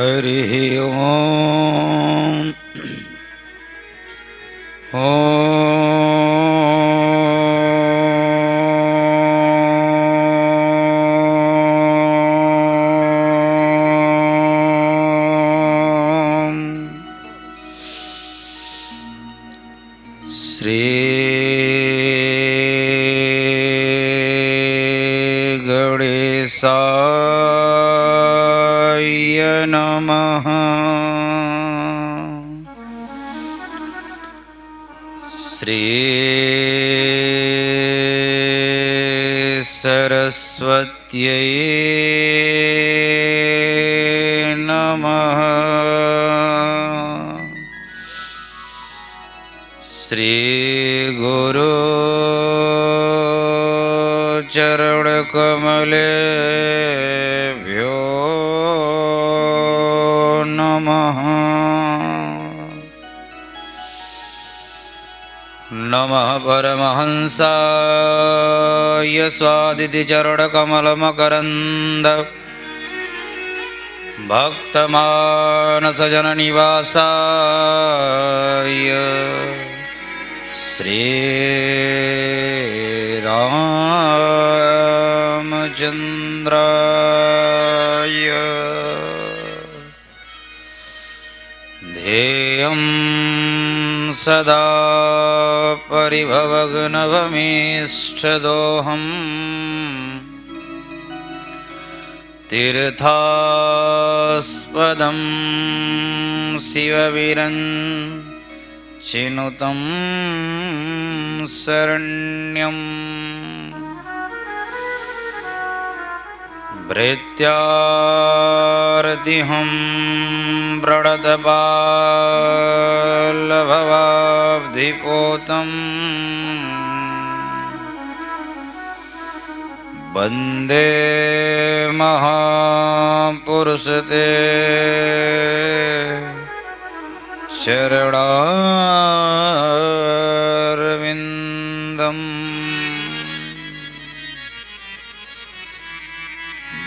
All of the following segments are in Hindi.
हरिः ओम्। श्री गणेशाय नमः। श्री सरस्वत्यै नमः। श्री गुरु चरणकमलेभ्यो नमः। नमः परमहंसाय स्वादिति चरणकमलमकरन्द भक्तमानसजननिवासाय श्री रामचन्द्राय ध्येयं सदा परिभवग्नभमीष्टदोहम् तीर्थास्पदं शिवविरञ्चिनुतं शरण्यम् भृत्यार्तिहं व्रणतपालभवाब्धिपोतम् वन्दे महापुरुषते चरणारविन्दम्।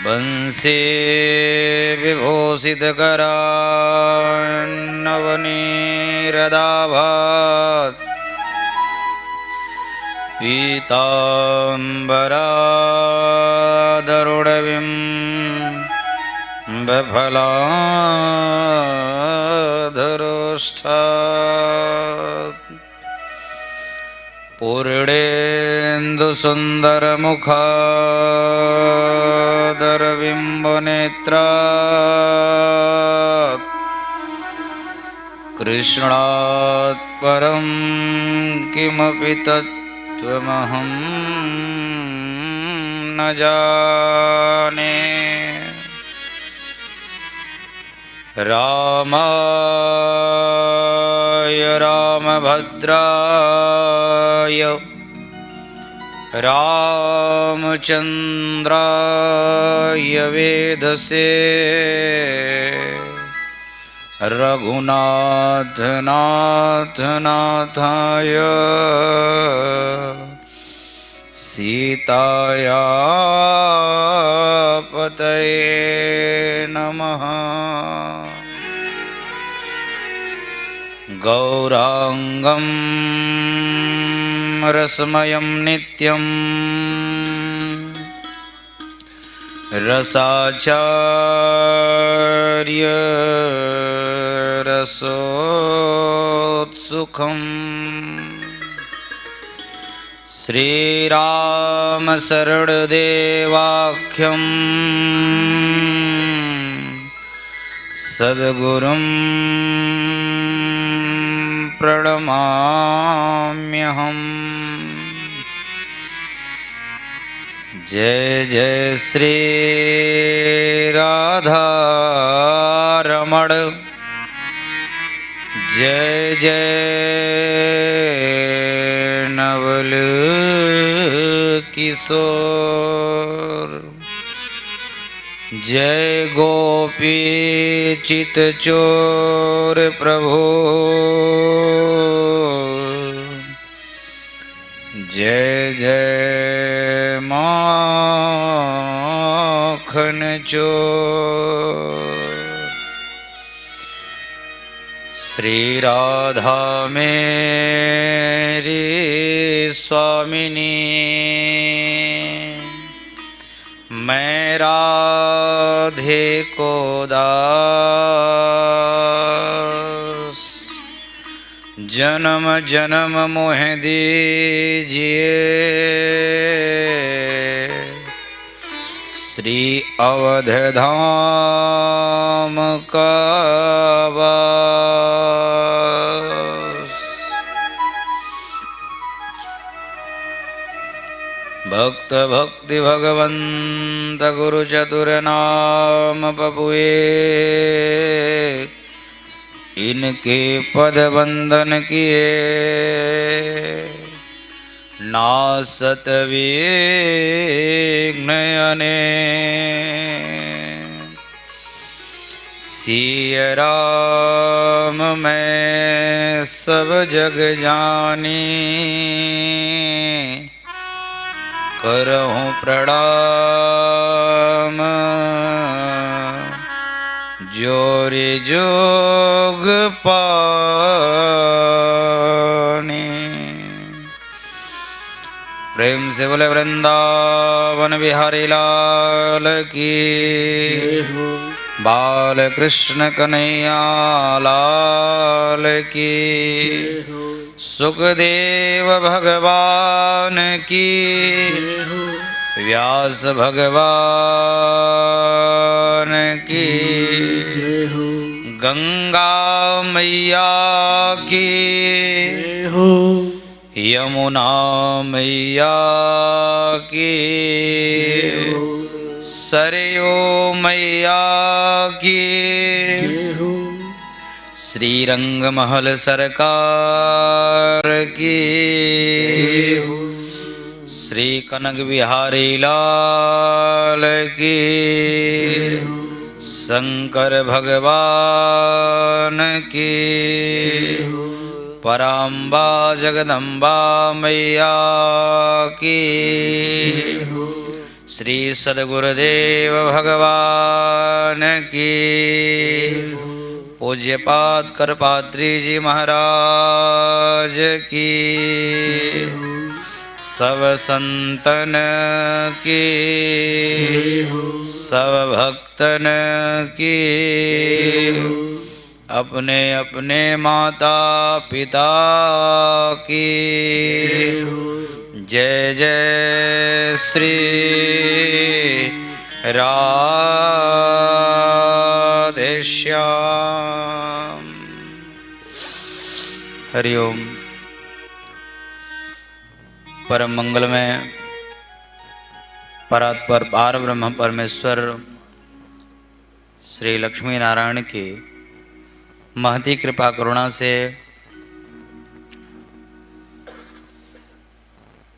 वंशे विभूषितकरान्नवनीरदाभात् पीताम्बराधरुडविम्बफलाधरोष्ठात् पूर्णेन्दुसुन्दरमुखादरबिम्बनेत्रात् कृष्णात् परं किमपि तत्त्वमहं न जाने। रामाय रामभद्राय रामचन्द्राय वेधसे रघुनाथनाथनाथाय सीताया पतये नमः। गौरांगं रसमयं नित्यं रसाचार्य रसोत्सुकम् श्रीराम शरणदेवाख्यं सद्गुरुं प्रणमाम्यहम्। जय जय श्री राधा रमण, जय जय नवल किशोर, जय गोपी चितचोर प्रभु, जय जय माखन चोर। श्री राधा मेरी स्वामिनी, मैं राधे को दास, जन्म जन्म मोह दीजिए, श्री अवध धाम का वास। भक्त भक्ति भगवंत गुरु चतुर नाम बबुए, इनके पद वंदन किए, नासत विघ्न अनेक। सिय राम मैं सब जग जानी, करहूँ प्रणाम जोरि जोग पानी। प्रेम से बोले वृंदावन बिहारी लाल की, बाल कृष्ण कन्हैया लाल की, सुखदेव भगवान की, व्यास भगवान की, गंगा मैया की, यमुना मैया की, सरयू मैया की, श्रीरंग महल सरकार की, श्री कनक बिहारी लाल की, शंकर भगवान की, पराम्बा जगदम्बा मैया की, श्री सद्गुरुदेव भगवान की, पूज्यपाद करपात्री जी महाराज की, सब संतन की, सब भक्तन की, अपने अपने माता पिता की, जय जय श्री राधे श्याम। हरिओम। परम मंगल में परात्पर पार ब्रह्म परमेश्वर श्री लक्ष्मी नारायण की महती कृपा करुणा से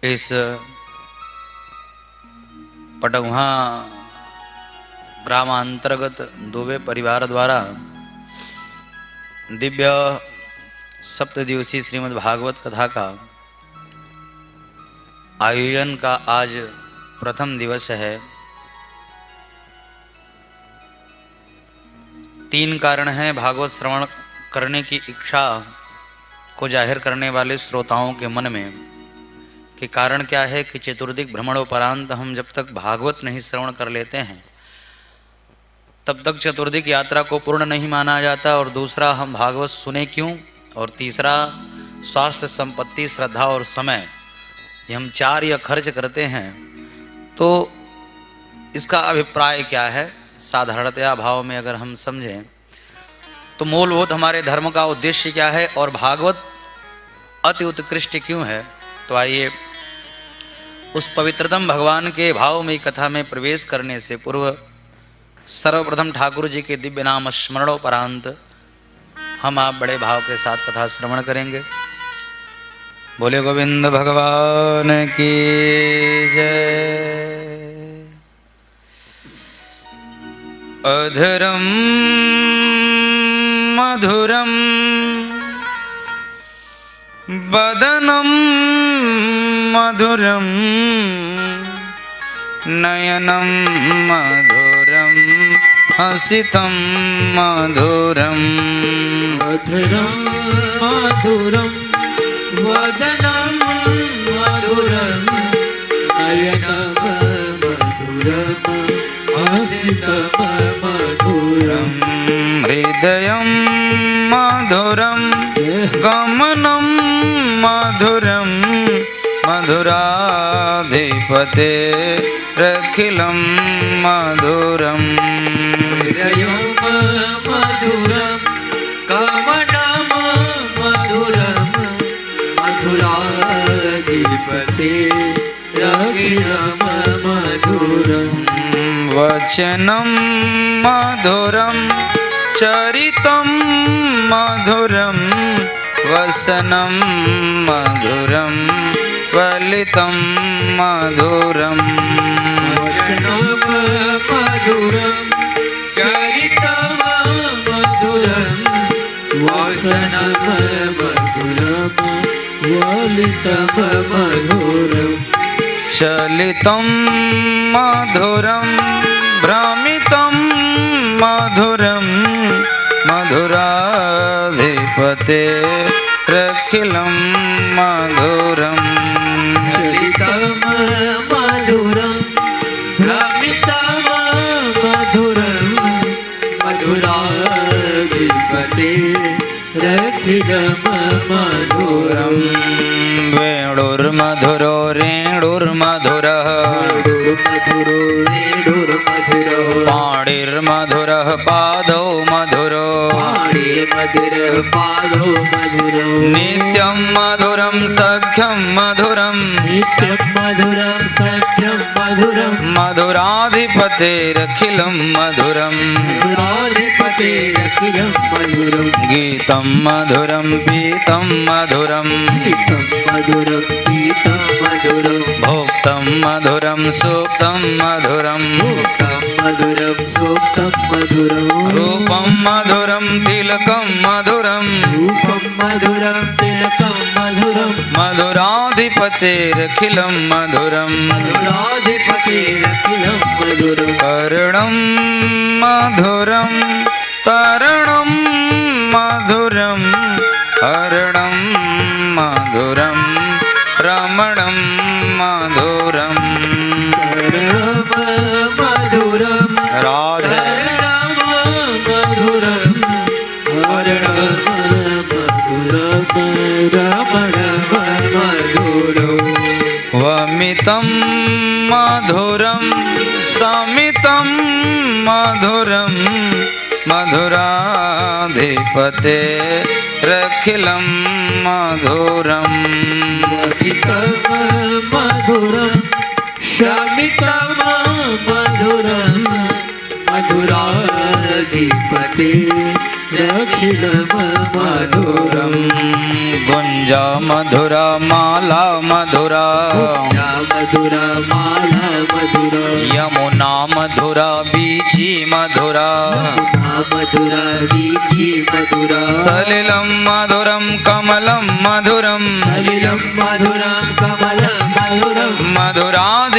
इस पटगुहा ग्रामांतर्गत दुबे परिवार द्वारा दिव्य सप्तदिवसीय श्रीमद् भागवत कथा का आयोजन का आज प्रथम दिवस है। 3 कारण हैं भागवत श्रवण करने की इच्छा को जाहिर करने वाले श्रोताओं के मन में कि कारण क्या है कि चतुर्दिक भ्रमणोपरांत हम जब तक भागवत नहीं श्रवण कर लेते हैं तब तक चतुर्दिक यात्रा को पूर्ण नहीं माना जाता, और दूसरा हम भागवत सुने क्यों, और तीसरा स्वास्थ्य संपत्ति श्रद्धा और समय ये हम 4 या खर्च करते हैं। तो इसका अभिप्राय क्या है, साधारणतया भाव में अगर हम समझें तो मूलभूत हमारे धर्म का उद्देश्य क्या है और भागवत अति उत्कृष्ट क्यों है। तो आइए उस पवित्रतम भगवान के भाव में कथा में प्रवेश करने से पूर्व सर्वप्रथम ठाकुर जी के दिव्य नाम स्मरणोपरांत हम आप बड़े भाव के साथ कथा श्रवण करेंगे। बोले गोविंद भगवान की जय। अधरम मधुरम बदनम मधुरम नयनम मधुरम हसितम मधुरम मधुरं मधुरं वदनं मधुरं नयनं मधुरं हसितं मधुरं हृदयं मधुरं गमनं मधुरं मधुराधिपते रखिलं मधुरं हृदयं मधुरं गमनं मधुरं मधुराधिपते रखिलं मधुरं वचनं मधुरं चरितं मधुरं वसनं मधुरं वलितं मधुरं वचनं मधुरं चरितं मधुरं वसनं मधुरं वलितं मधुरं चलितं मधुरं भ्रमितं मधुरं मधुराधिपते रखिलं मधुरं चलितं मधुरं भ्रमितं मधुरं मधुराधिपते रखिलं मधुरं वेणुर्मधुरो रेणुर्मधुरः मधुरो रेणुर्मधुरो पाणिर्मधुरः पादौ मधुरो पाणिर्मधुरः पादौ मधुरो नित्यं मधुरं सख्यं मधुरं नित्यं मधुरं सख्यं मधुरं मधुराधिपतेरखिलं मधुरं मधुराधिपतेरखिलं मधुरं गीतं मधुरं पीतं मधुरं गीतं मधुरं पीतं मधुरं भोक्तं मधुरं सूक्तं मधुरं भोक्तं मधुरं सूक्तं मधुरं रूपं मधुरं तिलकं मधुरं रूपं मधुरं तिलकं मधुरं मधुराधिपतेरखिलं मधुरं मधुराधिपतेरखिलं मधुरं कर्णं मधुरं तरणं मधुरं हरणं मधुरं रमणं मधुरं मधुरं राधे मधुरं हरणं मधुरं रमणं मधुरं वमितं मधुरं समितं मधुरं मधुराधिपते रखिलं मधुरं वमितं मधुरं शमितं मधुरं मधुराधिपते रखिलं मधुरं गुञ्जा मधुरा माला मधुरा मधुरा माला मधुरा यमुना मधुरा बीची मधुरा मधुरा वीची मधुरा सलिलं मधुरं कमलं मधुरं सलिलं मधुरं कमलं मधुरं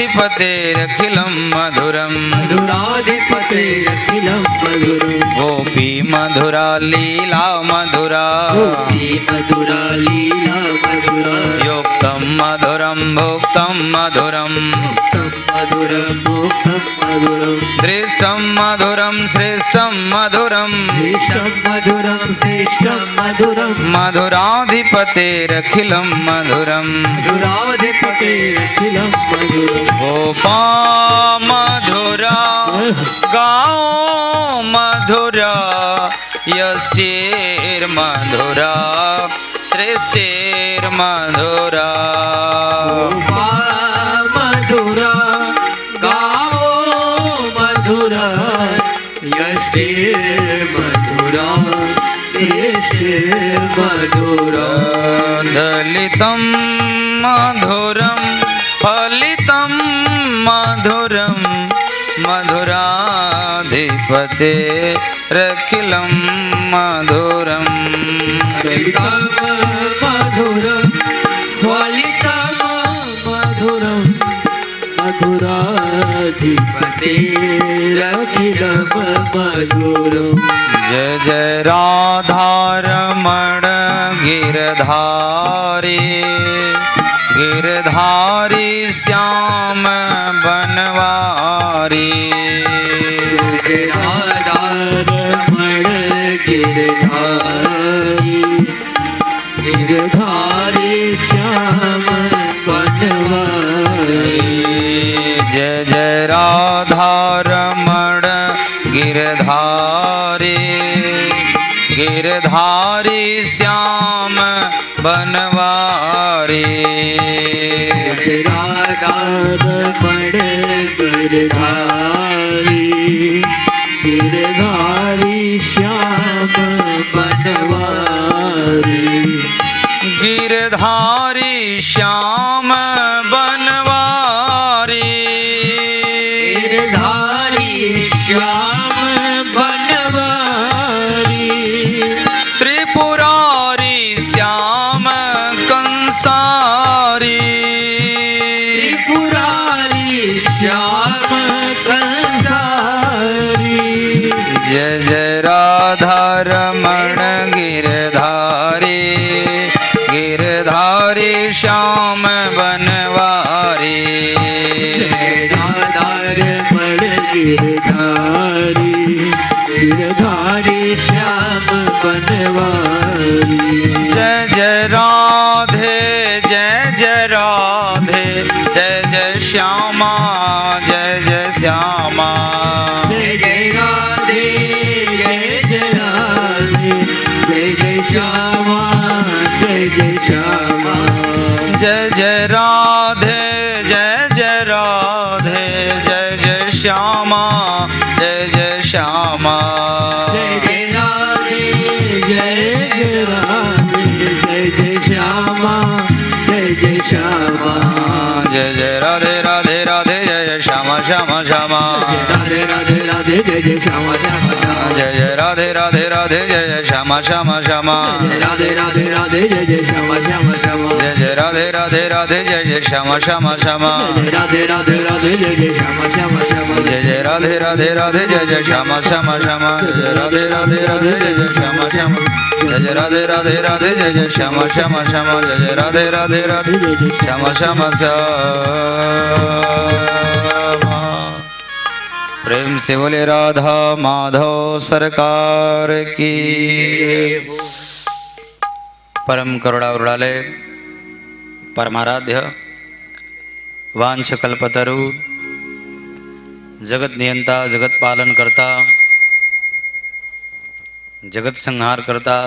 मधुराधिपतेरखिलं मधुरं मधुराधिपतेरखिलं मधुरं गोपी मधुरा लीला मधुरा गोपी मधुरा लीला मधुरा युक्तं मधुरं भुक्तं मधुरं मधुरं मुक्तं मधुरं दृष्टं मधुरं श्रेष्ठं मधुरं श्रेष्ठं मधुरं श्रेष्ठं मधुरं मधुराधिपतेरखिलं मधुरं मधुराधिपतेरखिलं मधुरं गोपा मधुरा गाओ मधुरा यष्टिर्मधुरा श्रेष्ठिर्मधुरा मधुरा गावो मधुरा यष्टे मधुरा श्रेष्ठे मधुरा दलितं मधुरं फलितं मधुरं मधुराधिपते रखिलं मधुरं दलितं मधुरं फलितं मधुरं मधुराधिपते रखिलं मधुरं जय जय जय राधारमण गिरधारी गिरधारी श्याम बनवारी जय राधारमण गिरधारी गिरधारी श्याम बनवारी जय जय राधारमण गिरधारी गिरधारी श्याम बनवारी जय राधारमण गिरधारी गिरधारी श्याम बनवारी गिरधारी श्याम बनवारी गिरधारी श्याम बनवारी त्रिपुरारी श्याम कंसारी त्रिपुरारी श्याम कंसारी जय जय राधारमण गिरधारी गिरधारी श्याम बनवारी जय राधारमण गिरधारी गिरधारी श्याम बनवारी जय जय राधे जय जय राधे जय जय श्यामा जय जय श्यामा जय जय राधे जय जय राधे जय जय श्यामा जय जय श्यामा जय जय राधे जय जय राधे जय जय श्यामा जय जय श्यामा जय जय राधे जय जय राधे जय जय श्यामा जय जय श्यामा जय जय राधे राधे राधे जय जय श्यामा श्यामा श्यामा राधे राधे राधे जय जय श्यामा श्यामा श्यामा जय जय राधे राधे राधे जय जय श्यामा श्यामा श्यामा राधे राधे राधे जय जय श्यामा श्यामा श्यामा जय जय राधे राधे राधे जय जय श्यामा श्यामा श्यामा राधे राधे राधे जय जय श्यामा श्यामा श्यामा जय जय राधे राधे राधे जय जय श्यामा श्यामा श्यामा जय राधे राधे राधे जय जय श्यामा श्यामा जय जय राधे राधे राधे जय जय श्यामा श्यामा श्यामा जय जय राधे राधे राधे जय जय श्यामा श्यामा श्यामा प्रेम से बोले राधा माधव सरकार की परम करुणा उरुणालय परमाराध्य वांछ कल्पतरु जगत नियंता जगत पालन करता जगत संहार करता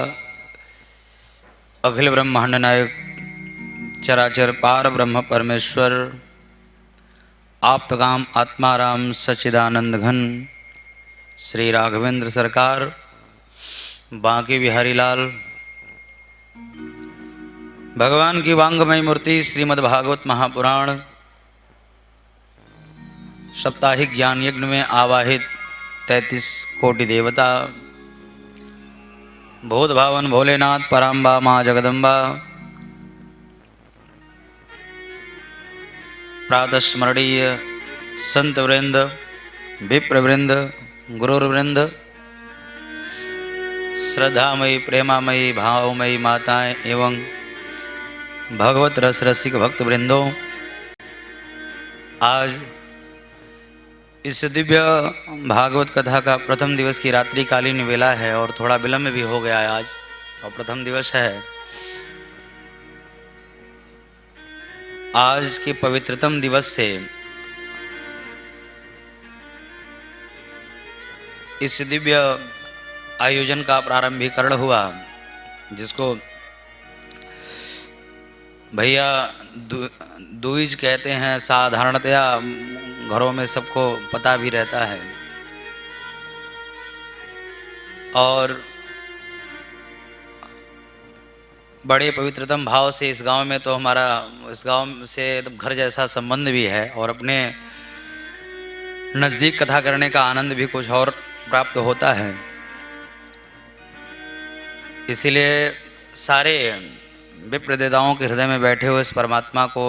अखिल ब्रह्मांड नायक चराचर पार ब्रह्म परमेश्वर आप्तकाम आत्माराम सच्चिदानंद घन श्री राघवेंद्र सरकार बांके बिहारी लाल भगवान की वांगमय मूर्ति श्रीमद् भागवत महापुराण साप्ताहिक ज्ञान यज्ञ में आवाहित 33 कोटि देवता भूत भावन भोलेनाथ पराम्बा माँ जगदम्बा प्रातः स्मरणीय संत वृंद विप्र वृंद गुरुवृंद श्रद्धामयी प्रेमामयी भावमयी माताएं एवं भगवत रस रसिक भक्त वृंदों, आज इस दिव्य भागवत कथा का प्रथम दिवस की रात्रिकालीन वेला है और थोड़ा विलम्ब भी हो गया है आज, और प्रथम दिवस है। आज के पवित्रतम दिवस से इस दिव्य आयोजन का प्रारंभीकरण हुआ, जिसको भैया दूज कहते हैं। साधारणतया घरों में सबको पता भी रहता है, और बड़े पवित्रतम भाव से इस गांव में तो हमारा इस गांव से घर जैसा संबंध भी है, और अपने नज़दीक कथा करने का आनंद भी कुछ और प्राप्त होता है। इसीलिए सारे विप्रदेवताओं के हृदय में बैठे हुए इस परमात्मा को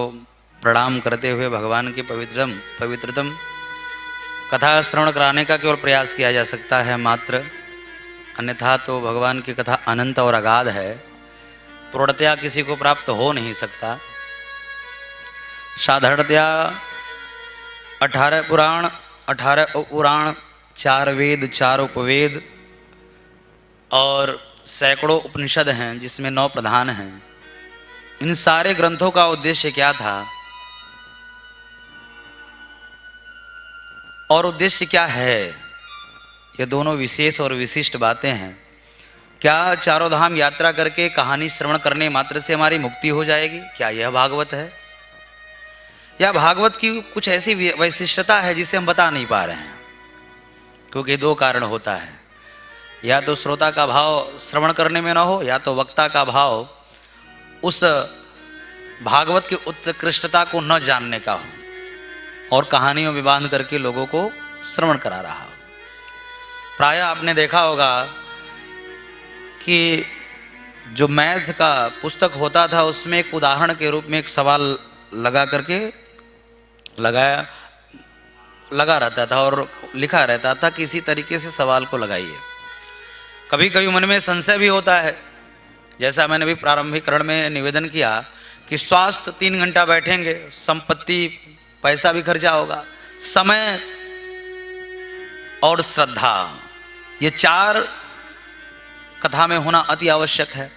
प्रणाम करते हुए भगवान की पवित्रतम कथा श्रवण कराने का केवल प्रयास किया जा सकता है मात्र। अन्यथा तो भगवान की कथा अनंत और अगाध है, पूर्णतया किसी को प्राप्त हो नहीं सकता। साधारणतया 18 पुराण, 18 उपपुराण, 4 वेद, 4 उपवेद और सैकड़ों उपनिषद हैं, जिसमें 9 प्रधान हैं। इन सारे ग्रंथों का उद्देश्य क्या था और उद्देश्य क्या है, ये दोनों विशेष और विशिष्ट बातें हैं। क्या चारों धाम यात्रा करके कहानी श्रवण करने मात्र से हमारी मुक्ति हो जाएगी? क्या यह भागवत है? या भागवत की कुछ ऐसी वैशिष्टता है जिसे हम बता नहीं पा रहे हैं? क्योंकि 2 कारण होता है, या तो श्रोता का भाव श्रवण करने में ना हो, या तो वक्ता का भाव उस भागवत की उत्कृष्टता को न जानने का हो और कहानियों में बांध करके लोगों को श्रवण करा रहा हो। प्राय आपने देखा होगा कि जो मैथ का पुस्तक होता था उसमें एक उदाहरण के रूप में एक सवाल लगा करके लगा रहता था और लिखा रहता था कि इसी तरीके से सवाल को लगाइए। कभी कभी मन में संशय भी होता है, जैसा मैंने भी प्रारंभिकरण में निवेदन किया कि स्वास्थ्य 3 घंटा बैठेंगे, संपत्ति पैसा भी खर्चा होगा, समय और श्रद्धा, ये 4 कथा में होना अति आवश्यक है।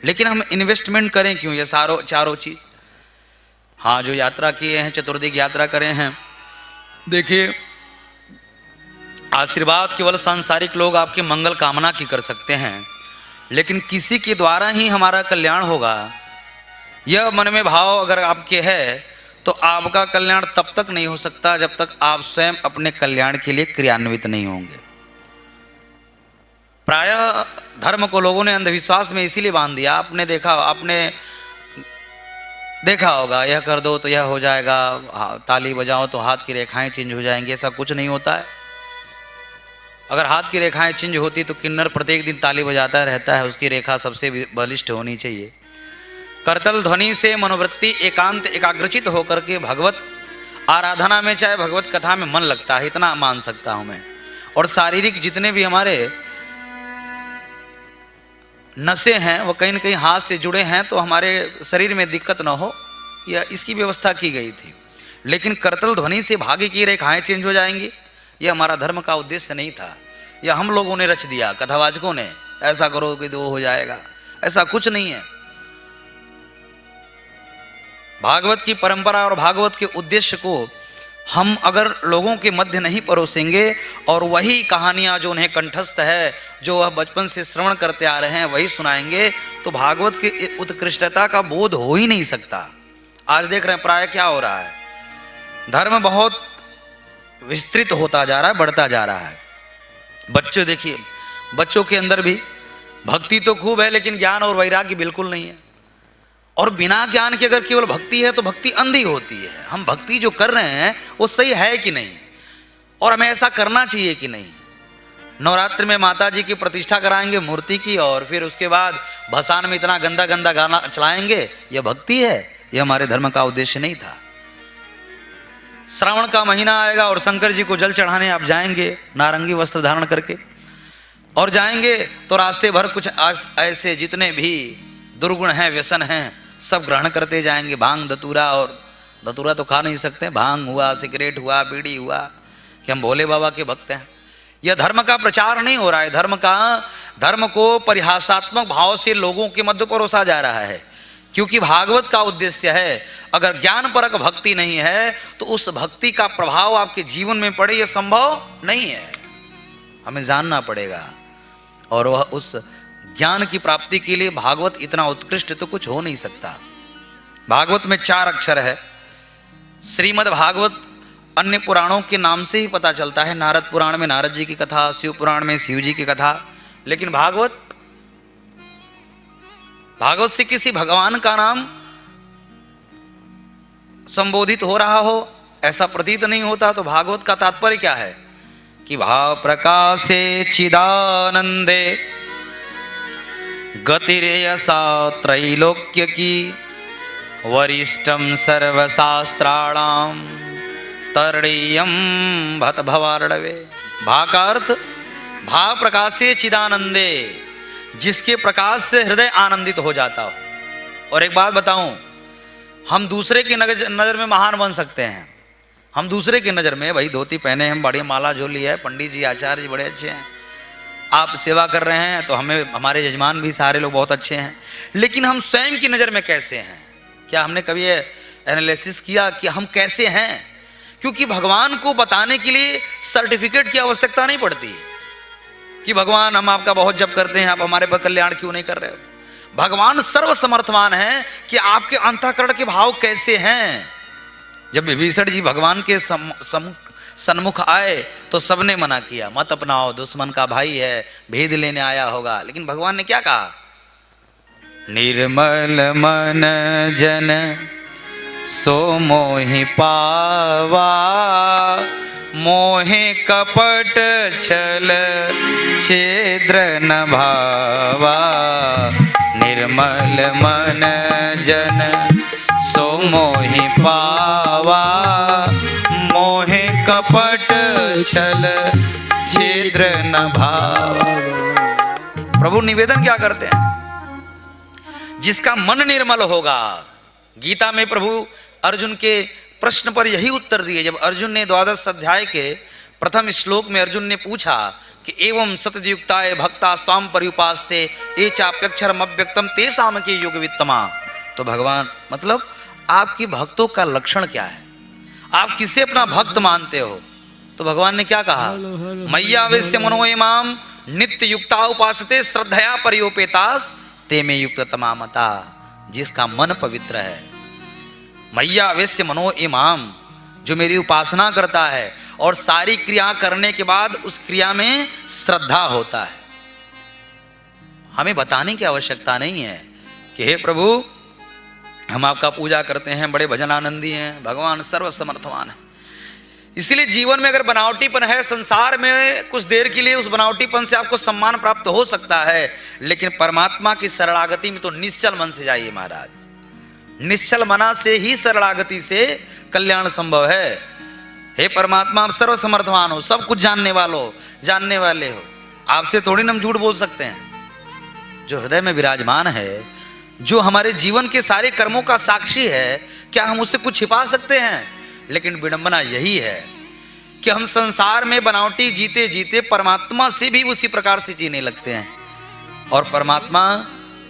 लेकिन हम इन्वेस्टमेंट करें क्यों ये चारों चीज? हाँ, जो यात्रा किए हैं, चतुर्दिक यात्रा करें हैं, देखिए आशीर्वाद केवल सांसारिक लोग आपकी मंगल कामना की कर सकते हैं, लेकिन किसी के द्वारा ही हमारा कल्याण होगा, यह मन में भाव अगर आपके है तो आपका कल्याण तब तक नहीं हो सकता जब तक आप स्वयं अपने कल्याण के लिए क्रियान्वित नहीं होंगे। प्रायः धर्म को लोगों ने अंधविश्वास में इसीलिए बांध दिया। आपने देखा होगा, यह कर दो तो यह हो जाएगा, ताली बजाओ तो हाथ की रेखाएं चेंज हो जाएंगी। ऐसा कुछ नहीं होता है। अगर हाथ की रेखाएं चेंज होती तो किन्नर प्रत्येक दिन ताली बजाता रहता है, उसकी रेखा सबसे बलिष्ठ होनी चाहिए। करतल ध्वनि से मनोवृत्ति एकांत एकाग्रचित होकर के भगवत आराधना में, चाहे भगवत कथा में मन लगता है, इतना मान सकता हूं मैं। और शारीरिक जितने भी हमारे नसें हैं वो कहीं न कहीं हाथ से जुड़े हैं, तो हमारे शरीर में दिक्कत ना हो, यह इसकी व्यवस्था की गई थी। लेकिन करतल ध्वनि से भाग्य की रेखाएं चेंज हो जाएंगी, यह हमारा धर्म का उद्देश्य नहीं था। यह हम लोगों ने रच दिया, कथावाचकों ने, ऐसा करोगे तो हो जाएगा। ऐसा कुछ नहीं है। भागवत की परंपरा और भागवत के उद्देश्य को हम अगर लोगों के मध्य नहीं परोसेंगे और वही कहानियाँ जो उन्हें कंठस्थ है, जो वह बचपन से श्रवण करते आ रहे हैं, वही सुनाएंगे, तो भागवत की उत्कृष्टता का बोध हो ही नहीं सकता। आज देख रहे हैं प्राय क्या हो रहा है, धर्म बहुत विस्तृत होता जा रहा है, बढ़ता जा रहा है। बच्चे देखिए, बच्चों के अंदर भी भक्ति तो खूब है, लेकिन ज्ञान और वैराग्य बिल्कुल नहीं है। और बिना ज्ञान के अगर केवल भक्ति है तो भक्ति अंधी होती है। हम भक्ति जो कर रहे हैं वो सही है कि नहीं, और हमें ऐसा करना चाहिए कि नहीं। नवरात्र में माता जी की प्रतिष्ठा कराएंगे मूर्ति की, और फिर उसके बाद भसान में इतना गंदा गंदा गाना चलाएंगे, यह भक्ति है? यह हमारे धर्म का उद्देश्य नहीं था। श्रावण का महीना आएगा और शंकर जी को जल चढ़ाने आप जाएंगे नारंगी वस्त्र धारण करके, और जाएंगे तो रास्ते भर कुछ ऐसे जितने भी दुर्गुण हैं, व्यसन हैं, सब ग्रहण करते जाएंगे। भांग धतूरा, और धतूरा तो खा नहीं सकते, भांग हुआ, सिगरेट हुआ, बीड़ी हुआ, कि हम भोले बाबा के भक्त हैं। यह धर्म का प्रचार नहीं हो रहा है। धर्म को परिहासात्मक भाव से लोगों के मध्य परोसा जा रहा है, क्योंकि भागवत का उद्देश्य है, अगर ज्ञान परक भक्ति नहीं है तो उस भक्ति का प्रभाव आपके जीवन में पड़े, यह संभव नहीं है। हमें जानना पड़ेगा, और वह उस ज्ञान की प्राप्ति के लिए भागवत इतना उत्कृष्ट तो कुछ हो नहीं सकता। भागवत में 4 अक्षर है। श्रीमद् भागवत अन्य पुराणों के नाम से ही पता चलता है। नारद पुराण में नारद जी की कथा, शिव पुराण में शिव जी की कथा, लेकिन भागवत से किसी भगवान का नाम संबोधित हो रहा हो ऐसा प्रतीत नहीं होता। तो भागवत का तात्पर्य क्या है कि भाव प्रकाशे चिदानंदे गतिरेयसा त्रैलोक्य की वरिष्ठम सर्वशास्त्राणाम तरणीयम भत भवार्णवे। भा का अर्थ भाव प्रकाशे चिदानंदे, जिसके प्रकाश से हृदय आनंदित हो जाता हो। और एक बात बताऊं, हम दूसरे की नजर में महान बन सकते हैं। हम दूसरे की नजर में, भाई धोती पहने हैं, बड़ी माला झोली है, पंडित जी आचार्य जी बड़े अच्छे हैं, आप सेवा कर रहे हैं तो हमें, हमारे यजमान भी सारे लोग बहुत अच्छे हैं, लेकिन हम स्वयं की नज़र में कैसे हैं? क्या हमने कभी एनालिसिस किया कि हम कैसे हैं? क्योंकि भगवान को बताने के लिए सर्टिफिकेट की आवश्यकता नहीं पड़ती कि भगवान हम आपका बहुत जप करते हैं, आप हमारे पर कल्याण क्यों नहीं कर रहे हो। भगवान सर्वसमर्थवान है कि आपके अंतःकरण के भाव कैसे हैं। जब विभीषण जी भगवान के सन्मुख आए तो सबने मना किया, मत अपनाओ, दुश्मन का भाई है, भेद लेने आया होगा। लेकिन भगवान ने क्या कहा? निर्मल मन जन सो मोहि पावा, मोहे कपट छल छिद्र न भावा। निर्मल मन जन सो मोहि पावा, मोहे कपट छल छिद्र न भावा। प्रभु निवेदन क्या करते हैं? जिसका मन निर्मल होगा। गीता में प्रभु अर्जुन के प्रश्न पर यही उत्तर दिए। जब अर्जुन ने 12 अध्याय के प्रथम श्लोक में अर्जुन ने पूछा कि एवं सतयुक्ताय भक्ता स्वाम पर्युपास्ते ये चाप्यक्षरम अव्यक्तम तेषाम के योग वित्तमा। तो भगवान मतलब आपके भक्तों का लक्षण क्या है? आप किसे अपना भक्त मानते हो? तो भगवान ने क्या कहा? मय्यावेश्य मनो इमाम नित्य युक्ता उपासते श्रद्धया पर्योपेतास ते में युक्त तमामता। जिसका मन पवित्र है, मय्यावेश्य मनो इमाम, जो मेरी उपासना करता है और सारी क्रिया करने के बाद उस क्रिया में श्रद्धा होता है। हमें बताने की आवश्यकता नहीं है कि हे प्रभु हम आपका पूजा करते हैं, बड़े भजन आनंदी हैं, भगवान सर्वसमर्थवान है। इसलिए जीवन में अगर बनावटीपन है, संसार में कुछ देर के लिए उस बनावटीपन से आपको सम्मान प्राप्त हो सकता है, लेकिन परमात्मा की शरणागति में तो निश्चल मन से जाइए महाराज। निश्चल मना से ही शरणागति से कल्याण संभव है। हे परमात्मा आप सर्वसमर्थवान हो, सब कुछ जानने वाले हो, आपसे थोड़ी ना हम झूठ बोल सकते हैं। जो हृदय में विराजमान है, जो हमारे जीवन के सारे कर्मों का साक्षी है, क्या हम उससे कुछ छिपा सकते हैं? लेकिन विडंबना यही है कि हम संसार में बनावटी जीते जीते परमात्मा से भी उसी प्रकार से जीने लगते हैं, और परमात्मा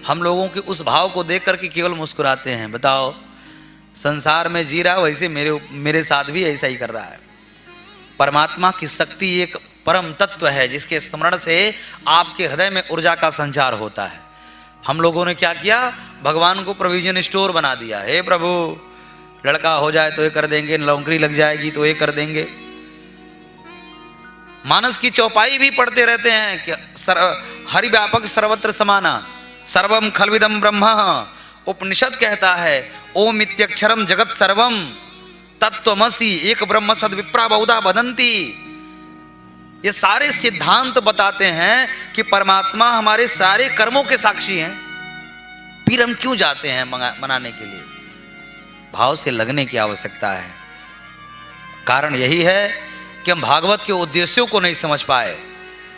हम लोगों के उस भाव को देख करके केवल मुस्कुराते हैं। बताओ, संसार में जी रहा वैसे मेरे साथ भी ऐसा ही कर रहा है। परमात्मा की शक्ति एक परम तत्व है जिसके स्मरण से आपके हृदय में ऊर्जा का संचार होता है। हम लोगों ने क्या किया? भगवान को प्रोविजन स्टोर बना दिया। हे प्रभु लड़का हो जाए तो ये कर देंगे, नौकरी लग जाएगी तो ये कर देंगे। मानस की चौपाई भी पढ़ते रहते हैं कि हरि व्यापक सर्वत्र समाना, सर्वम खलविदम ब्रह्म। उपनिषद कहता है ओम इत्यक्षरम जगत सर्वम तत्त्वमसि एक ब्रह्म सद विप्रा बहुधा वदन्ति। ये सारे सिद्धांत बताते हैं कि परमात्मा हमारे सारे कर्मों के साक्षी हैं। फिर हम क्यों जाते हैं मनाने के लिए? भाव से लगने की आवश्यकता है। कारण यही है कि हम भागवत के उद्देश्यों को नहीं समझ पाए।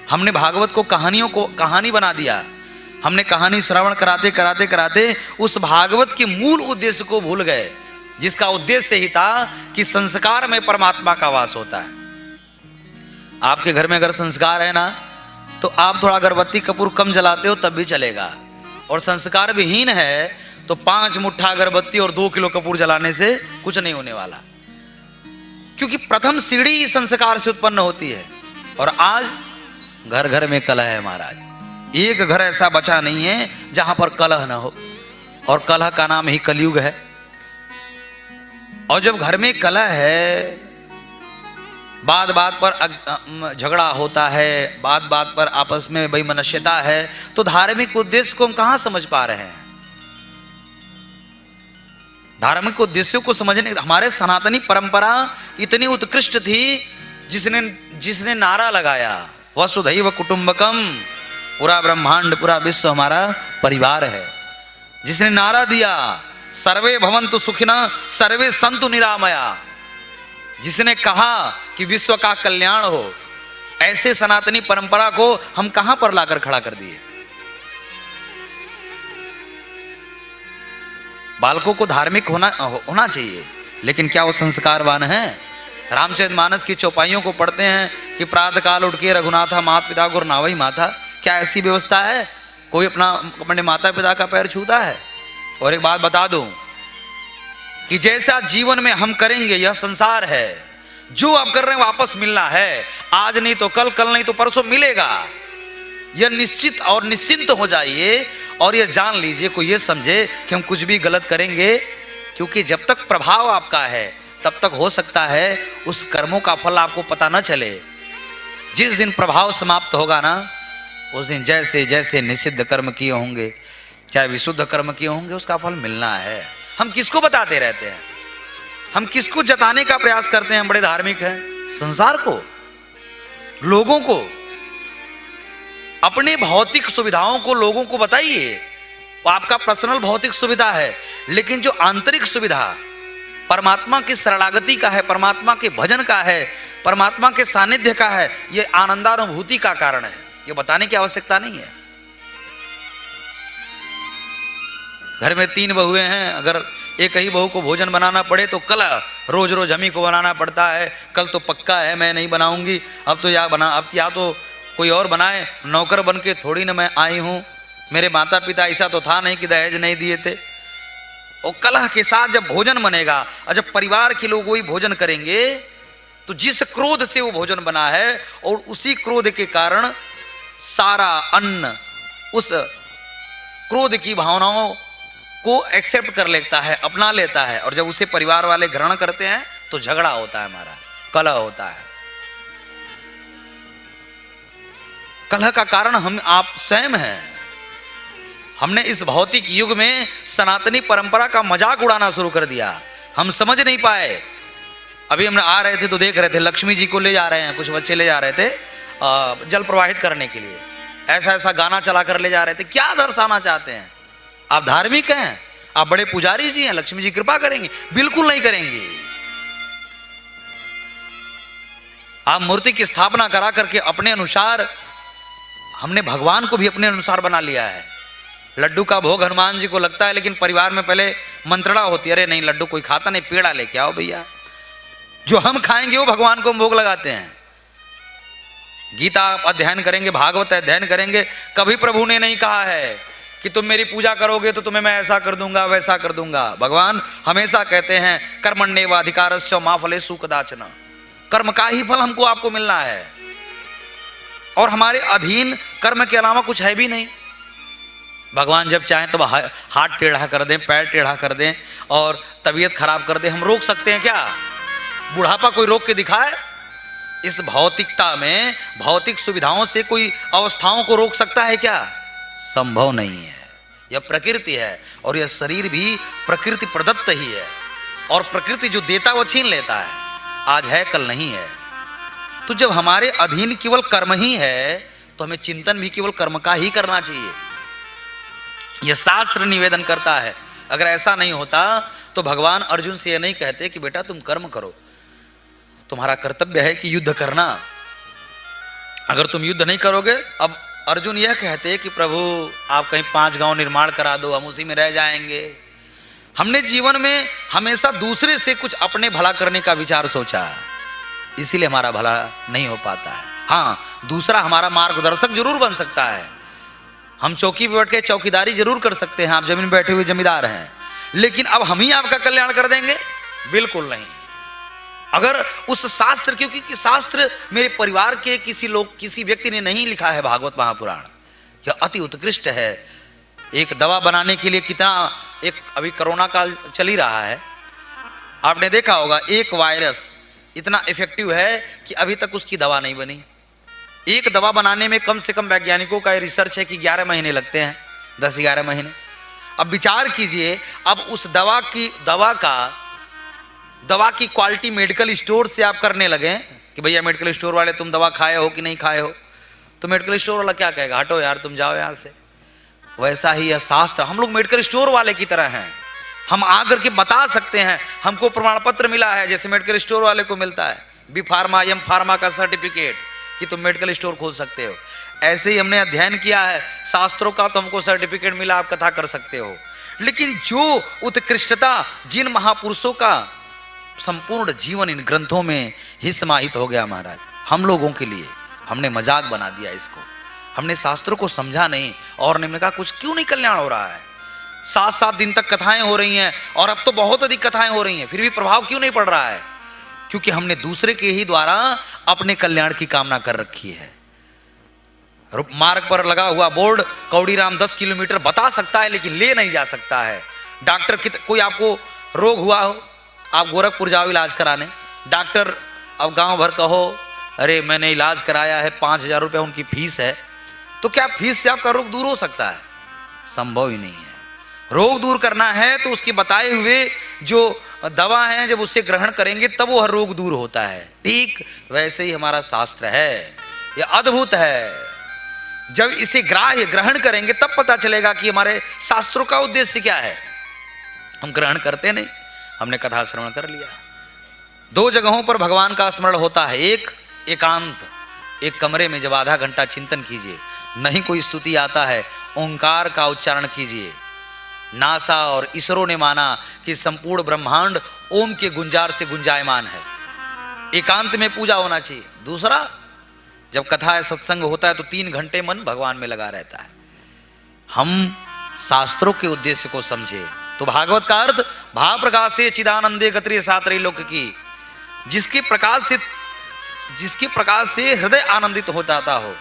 हमने भागवत को कहानी बना दिया। हमने कहानी श्रवण कराते उस भागवत के मूल उद्देश्य को भूल गए, जिसका उद्देश्य ही था कि संस्कार में परमात्मा का वास होता है। आपके घर में अगर संस्कार है ना, तो आप थोड़ा अगरबत्ती कपूर कम जलाते हो तब भी चलेगा, और संस्कार विहीन है तो 5 मुट्ठा अगरबत्ती और 2 किलो कपूर जलाने से कुछ नहीं होने वाला। क्योंकि प्रथम सीढ़ी संस्कार से उत्पन्न होती है। और आज घर घर में कलह है महाराज। एक घर ऐसा बचा नहीं है जहां पर कलह ना हो, और कलह का नाम ही कलयुग है। और जब घर में कलह है, बात बात पर झगड़ा होता है, बात बात पर आपस में वैमनस्यता है, तो धार्मिक उद्देश्य को हम कहां समझ पा रहे हैं? धार्मिक उद्देश्यों को समझने, हमारे सनातनी परंपरा इतनी उत्कृष्ट थी, जिसने नारा लगाया वसुधैव कुटुंबकम, पूरा ब्रह्मांड पूरा विश्व हमारा परिवार है। जिसने नारा दिया सर्वे भवन्तु सुखिनः सर्वे सन्तु निरामया, जिसने कहा कि विश्व का कल्याण हो, ऐसे सनातनी परंपरा को हम कहां पर लाकर खड़ा कर दिए। बालकों को धार्मिक होना चाहिए, लेकिन क्या वो संस्कारवान है? रामचरितमानस की चौपाइयों को पढ़ते हैं कि प्रातः काल उठ के रघुनाथा माता पिता गुरु नावई माथा। क्या ऐसी व्यवस्था है? कोई अपने माता पिता का पैर छूता है? और एक बात बता दूं कि जैसा जीवन में हम करेंगे, यह संसार है, जो आप कर रहे हैं वापस मिलना है। आज नहीं तो कल, कल नहीं तो परसों मिलेगा। यह निश्चित और निश्चिंत हो जाइए और यह जान लीजिए, कोई यह समझे कि हम कुछ भी गलत करेंगे, क्योंकि जब तक प्रभाव आपका है तब तक हो सकता है उस कर्मों का फल आपको पता न चले। जिस दिन प्रभाव समाप्त होगा ना, उस दिन जैसे जैसे निषिद्ध कर्म किए होंगे, चाहे विशुद्ध कर्म किए होंगे, उसका फल मिलना है। हम किसको बताते रहते हैं? हम किसको जताने का प्रयास करते हैं? बड़े धार्मिक हैं। संसार को, लोगों को, अपने भौतिक सुविधाओं को लोगों को बताइए। आपका पर्सनल भौतिक सुविधा है, लेकिन जो आंतरिक सुविधा परमात्मा की शरणागति का है, परमात्मा के भजन का है, परमात्मा के सानिध्य का है, यह आनंदानुभूति का कारण है। यह बताने की आवश्यकता नहीं है। घर में 3 बहुएं हैं, अगर एक ही बहू को भोजन बनाना पड़े तो कल रोज रोज हम ही को बनाना पड़ता है। कल तो पक्का है मैं नहीं बनाऊंगी, अब या तो कोई और बनाए। नौकर बन के थोड़ी ना मैं आई हूं। मेरे माता पिता ऐसा तो था नहीं कि दहेज नहीं दिए थे। और कलह के साथ जब भोजन बनेगा और जब परिवार के लोग वही भोजन करेंगे, तो जिस क्रोध से वो भोजन बना है और उसी क्रोध के कारण सारा अन्न उस क्रोध की भावनाओं को एक्सेप्ट कर लेता है, अपना लेता है। और जब उसे परिवार वाले ग्रहण करते हैं तो झगड़ा होता है, हमारा कलह होता है। कलह का कारण हम आप स्वयं हैं। हमने इस भौतिक युग में सनातनी परंपरा का मजाक उड़ाना शुरू कर दिया। हम समझ नहीं पाए। अभी हम आ रहे थे तो देख रहे थे लक्ष्मी जी को ले जा रहे हैं, कुछ बच्चे ले जा रहे थे जल प्रवाहित करने के लिए। ऐसा ऐसा गाना चला कर ले जा रहे थे। क्या दर्शाना चाहते हैं? आप धार्मिक हैं, आप बड़े पुजारी जी हैं, लक्ष्मी जी कृपा करेंगे? बिल्कुल नहीं करेंगे। आप मूर्ति की स्थापना करा करके अपने अनुसार, हमने भगवान को भी अपने अनुसार बना लिया है। लड्डू का भोग हनुमान जी को लगता है, लेकिन परिवार में पहले मंत्रणा होती है, अरे नहीं लड्डू कोई खाता नहीं, पेड़ा लेके आओ भैया। जो हम खाएंगे वो भगवान को हम भोग लगाते हैं। गीता अध्ययन करेंगे, भागवत अध्ययन करेंगे, कभी प्रभु ने नहीं कहा है कि तुम मेरी पूजा करोगे तो तुम्हें मैं ऐसा कर दूंगा, वैसा कर दूंगा। भगवान हमेशा कहते हैं कर्मण्येवाधिकारस्य मा फलेषु कदाचन। कर्म का ही फल हमको आपको मिलना है, और हमारे अधीन कर्म के अलावा कुछ है भी नहीं। भगवान जब चाहें तो हाथ टेढ़ा कर दें, पैर टेढ़ा कर दें और तबीयत खराब कर दें। हम रोक सकते हैं क्या? बुढ़ापा कोई रोक के दिखाए? इस भौतिकता में, भौतिक सुविधाओं से कोई अवस्थाओं को रोक सकता है क्या? संभव नहीं है। यह प्रकृति है, और यह शरीर भी प्रकृति प्रदत्त ही है। और प्रकृति जो देता वो छीन लेता है, आज है कल नहीं है। तो जब हमारे अधीन केवल कर्म ही है, तो हमें चिंतन भी केवल कर्म का ही करना चाहिए। यह शास्त्र निवेदन करता है। अगर ऐसा नहीं होता तो भगवान अर्जुन से यह नहीं कहते कि बेटा तुम कर्म करो, तुम्हारा कर्तव्य है कि युद्ध करना। अगर तुम युद्ध नहीं करोगे, अब अर्जुन यह कहते कि प्रभु आप कहीं 5 गांव निर्माण करा दो, हम उसी में रह जाएंगे। हमने जीवन में हमेशा दूसरे से कुछ अपने भला करने का विचार सोचा, इसीलिए हमारा भला नहीं हो पाता है। हाँ, दूसरा हमारा मार्गदर्शक जरूर बन सकता है। हम चौकी पर बैठ के चौकीदारी जरूर कर सकते हैं, आप जमीन बैठे हुए जमींदार हैं, लेकिन अब हम ही आपका कल्याण कर देंगे? बिल्कुल नहीं। अगर उस शास्त्र, क्योंकि शास्त्र मेरे परिवार के किसी व्यक्ति ने नहीं लिखा है, भागवत महापुराण यह अति उत्कृष्ट है। एक दवा बनाने के लिए कितना, एक अभी कोरोना काल चल ही रहा है, आपने देखा होगा, एक वायरस इतना इफेक्टिव है कि अभी तक उसकी दवा नहीं बनी। एक दवा बनाने में कम से कम वैज्ञानिकों का रिसर्च है कि 11 महीने लगते हैं, 10-11 महीने। अब विचार कीजिए, अब उस दवा की क्वालिटी मेडिकल स्टोर से आप करने लगे कि भैया मेडिकल स्टोर वाले तुम दवा खाए हो कि नहीं खाए हो, तो मेडिकल स्टोर वाला क्या कहेगा? हटो यार, तुम जाओ यहाँ से। वैसा ही यह शास्त्र, हम लोग मेडिकल स्टोर वाले की तरह हैं। हम आकर के बता सकते हैं, हमको प्रमाण पत्र मिला है, जैसे मेडिकल स्टोर वाले को मिलता है बी फार्मा, एम फार्मा का सर्टिफिकेट, कि तुम मेडिकल स्टोर खोल सकते हो। ऐसे ही हमने अध्ययन किया है शास्त्रों का, तो हमको सर्टिफिकेट मिला, आप कथा कर सकते हो। लेकिन जो उत्कृष्टता जिन महापुरुषों का संपूर्ण जीवन इन ग्रंथों में ही समाहित हो गया महाराज, हम लोगों के लिए हमने मजाक बना दिया इसको। हमने शास्त्रों को समझा नहीं और हमने कहा कुछ क्यों नहीं कल्याण हो रहा है। 7-7 दिन तक कथाएं हो रही हैं और अब तो बहुत अधिक कथाएं हो रही हैं, फिर भी प्रभाव क्यों नहीं पड़ रहा है? क्योंकि हमने दूसरे के ही द्वारा अपने कल्याण की कामना कर रखी है। मार्ग पर लगा हुआ बोर्ड कौड़ीराम 10 किलोमीटर बता सकता है लेकिन ले नहीं जा सकता है। डॉक्टर कोई आपको रोग हुआ हो, आप गोरखपुर जाओ इलाज कराने, डॉक्टर अब गांव भर कहो अरे मैंने इलाज कराया है 5,000 रुपये उनकी फीस है, तो क्या फीस से आपका रोग दूर हो सकता है? संभव ही नहीं है। रोग दूर करना है तो उसके बताए हुए जो दवा है जब उसे ग्रहण करेंगे तब वो हर रोग दूर होता है। ठीक वैसे ही हमारा शास्त्र है, यह अद्भुत है। जब इसे ग्रहण करेंगे तब पता चलेगा कि हमारे शास्त्रों का उद्देश्य क्या है। हम ग्रहण करते नहीं, हमने कथा श्रवण कर लिया। 2 जगहों पर भगवान का स्मरण होता है। एक एकांत, एक कमरे में जब आधा घंटा चिंतन कीजिए, नहीं कोई स्तुति आता है, ओंकार का उच्चारण कीजिए। नासा और इसरो ने माना कि संपूर्ण ब्रह्मांड ओम के गुंजार से गुंजायमान है। एकांत में पूजा होना चाहिए। दूसरा, जब कथा है सत्संग होता है तो 3 घंटे मन भगवान में लगा रहता है। हम शास्त्रों के उद्देश्य को समझे तो भागवत का अर्थ भाव प्रकाश से चिदानंदे गत्रिय सातरी लोक की, जिसके प्रकाश से हृदय आनंदित हो जाता हो।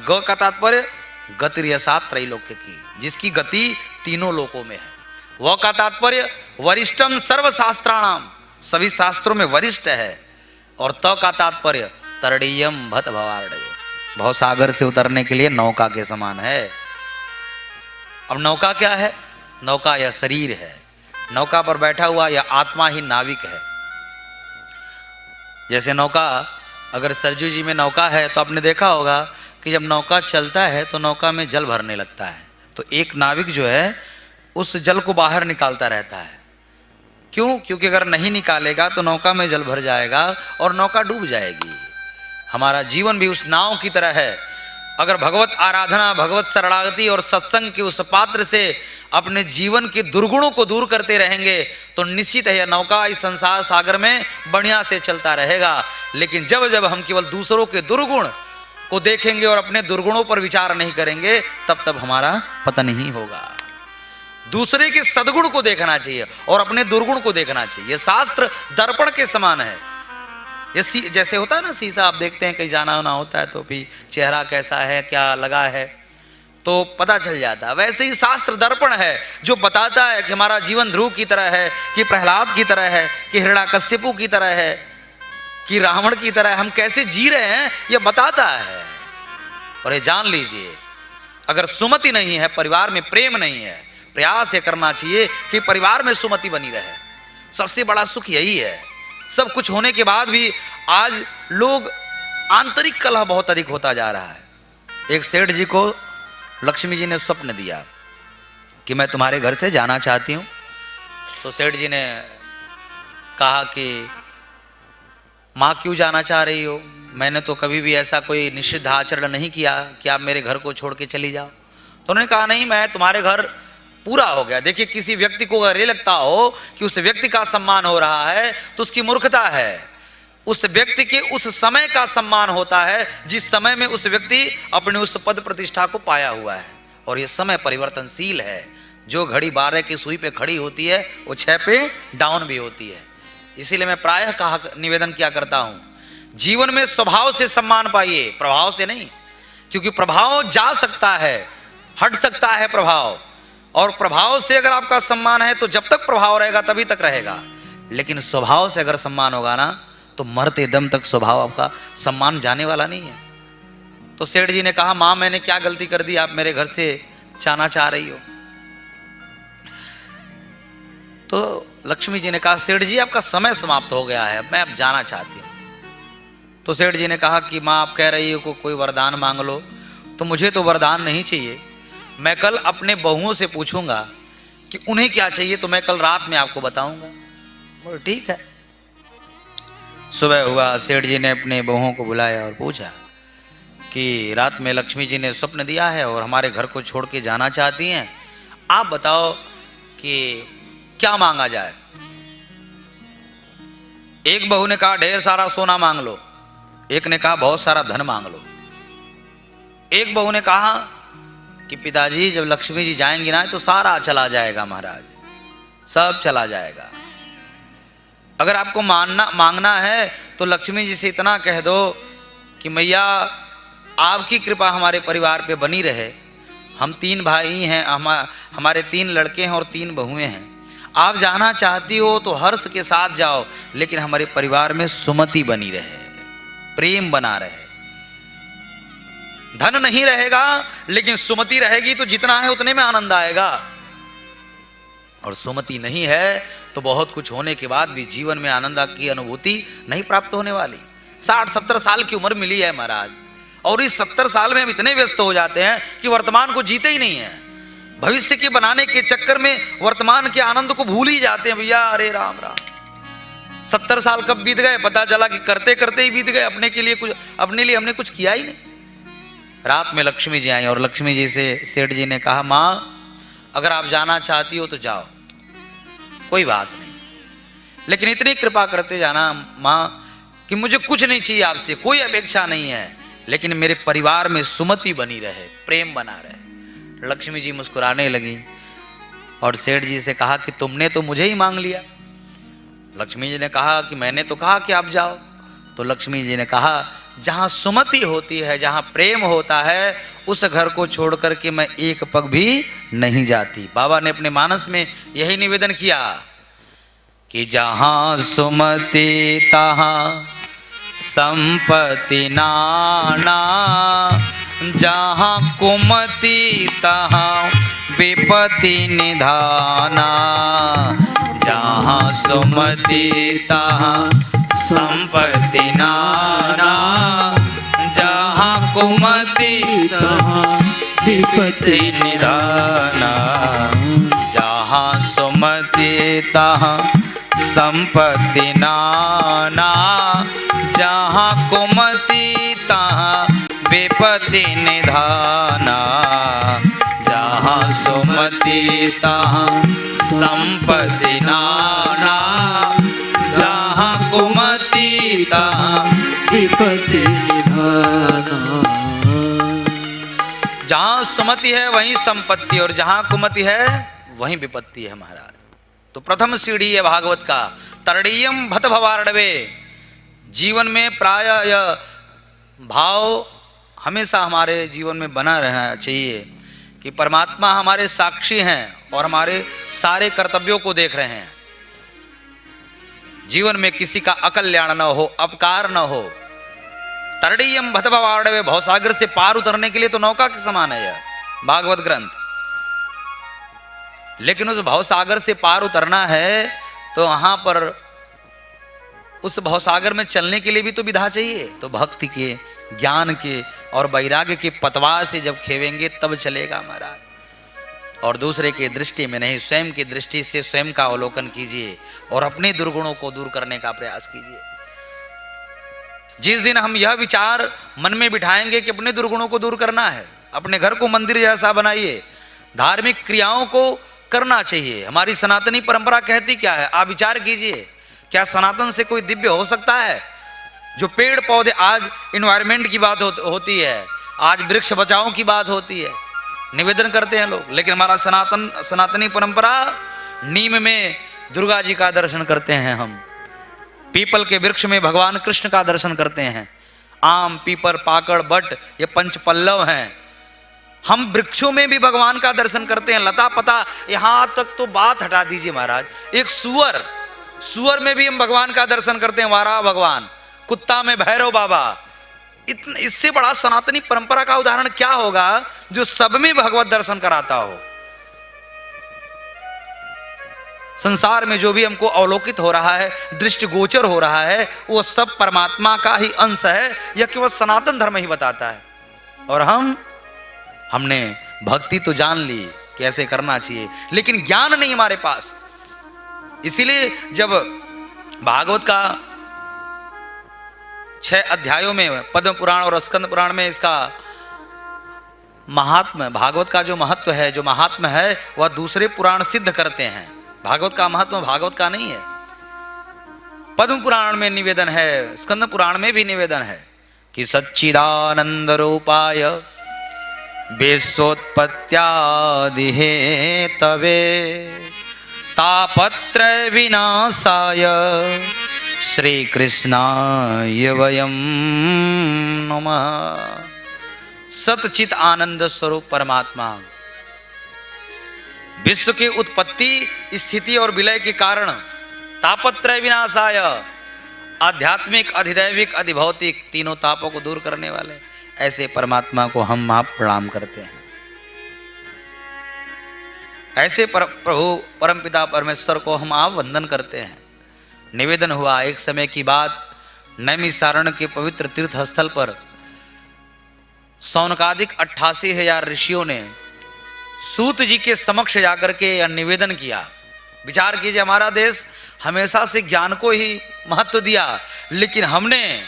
ग का तात्पर्य गति सात त्रैलोक्य की, जिसकी गति तीनों लोकों में है। व का तात्पर्य वरिष्ठम सर्व शास्त्राणाम, सभी शास्त्रों में वरिष्ठ है। और त का तात्पर्य तरणीयम भत भवार्णव, भवसागर से उतरने के लिए नौका के समान है। अब नौका क्या है? नौका यह शरीर है, नौका पर बैठा हुआ यह आत्मा ही नाविक है। जैसे नौका, अगर सरजू जी में नौका है तो आपने देखा होगा कि जब नौका चलता है तो नौका में जल भरने लगता है, तो एक नाविक जो है उस जल को बाहर निकालता रहता है। क्यों? क्योंकि अगर नहीं निकालेगा तो नौका में जल भर जाएगा और नौका डूब जाएगी। हमारा जीवन भी उस नाव की तरह है। अगर भगवत आराधना, भगवत शरणागति और सत्संग के उस पात्र से अपने जीवन के दुर्गुणों को दूर करते रहेंगे तो निश्चित है यह नौका इस संसार सागर में बढ़िया से चलता रहेगा। लेकिन जब जब हम केवल दूसरों के दुर्गुण को देखेंगे और अपने दुर्गुणों पर विचार नहीं करेंगे, तब तब हमारा पतन ही होगा। दूसरे के सद्गुण को देखना चाहिए और अपने दुर्गुण को देखना चाहिए। शास्त्र दर्पण के समान है। ये जैसे होता है ना शीशा, आप देखते हैं कहीं जाना होना होता है तो भी चेहरा कैसा है, क्या लगा है, तो पता चल जाता है। वैसे ही शास्त्र दर्पण है जो बताता है कि हमारा जीवन ध्रुव की तरह है, कि प्रहलाद की तरह है, कि हिरण्याकश्यपु की तरह है, कि रावण की तरह हम कैसे जी रहे हैं, यह बताता है। और ये जान लीजिए, अगर सुमति नहीं है, परिवार में प्रेम नहीं है, प्रयास ये करना चाहिए कि परिवार में सुमति बनी रहे। सबसे बड़ा सुख यही है। सब कुछ होने के बाद भी आज लोग आंतरिक कलह बहुत अधिक होता जा रहा है। एक सेठ जी को लक्ष्मी जी ने स्वप्न दिया कि मैं तुम्हारे घर से जाना चाहती हूँ। तो सेठ जी ने कहा कि माँ क्यों जाना चाह रही हो? मैंने तो कभी भी ऐसा कोई निषिद्ध आचरण नहीं किया कि आप मेरे घर को छोड़ के चली जाओ। तो उन्होंने कहा नहीं, मैं तुम्हारे घर पूरा हो गया। देखिए, किसी व्यक्ति को अगर ये लगता हो कि उस व्यक्ति का सम्मान हो रहा है तो उसकी मूर्खता है। उस व्यक्ति के उस समय का सम्मान होता है जिस समय में उस व्यक्ति अपने उस पद प्रतिष्ठा को पाया हुआ है। और ये समय परिवर्तनशील है। जो घड़ी 12 की सुई पे खड़ी होती है वो 6 पे डाउन भी होती है। इसीलिए मैं प्रायः निवेदन किया करता हूं, जीवन में स्वभाव से सम्मान पाइए, प्रभाव से नहीं। क्योंकि प्रभाव जा सकता है, हट सकता है प्रभाव, और प्रभाव से अगर आपका सम्मान है तो जब तक प्रभाव रहेगा तभी तक रहेगा। लेकिन स्वभाव से अगर सम्मान होगा ना तो मरते दम तक स्वभाव आपका सम्मान जाने वाला नहीं है। तो सेठ जी ने कहा, मां मैंने क्या गलती कर दी, आप मेरे घर से जाना चाह रही हो? तो लक्ष्मी जी ने कहा, सेठ जी आपका समय समाप्त हो गया है, मैं अब जाना चाहती हूँ। तो सेठ जी ने कहा कि माँ आप कह रही हो कोई वरदान मांग लो। तो मुझे तो वरदान नहीं चाहिए, मैं कल अपने बहुओं से पूछूंगा कि उन्हें क्या चाहिए, तो मैं कल रात में आपको बताऊंगा। बोले ठीक है। सुबह हुआ, सेठ जी ने अपने बहुओं को बुलाया और पूछा कि रात में लक्ष्मी जी ने स्वप्न दिया है और हमारे घर को छोड़ के जाना चाहती हैं, आप बताओ कि क्या मांगा जाए। एक बहू ने कहा ढेर सारा सोना मांग लो, एक ने कहा बहुत सारा धन मांग लो। एक बहू ने कहा कि पिताजी जब लक्ष्मी जी जाएंगी ना तो सारा चला जाएगा महाराज, सब चला जाएगा। अगर आपको मांगना है तो लक्ष्मी जी से इतना कह दो कि मैया आपकी कृपा हमारे परिवार पे बनी रहे। हम 3 भाई हैं, हमारे 3 लड़के हैं और 3 बहुएं हैं। आप जाना चाहती हो तो हर्ष के साथ जाओ, लेकिन हमारे परिवार में सुमति बनी रहे, प्रेम बना रहे। धन नहीं रहेगा लेकिन सुमति रहेगी तो जितना है उतने में आनंद आएगा। और सुमति नहीं है तो बहुत कुछ होने के बाद भी जीवन में आनंद की अनुभूति नहीं प्राप्त होने वाली। 60-70 साल की उम्र मिली है महाराज, और इस 70 साल में हम इतने व्यस्त हो जाते हैं कि वर्तमान को जीते ही नहीं है। भविष्य के बनाने के चक्कर में वर्तमान के आनंद को भूल ही जाते हैं भैया। अरे राम राम, 70 साल कब बीत गए पता चला कि करते करते ही बीत गए। अपने लिए हमने कुछ किया ही नहीं। रात में लक्ष्मी जी आई और लक्ष्मी जी से सेठ जी ने कहा माँ अगर आप जाना चाहती हो तो जाओ, कोई बात नहीं, लेकिन इतनी कृपा करते जाना माँ कि मुझे कुछ नहीं चाहिए आपसे, कोई अपेक्षा नहीं है, लेकिन मेरे परिवार में सुमति बनी रहे, प्रेम बना रहे। लक्ष्मी जी मुस्कुराने लगी और सेठ जी से कहा कि तुमने तो मुझे ही मांग लिया। लक्ष्मी जी ने कहा कि मैंने तो कहा कि आप जाओ। तो लक्ष्मी जी ने कहा जहां सुमति होती है, जहां प्रेम होता है, उस घर को छोड़ करके मैं एक पग भी नहीं जाती। बाबा ने अपने मानस में यही निवेदन किया कि जहां सुमति तहां संपत्ति नाना, जहां कुमति तहां विपत्ति निधाना, जहां सुमति तहां संपत्ति नाना, जहां कुमति तहां विपत्ति निधाना, जहां सुमति तहां संपत्ति नाना, जहां कुमति तहां विपत्ति निधाना, जहां सुमति तहां संपत्ति नाना, जहां कुमति तहां विपत्ति निधाना। जहां सुमति है वहीं संपत्ति और जहां कुमति है वहीं विपत्ति है महाराज। तो प्रथम सीढ़ी है भागवत का तरणीयम भत भवार्णवे। जीवन में प्राय यह भाव हमेशा हमारे जीवन में बना रहना चाहिए कि परमात्मा हमारे साक्षी हैं और हमारे सारे कर्तव्यों को देख रहे हैं। जीवन में किसी का अकल्याण न हो, अपकार न हो। तरणीयम भत भवार्णवे, भवसागर से पार उतरने के लिए तो नौका के समान है यह भागवत ग्रंथ। लेकिन उस भवसागर से पार उतरना है तो वहां पर उस भवसागर में चलने के लिए भी तो विधा चाहिए। तो भक्ति के, ज्ञान के और वैराग्य के पतवार से जब खेवेंगे तब चलेगा महाराज। और दूसरे के दृष्टि में नहीं, स्वयं की दृष्टि से स्वयं का अवलोकन कीजिए और अपने दुर्गुणों को दूर करने का प्रयास कीजिए। जिस दिन हम यह विचार मन में बिठाएंगे कि अपने दुर्गुणों को दूर करना है, अपने घर को मंदिर जैसा बनाइए, धार्मिक क्रियाओं को करना चाहिए। हमारी सनातनी परंपरा कहती क्या है, आप विचार कीजिए। क्या सनातन से कोई दिव्य हो सकता है? जो पेड़ पौधे, आज इन्वायरमेंट की बात होती है, आज वृक्ष बचाओ की बात होती है, निवेदन करते हैं लोग, लेकिन हमारा सनातनी परंपरा, नीम में दुर्गा जी का दर्शन करते हैं हम, पीपल के वृक्ष में भगवान कृष्ण का दर्शन करते हैं, आम, पीपर, पाकड़, बट ये पंच पल्लव हैं। हम वृक्षों में भी भगवान का दर्शन करते हैं, लता पता, यहां तक तो बात हटा दीजिए महाराज, एक सुअर में भी हम भगवान का दर्शन करते हैं, वारा भगवान, कुत्ता में भैरव बाबा। इससे बड़ा सनातनी परंपरा का उदाहरण क्या होगा जो सब में भगवत दर्शन कराता हो। संसार में जो भी हमको अवलोकित हो रहा है, दृष्टिगोचर हो रहा है, वो सब परमात्मा का ही अंश है, यह केवल सनातन धर्म ही बताता है। और हमने भक्ति तो जान ली कैसे करना चाहिए, लेकिन ज्ञान नहीं हमारे पास। इसीलिए जब भागवत का 6 अध्यायों में पद्म पुराण और स्कंद पुराण में इसका महात्म, भागवत का जो महत्व है, जो महात्म है, वह दूसरे पुराण सिद्ध करते हैं। भागवत का महत्व भागवत का नहीं है। पद्म पुराण में निवेदन है, स्कंद पुराण में भी निवेदन है कि सच्चिदानंद रूपाय विश्वोत्पत्त्यादि हेतवे तापत्रय विनाशाय श्री कृष्णाय वयं नमः। सतचित आनंद स्वरूप परमात्मा विश्व की उत्पत्ति, स्थिति और विलय के कारण तापत्रय विनाशाय, आध्यात्मिक, अधिदैविक, अधिभौतिक तीनों तापों को दूर करने वाले ऐसे परमात्मा को हम आप प्रणाम करते हैं। ऐसे प्रभु परमपिता परमेश्वर को हम आप वंदन करते हैं। निवेदन हुआ, एक समय की बात, नैमिषारण्य के पवित्र तीर्थ स्थल पर सौनकादिक 88,000 ऋषियों ने सूत जी के समक्ष जाकर के यह निवेदन किया। विचार कीजिए, हमारा देश हमेशा से ज्ञान को ही महत्व दिया, लेकिन हमने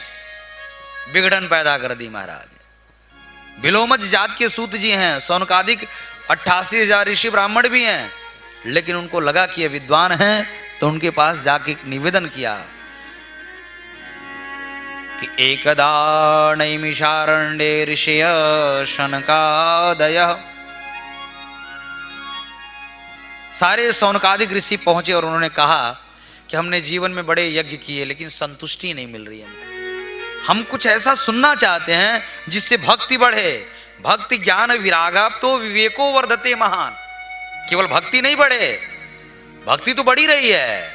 बिगड़न पैदा कर दी महाराज। बिलोमज जात के सूत जी हैं, सौनकादिक 88,000 ऋषि ब्राह्मण भी हैं, लेकिन उनको लगा कि ये विद्वान हैं, तो उनके पास जाके निवेदन किया कि एकदा नैमिषारण्ये ऋषय शनकादयः। सारे सौनकादिक ऋषि पहुंचे और उन्होंने कहा कि हमने जीवन में बड़े यज्ञ किए, लेकिन संतुष्टि नहीं मिल रही है। हम कुछ ऐसा सुनना चाहते हैं जिससे भक्ति बढ़े। भक्ति ज्ञान विरागाप तो विवेको वर्धते महान। केवल भक्ति नहीं बढ़े, भक्ति तो बढ़ी रही है,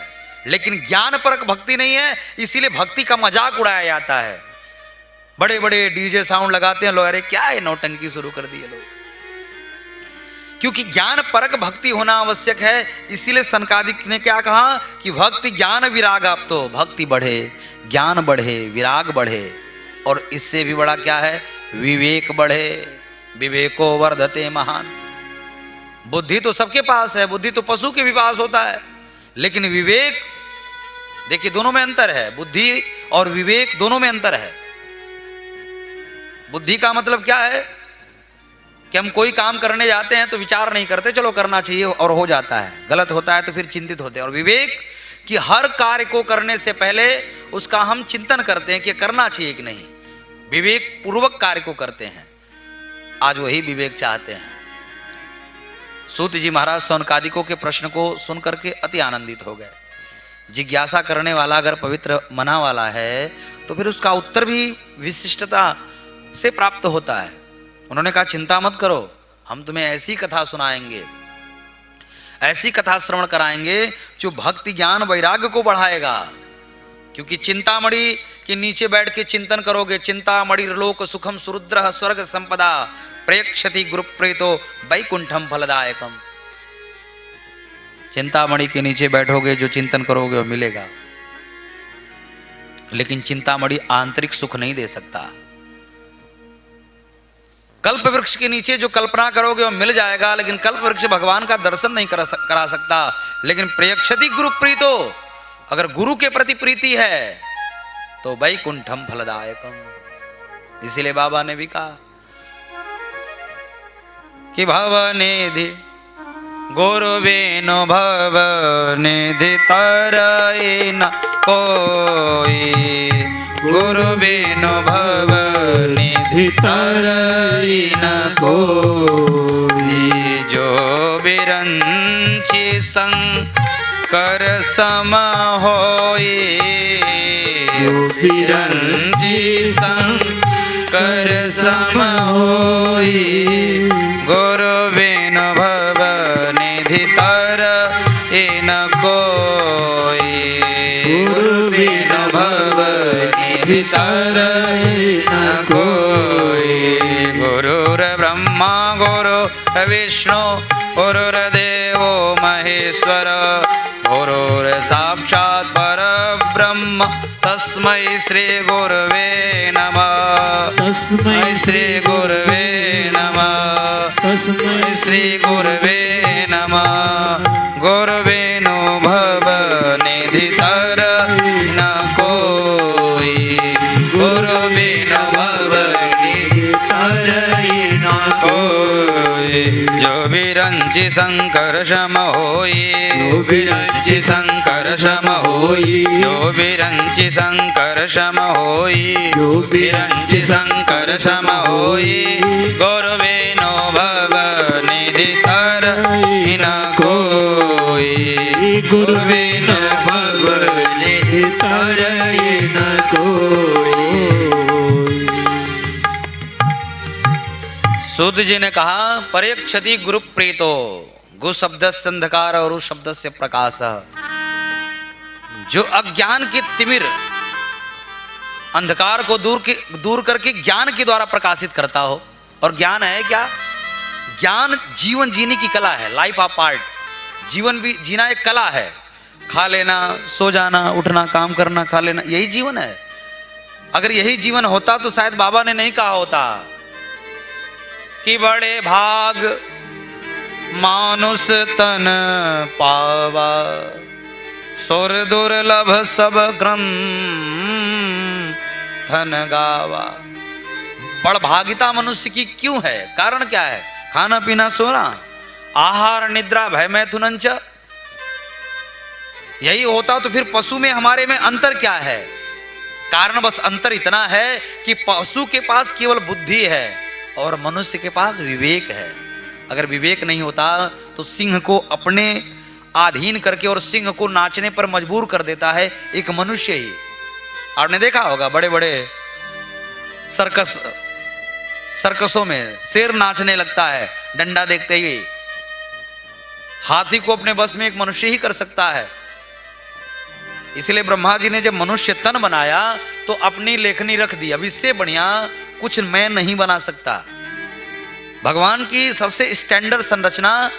लेकिन ज्ञान परक भक्ति नहीं है, इसीलिए भक्ति का मजाक उड़ाया जाता है। बड़े बड़े डीजे साउंड लगाते हैं लोग, अरे क्या है नौटंकी शुरू कर दी है लोग। क्योंकि ज्ञान परक भक्ति होना आवश्यक है, इसीलिए सनकादिक ने क्या कहा कि भक्ति ज्ञान विराग, आप तो भक्ति बढ़े, ज्ञान बढ़े, विराग बढ़े, और इससे भी बड़ा क्या है, विवेक बढ़े। विवेको वर्धते महान। बुद्धि तो सबके पास है, बुद्धि तो पशु के भी पास होता है, लेकिन विवेक, देखिए दोनों में अंतर है, बुद्धि और विवेक दोनों में अंतर है। बुद्धि का मतलब क्या है कि हम कोई काम करने जाते हैं तो विचार नहीं करते, चलो करना चाहिए और हो जाता है, गलत होता है तो फिर चिंतित होते हैं। और विवेक कि हर कार्य को करने से पहले उसका हम चिंतन करते हैं कि करना चाहिए कि नहीं, विवेक पूर्वक कार्य को करते हैं। आज वही विवेक चाहते हैं। सूत जी महाराज सौनकादिकों के प्रश्न को सुन करके अति आनंदित हो गए। जिज्ञासा करने वाला अगर पवित्र मना वाला है तो फिर उसका उत्तर भी विशिष्टता से प्राप्त होता है। उन्होंने कहा चिंता मत करो, हम तुम्हें ऐसी कथा सुनाएंगे, ऐसी कथा श्रवण कराएंगे जो भक्ति ज्ञान वैराग्य को बढ़ाएगा। क्योंकि चिंतामणि के नीचे बैठ के चिंतन करोगे, चिंतामणि लोक सुखम सुरुद्र स्वर्ग संपदा प्रेक्षति गुरु प्रेतो वैकुंठम फलदायकम। चिंतामणि के नीचे बैठोगे, जो चिंतन करोगे वो मिलेगा, लेकिन चिंतामणि आंतरिक सुख नहीं दे सकता। कल्प वृक्ष के नीचे जो कल्पना करोगे वो मिल जाएगा, लेकिन कल्प वृक्ष भगवान का दर्शन नहीं करा सकता। लेकिन प्रेक्षति गुरु प्रीतो, अगर गुरु के प्रति प्रीति है तो वैकुंठम फलदायकम। इसीलिए बाबा ने भी कहा कि भवनिधि गुरुवेनो भवनिधि तरई न कोई, गुरुवेनो भवनिधि तरई न कोई। जो बिरंची शंकर सम होई, जो बिरंची शंकर सम होई। गुरुवेनो भवनिधि तरई न कोई, गुरुवेनो भवनिधि तरई न कोई। गुरुर ब्रह्मा गुरु विष्णु गुरुर्देवो महेश्वर, गुरुर साक्षात् परब्रह्म तस्मै श्री गुरवे नमः। तस्मै श्री गुरवे नमः। तस्मै श्री गुरवे नमः। गुरुवेनो भवनिधि तरई न कोई, शंकर सम होई, जो बिरंची शंकर सम होई, जो बिरंची शंकर सम होई, जो बिरंची शंकर सम होई, गौरवे नो भव निधि तर न कोई, गुरुवे न भव निधि तरहि न कोई। सूत जी ने कहा परेक्षति गुरु प्रीतो, गु शब्द से अंधकार और उ शब्द से प्रकाश। जो अज्ञान के तिमिर अंधकार को दूर करके ज्ञान के द्वारा प्रकाशित करता हो। और ज्ञान है क्या? ज्ञान जीवन जीने की कला है, लाइफ ऑफ आर्ट। जीवन भी जीना एक कला है। खा लेना, सो जाना, उठना, काम करना, खा लेना, यही जीवन है। अगर यही जीवन होता तो शायद बाबा ने नहीं कहा होता कि बड़े भाग मानुष तन पावा, सुर दुर्लभ सब ग्रंथन गावा। बड़भागिता मनुष्य की क्यों है? कारण क्या है? खाना पीना सोना, आहार निद्रा भय मैथुनंच। यही होता तो फिर पशु में हमारे में अंतर क्या है? कारण बस अंतर इतना है कि पशु के पास केवल बुद्धि है और मनुष्य के पास विवेक है। अगर विवेक नहीं होता तो सिंह को अपने अधीन करके और सिंह को नाचने पर मजबूर कर देता है एक मनुष्य ही। आपने देखा होगा बड़े बड़े सर्कसों में शेर नाचने लगता है डंडा देखते ही। हाथी को अपने बस में एक मनुष्य ही कर सकता है। इसलिए ब्रह्मा जी ने जब मनुष्य तन बनाया तो अपनी लेखनी रख दी, अब इससे बढ़िया कुछ मैं नहीं बना सकता। भगवान की सबसे स्टैंडर्ड संरचना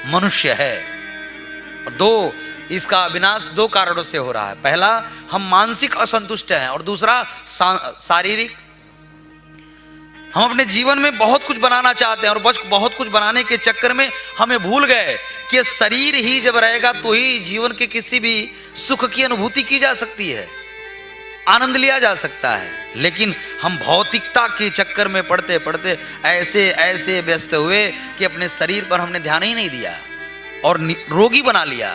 मनुष्य है। दो, इसका विनाश दो कारणों से हो रहा है। पहला, हम मानसिक असंतुष्ट हैं और दूसरा शारीरिक। हम अपने जीवन में बहुत कुछ बनाना चाहते हैं और बहुत कुछ बनाने के चक्कर में हमें भूल गए कि शरीर ही जब रहेगा तो ही जीवन के किसी भी सुख की अनुभूति की जा सकती है, आनंद लिया जा सकता है। लेकिन हम भौतिकता के चक्कर में पड़ते पड़ते ऐसे ऐसे व्यस्त हुए कि अपने शरीर पर हमने ध्यान ही नहीं दिया और रोगी बना लिया।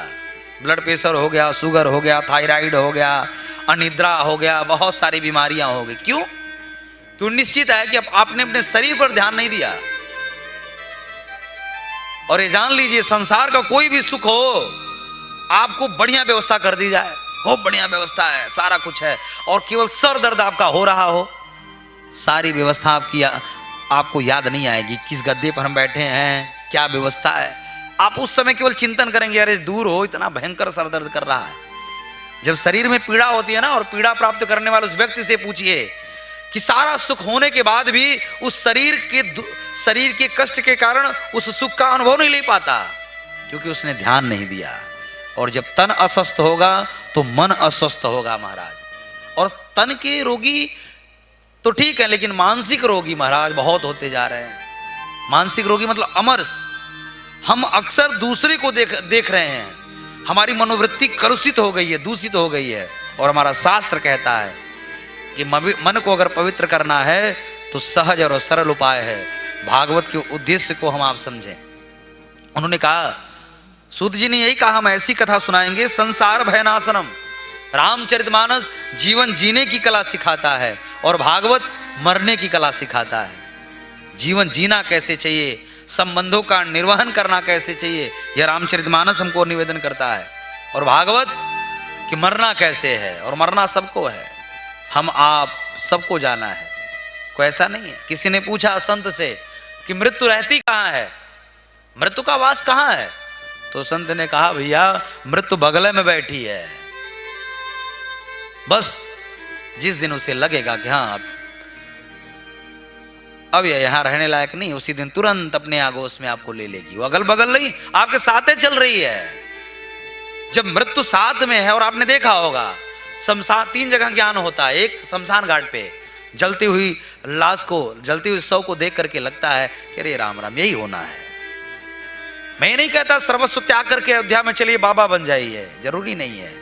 ब्लड प्रेशर हो गया, शुगर हो गया, थायराइड हो गया, अनिद्रा हो गया, बहुत सारी बीमारियां हो गई। क्यों? तो निश्चित है कि अब आपने अपने शरीर पर ध्यान नहीं दिया। और ये जान लीजिए, संसार का कोई भी सुख हो, आपको बढ़िया व्यवस्था कर दी जाए, खूब बढ़िया व्यवस्था है, सारा कुछ है, और केवल सर दर्द आपका हो रहा हो, सारी व्यवस्था आपकी आपको याद नहीं आएगी। किस गद्दे पर हम बैठे हैं, क्या व्यवस्था है, आप उस समय केवल चिंतन करेंगे, अरे दूर हो, इतना भयंकर सर दर्द कर रहा है। जब शरीर में पीड़ा होती है ना, और पीड़ा प्राप्त करने वाले उस व्यक्ति से पूछिए कि सारा सुख होने के बाद भी उस शरीर के कष्ट के कारण उस सुख का अनुभव नहीं ले पाता, क्योंकि उसने ध्यान नहीं दिया। और जब तन अस्वस्थ होगा तो मन अस्वस्थ होगा महाराज। और तन के रोगी तो ठीक है, लेकिन मानसिक रोगी महाराज बहुत होते जा रहे हैं। मानसिक रोगी मतलब अमरस। हम अक्सर दूसरे को देख रहे हैं, हमारी मनोवृत्ति कलुषित हो गई है, दूषित हो गई है। और हमारा शास्त्र कहता है कि मन को अगर पवित्र करना है तो सहज और सरल उपाय है। भागवत के उद्देश्य को हम आप समझें। उन्होंने कहा, सूत जी ने यही कहा, हम ऐसी कथा सुनाएंगे, संसार भयनाशनम। रामचरितमानस जीवन जीने की कला सिखाता है और भागवत मरने की कला सिखाता है। जीवन जीना कैसे चाहिए, संबंधों का निर्वहन करना कैसे चाहिए, यह रामचरितमानस हमको निवेदन करता है। और भागवत कि मरना कैसे है, और मरना सबको है, हम आप सबको जाना है, कोई ऐसा नहीं है। किसी ने पूछा संत से कि मृत्यु रहती कहाँ है, मृत्यु का वास कहाँ है? तो संत ने कहा, भैया मृत्यु बगल में बैठी है। बस जिस दिन उसे लगेगा कि हाँ अब यह यहां रहने लायक नहीं, उसी दिन तुरंत अपने आगोश में आपको ले लेगी। वो अगल बगल नहीं, आपके साथ ही चल रही है। जब मृत्यु साथ में है, और आपने देखा होगा शमशान, 3 जगह ज्ञान होता है। एक शमशान घाट पे जलती हुई लाश को, जलती हुई शव को देख करके लगता है कि अरे राम राम यही होना है। मैं नहीं कहता सर्वस्व त्याग करके अयोध्या में चलिए बाबा बन जाइए, जरूरी नहीं है।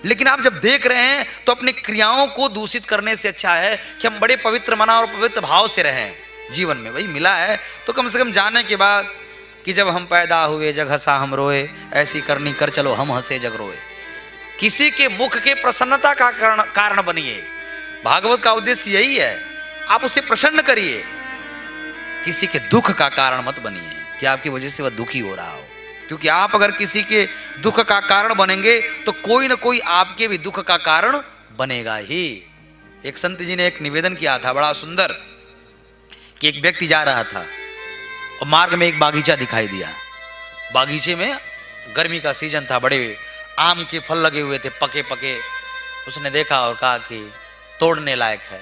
लेकिन आप जब देख रहे हैं तो अपनी क्रियाओं को दूषित करने से अच्छा है कि हम बड़े पवित्र मना और पवित्र भाव से रहें। जीवन में वही मिला है तो कम से कम जाने के बाद कि जब हम पैदा हुए जग हंसा हम रोए, ऐसी करनी कर चलो हम हंसे जग रोए। किसी के मुख के प्रसन्नता का कारण बनिए। भागवत का उद्देश्य यही है, आप उसे प्रसन्न करिए। किसी के दुख का कारण मत बनिए कि आपकी वजह से वह दुखी हो रहा हो, क्योंकि आप अगर किसी के दुख का कारण बनेंगे तो कोई ना कोई आपके भी दुख का कारण बनेगा ही। एक संत जी ने एक निवेदन किया था बड़ा सुंदर, कि एक व्यक्ति जा रहा था और मार्ग में एक बागीचा दिखाई दिया। बागीचे में गर्मी का सीजन था, बड़े आम के फल लगे हुए थे, पके पके। उसने देखा और कहा कि तोड़ने लायक है।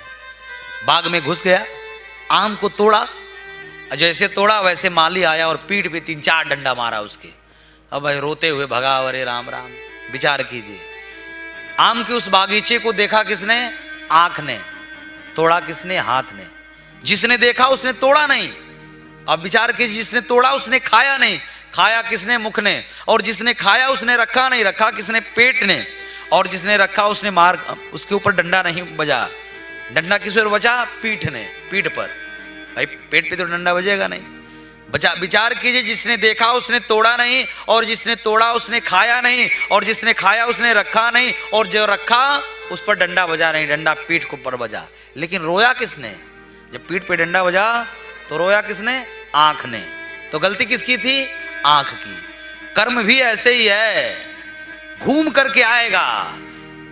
बाग में घुस गया, आम को तोड़ा, जैसे तोड़ा वैसे माली आया और पीठ पे 3-4 डंडा मारा उसके। अब भाई रोते हुए भगा, अरे राम राम। विचार कीजिए, आम के उस बागीचे को देखा किसने? आंख ने। तोड़ा किसने? हाथ ने। जिसने देखा उसने तोड़ा नहीं। अब विचार कीजिए, जिसने तोड़ा उसने खाया नहीं, खाया किसने? मुख ने। और जिसने खाया उसने रखा नहीं, रखा किसने? पेट ने। और जिसने रखा उसने मार, उसके ऊपर डंडा नहीं बजा। डंडा किस पर बजा? पीठ ने, पीठ पर। भाई पेट पे तो डंडा बजेगा नहीं। बचा। विचार कीजिए, जिसने देखा उसने तोड़ा नहीं, और जिसने तोड़ा उसने खाया नहीं, और जिसने खाया उसने रखा नहीं, और जो रखा उस पर डंडा बजा नहीं, डंडा पीठ को पर बजा। लेकिन रोया किसने? जब पीठ पे डंडा बजा तो रोया किसने? आंख ने। तो गलती किसकी थी? आंख की। कर्म भी ऐसे ही है, घूम करके आएगा।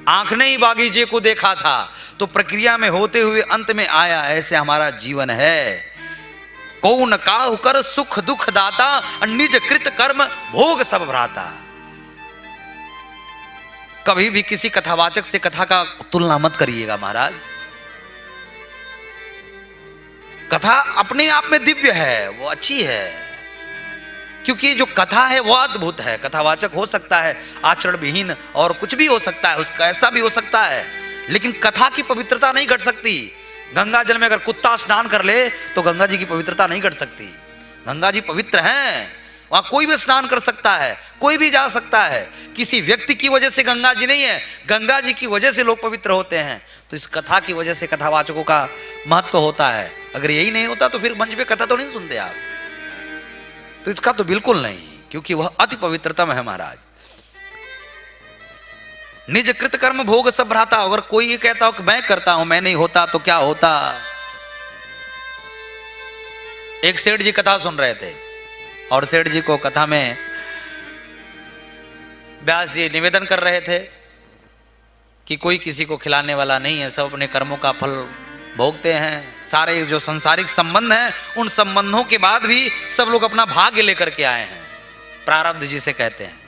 आंख ने ही बागीचे को देखा था तो प्रक्रिया में होते हुए अंत में आया। ऐसे हमारा जीवन है। कौन काहु कर सुख दुख दाता, निज कृत कर्म भोग सब भ्राता। कभी भी किसी कथावाचक से कथा का तुलना मत करिएगा महाराज। कथा अपने आप में दिव्य है, वो अच्छी है, क्योंकि जो कथा है वो अद्भुत है। कथावाचक हो सकता है आचरण विहीन और कुछ भी हो सकता है, उसका ऐसा भी हो सकता है, लेकिन कथा की पवित्रता नहीं घट सकती। गंगा जल में अगर कुत्ता स्नान कर ले तो गंगा जी की पवित्रता नहीं घट सकती। गंगा जी पवित्र हैं, वहां कोई भी स्नान कर सकता है, कोई भी जा सकता है। किसी व्यक्ति की वजह से गंगा जी नहीं है, गंगा जी की वजह से लोग पवित्र होते हैं। तो इस कथा की वजह से कथावाचकों का महत्व होता है। अगर यही नहीं होता तो फिर मंच पे कथा तो नहीं सुनते आप। तो इसका तो बिल्कुल नहीं, क्योंकि वह अति पवित्रतम है महाराज। निज कृत कर्म भोग सब भ्राता। अगर कोई ये कहता हो कि मैं करता हूं, मैं नहीं होता तो क्या होता। एक सेठ जी कथा सुन रहे थे और सेठ जी को कथा में व्यास जी निवेदन कर रहे थे कि कोई किसी को खिलाने वाला नहीं है, सब अपने कर्मों का फल भोगते हैं। सारे जो सांसारिक संबंध हैं उन संबंधों के बाद भी सब लोग अपना भाग्य लेकर के आए हैं, प्रारब्ध जिसे कहते हैं।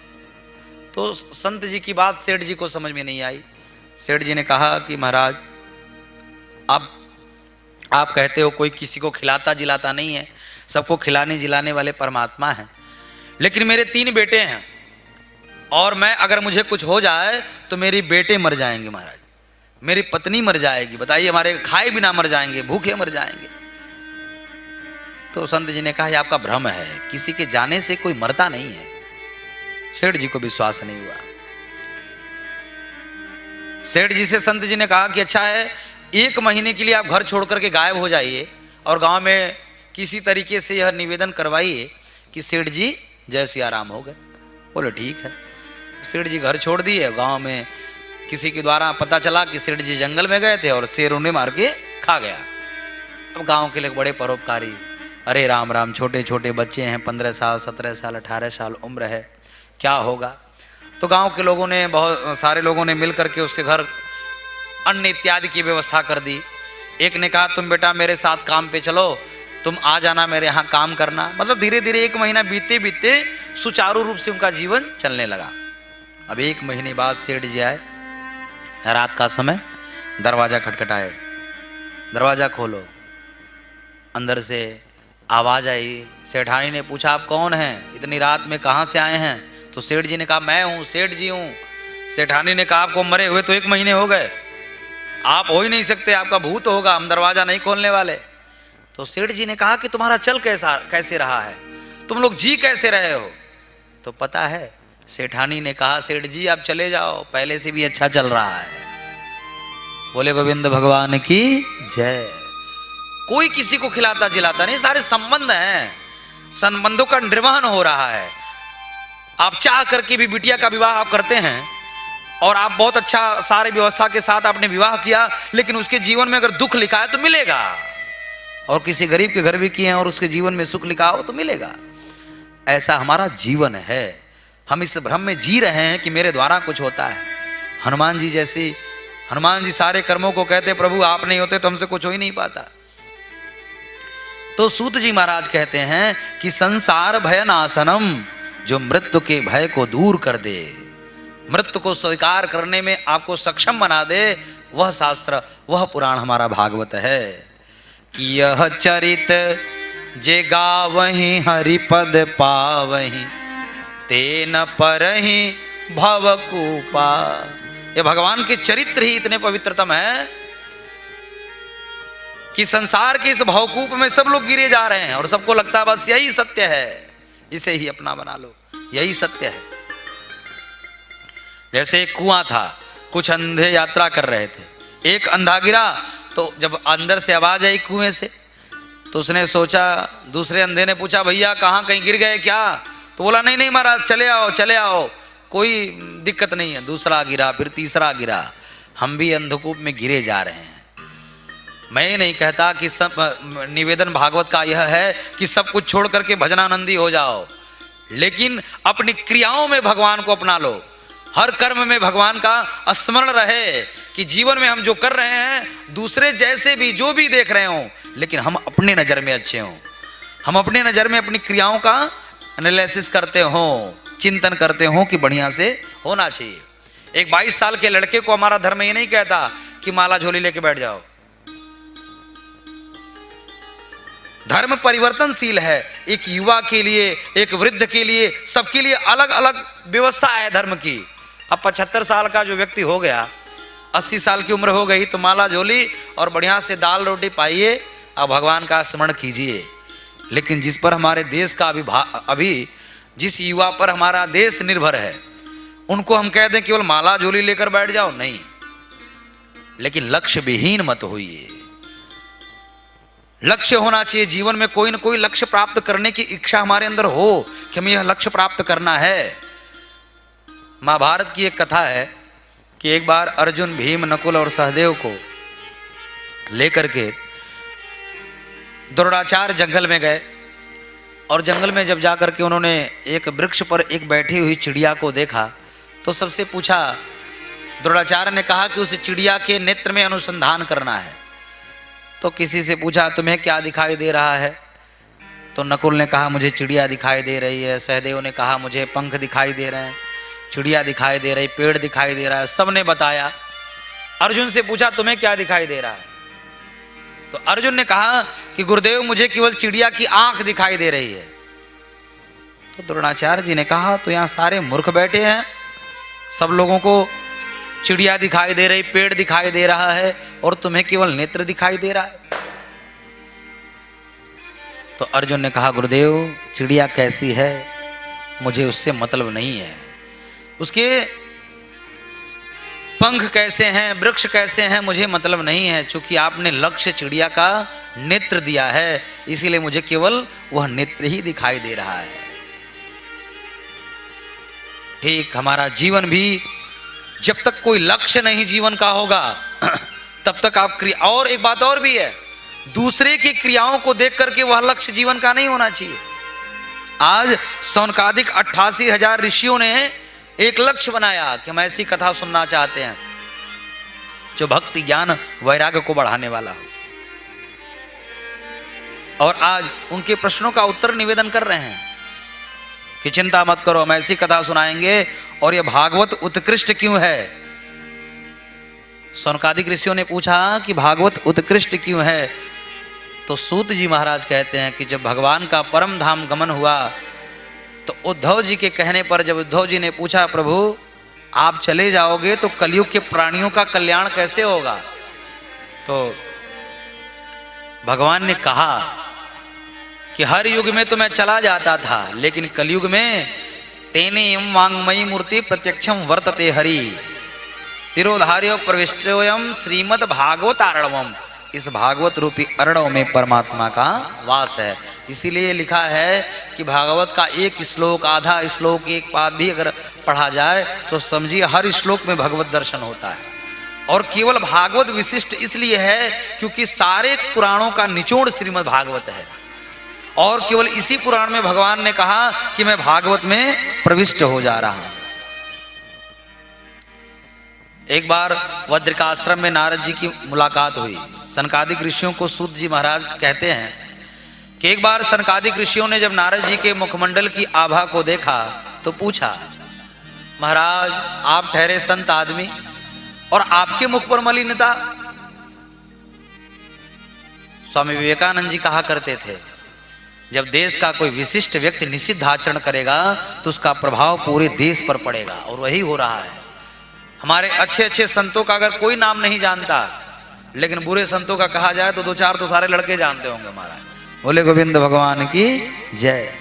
तो संत जी की बात सेठ जी को समझ में नहीं आई। सेठ जी ने कहा कि महाराज आप कहते हो कोई किसी को खिलाता जिलाता नहीं है, सबको खिलाने जिलाने वाले परमात्मा हैं, लेकिन मेरे 3 बेटे हैं और मैं अगर मुझे कुछ हो जाए तो मेरे बेटे मर जाएंगे महाराज, मेरी पत्नी मर जाएगी। बताइए, हमारे खाए बिना मर जाएंगे, भूखे मर जाएंगे। तो संत जी ने कहा, यह आपका भ्रम है, किसी के जाने से कोई मरता नहीं है। सेठ जी को विश्वास नहीं हुआ। सेठ जी से संत जी ने कहा कि अच्छा है, 1 महीने के लिए आप घर छोड़ करके गायब हो जाइए और गांव में किसी तरीके से यह निवेदन करवाइए कि सेठ जी जय सिया राम हो गए। बोले ठीक है। सेठ जी घर छोड़ दिए। गांव में किसी के द्वारा पता चला कि सेठ जी जंगल में गए थे और शेर उन्हें मार के खा गया। अब गांव के लोग बड़े परोपकारी, अरे राम राम, छोटे छोटे बच्चे हैं, 15 साल 17 साल 18 साल उम्र है, क्या होगा। तो गांव के लोगों ने, बहुत सारे लोगों ने मिल करके उसके घर अन्न इत्यादि की व्यवस्था कर दी। एक ने कहा, तुम बेटा मेरे साथ काम पे चलो, तुम आ जाना मेरे यहाँ काम करना। मतलब धीरे धीरे 1 महीना बीतते बीतते सुचारू रूप से उनका जीवन चलने लगा। अब 1 महीने बाद सेठ जी आए, रात का समय, दरवाजा खटखटाए, दरवाजा खोलो। अंदर से आवाज आई। सेठानी ने पूछा, आप कौन हैं, इतनी रात में कहाँ से आए हैं। तो सेठ जी ने कहा, मैं हूँ, सेठ जी हूँ। सेठानी ने कहा, आपको मरे हुए तो 1 महीने हो गए, आप हो ही नहीं सकते, आपका भूत होगा, हम दरवाजा नहीं खोलने वाले। तो सेठ जी ने कहा कि तुम्हारा चल कैसे रहा है, तुम लोग जी कैसे रहे हो। तो पता है, सेठानी ने कहा, सेठ जी आप चले जाओ, पहले से भी अच्छा चल रहा है। बोले गोविंद भगवान की जय। कोई किसी को खिलाता जिलाता नहीं, सारे संबंध हैं। संबंधों का निर्वहन हो रहा है। आप चाह करके भी बिटिया का विवाह आप करते हैं और आप बहुत अच्छा सारे व्यवस्था के साथ आपने विवाह किया, लेकिन उसके जीवन में अगर दुख लिखा है तो मिलेगा, और किसी गरीब के घर भी किए हैं और उसके जीवन में सुख लिखा हो तो मिलेगा। ऐसा हमारा जीवन है। हम इस भ्रम में जी रहे हैं कि मेरे द्वारा कुछ होता है। हनुमान जी जैसी, हनुमान जी सारे कर्मों को कहते प्रभु आप नहीं होते तो हमसे कुछ हो ही नहीं पाता। तो सूत जी महाराज कहते हैं कि संसार भय नाशनम, जो मृत्यु के भय को दूर कर दे, मृत्यु को स्वीकार करने में आपको सक्षम बना दे, वह शास्त्र, वह पुराण हमारा भागवत है। कि यह चरित जे गावहि हरिपद पावहि, तेन परहि भवकूपा। ये भगवान के चरित्र ही इतने पवित्रतम है कि संसार के इस भवकूप में सब लोग गिरे जा रहे हैं और सबको लगता है बस यही सत्य है, इसे ही अपना बना लो, यही सत्य है। जैसे एक कुआं था, कुछ अंधे यात्रा कर रहे थे, एक अंधा गिरा तो जब अंदर से आवाज आई कुएं से, तो उसने सोचा, दूसरे अंधे ने पूछा भैया कहाँ कहीं गिर गए क्या? तो बोला नहीं नहीं महाराज चले आओ चले आओ, कोई दिक्कत नहीं है। दूसरा गिरा, फिर तीसरा गिरा। हम भी अंधकूप में गिरे जा रहे हैं। मैं नहीं कहता कि सब निवेदन भागवत का यह है कि सब कुछ छोड़ करके भजनानंदी हो जाओ, लेकिन अपनी क्रियाओं में भगवान को अपना लो। हर कर्म में भगवान का स्मरण रहे कि जीवन में हम जो कर रहे हैं दूसरे जैसे भी जो भी देख रहे हों, लेकिन हम अपने नज़र में अच्छे हों, हम अपने नज़र में अपनी क्रियाओं का एनालिसिस करते हों, चिंतन करते हों कि बढ़िया से होना चाहिए। एक 22 साल के लड़के को हमारा धर्म ये नहीं कहता कि माला झोली लेके बैठ जाओ। धर्म परिवर्तनशील है। एक युवा के लिए, एक वृद्ध के लिए, सबके लिए अलग अलग व्यवस्था है धर्म की। अब 75 साल का जो व्यक्ति हो गया, 80 साल की उम्र हो गई, तो माला झोली और बढ़िया से दाल रोटी पाइए और भगवान का स्मरण कीजिए। लेकिन जिस पर हमारे देश का अभी जिस युवा पर हमारा देश निर्भर है, उनको हम कह दें केवल माला झोली लेकर बैठ जाओ, नहीं, लेकिन लक्ष्य विहीन मत होइए। लक्ष्य होना चाहिए जीवन में, कोई ना कोई लक्ष्य प्राप्त करने की इच्छा हमारे अंदर हो कि हमें यह लक्ष्य प्राप्त करना है। महाभारत की एक कथा है कि एक बार अर्जुन, भीम, नकुल और सहदेव को लेकर के द्रोणाचार्य जंगल में गए, और जंगल में जब जाकर के उन्होंने एक वृक्ष पर एक बैठी हुई चिड़िया को देखा, तो सबसे पूछा, द्रोणाचार्य ने कहा कि उस चिड़िया के नेत्र में अनुसंधान करना है। तो किसी से पूछा तुम्हें क्या दिखाई दे रहा है? तो नकुल ने कहा मुझे चिड़िया दिखाई दे रही है, सहदेव ने कहा मुझे पंख दिखाई दे रहे हैं, चिड़िया दिखाई दे रही, पेड़ दिखाई दे रहा है, सबने बताया। अर्जुन से पूछा तुम्हें क्या दिखाई दे रहा है? तो अर्जुन ने कहा कि गुरुदेव मुझे केवल चिड़िया की आंख दिखाई दे रही है। तो द्रोणाचार्य जी ने कहा तो यहाँ सारे मूर्ख बैठे हैं, सब लोगों को चिड़िया दिखाई दे रही, पेड़ दिखाई दे रहा है, और तुम्हें केवल नेत्र दिखाई दे रहा है। तो अर्जुन ने कहा गुरुदेव चिड़िया कैसी है मुझे उससे मतलब नहीं है, उसके पंख कैसे हैं, वृक्ष कैसे हैं, मुझे मतलब नहीं है। चूंकि आपने लक्ष्य चिड़िया का नेत्र दिया है, इसीलिए मुझे केवल वह नेत्र ही दिखाई दे रहा है। ठीक हमारा जीवन भी जब तक कोई लक्ष्य नहीं जीवन का होगा तब तक आप क्रिया, और एक बात और भी है, दूसरे की क्रियाओं को देख करके वह लक्ष्य जीवन का नहीं होना चाहिए। आज सौनकादिक 88,000 ऋषियों ने एक लक्ष्य बनाया कि हम ऐसी कथा सुनना चाहते हैं जो भक्ति, ज्ञान, वैराग्य को बढ़ाने वाला हो, और आज उनके प्रश्नों का उत्तर निवेदन कर रहे हैं कि चिंता मत करो, हम ऐसी कथा सुनाएंगे। और यह भागवत उत्कृष्ट क्यों है? सौनकादिक ऋषियों ने पूछा कि भागवत उत्कृष्ट क्यों है? तो सूत जी महाराज कहते हैं कि जब भगवान का परम धाम गमन हुआ तो उद्धव जी के कहने पर जब उद्धव जी ने पूछा प्रभु आप चले जाओगे तो कलयुग के प्राणियों का कल्याण कैसे होगा? तो भगवान ने कहा कि हर युग में तो मैं चला जाता था, लेकिन कलयुग में तेने यम वांगमयी मूर्ति प्रत्यक्षम वर्तते हरि तिरोधार्य प्रविष्टोयम श्रीमद् भागवतारणवम इस भागवत रूपी अरणव में परमात्मा का वास है। इसीलिए लिखा है कि भागवत का एक श्लोक, आधा श्लोक, एक पाद भी अगर पढ़ा जाए तो समझिए हर श्लोक में भगवत दर्शन होता है। और केवल भागवत विशिष्ट इसलिए है क्योंकि सारे पुराणों का निचोड़ श्रीमद् भागवत है, और केवल इसी पुराण में भगवान ने कहा कि मैं भागवत में प्रविष्ट हो जा रहा हूं। एक बार बद्रिकाश्रम में नारद जी की मुलाकात हुई। सनकादिक ऋषियों को सूत जी महाराज कहते हैं कि एक बार सनकादिक ऋषियों ने जब नारद जी के मुखमंडल की आभा को देखा तो पूछा, महाराज आप ठहरे संत आदमी और आपके मुख पर मलिनता। स्वामी विवेकानंद जी कहा करते थे, जब देश का कोई विशिष्ट व्यक्ति निषिद्ध आचरण करेगा तो उसका प्रभाव पूरे देश पर पड़ेगा, और वही हो रहा है। हमारे अच्छे अच्छे संतों का अगर कोई नाम नहीं जानता, लेकिन बुरे संतों का कहा जाए तो दो चार तो सारे लड़के जानते होंगे महाराज। बोले गोविंद भगवान की जय।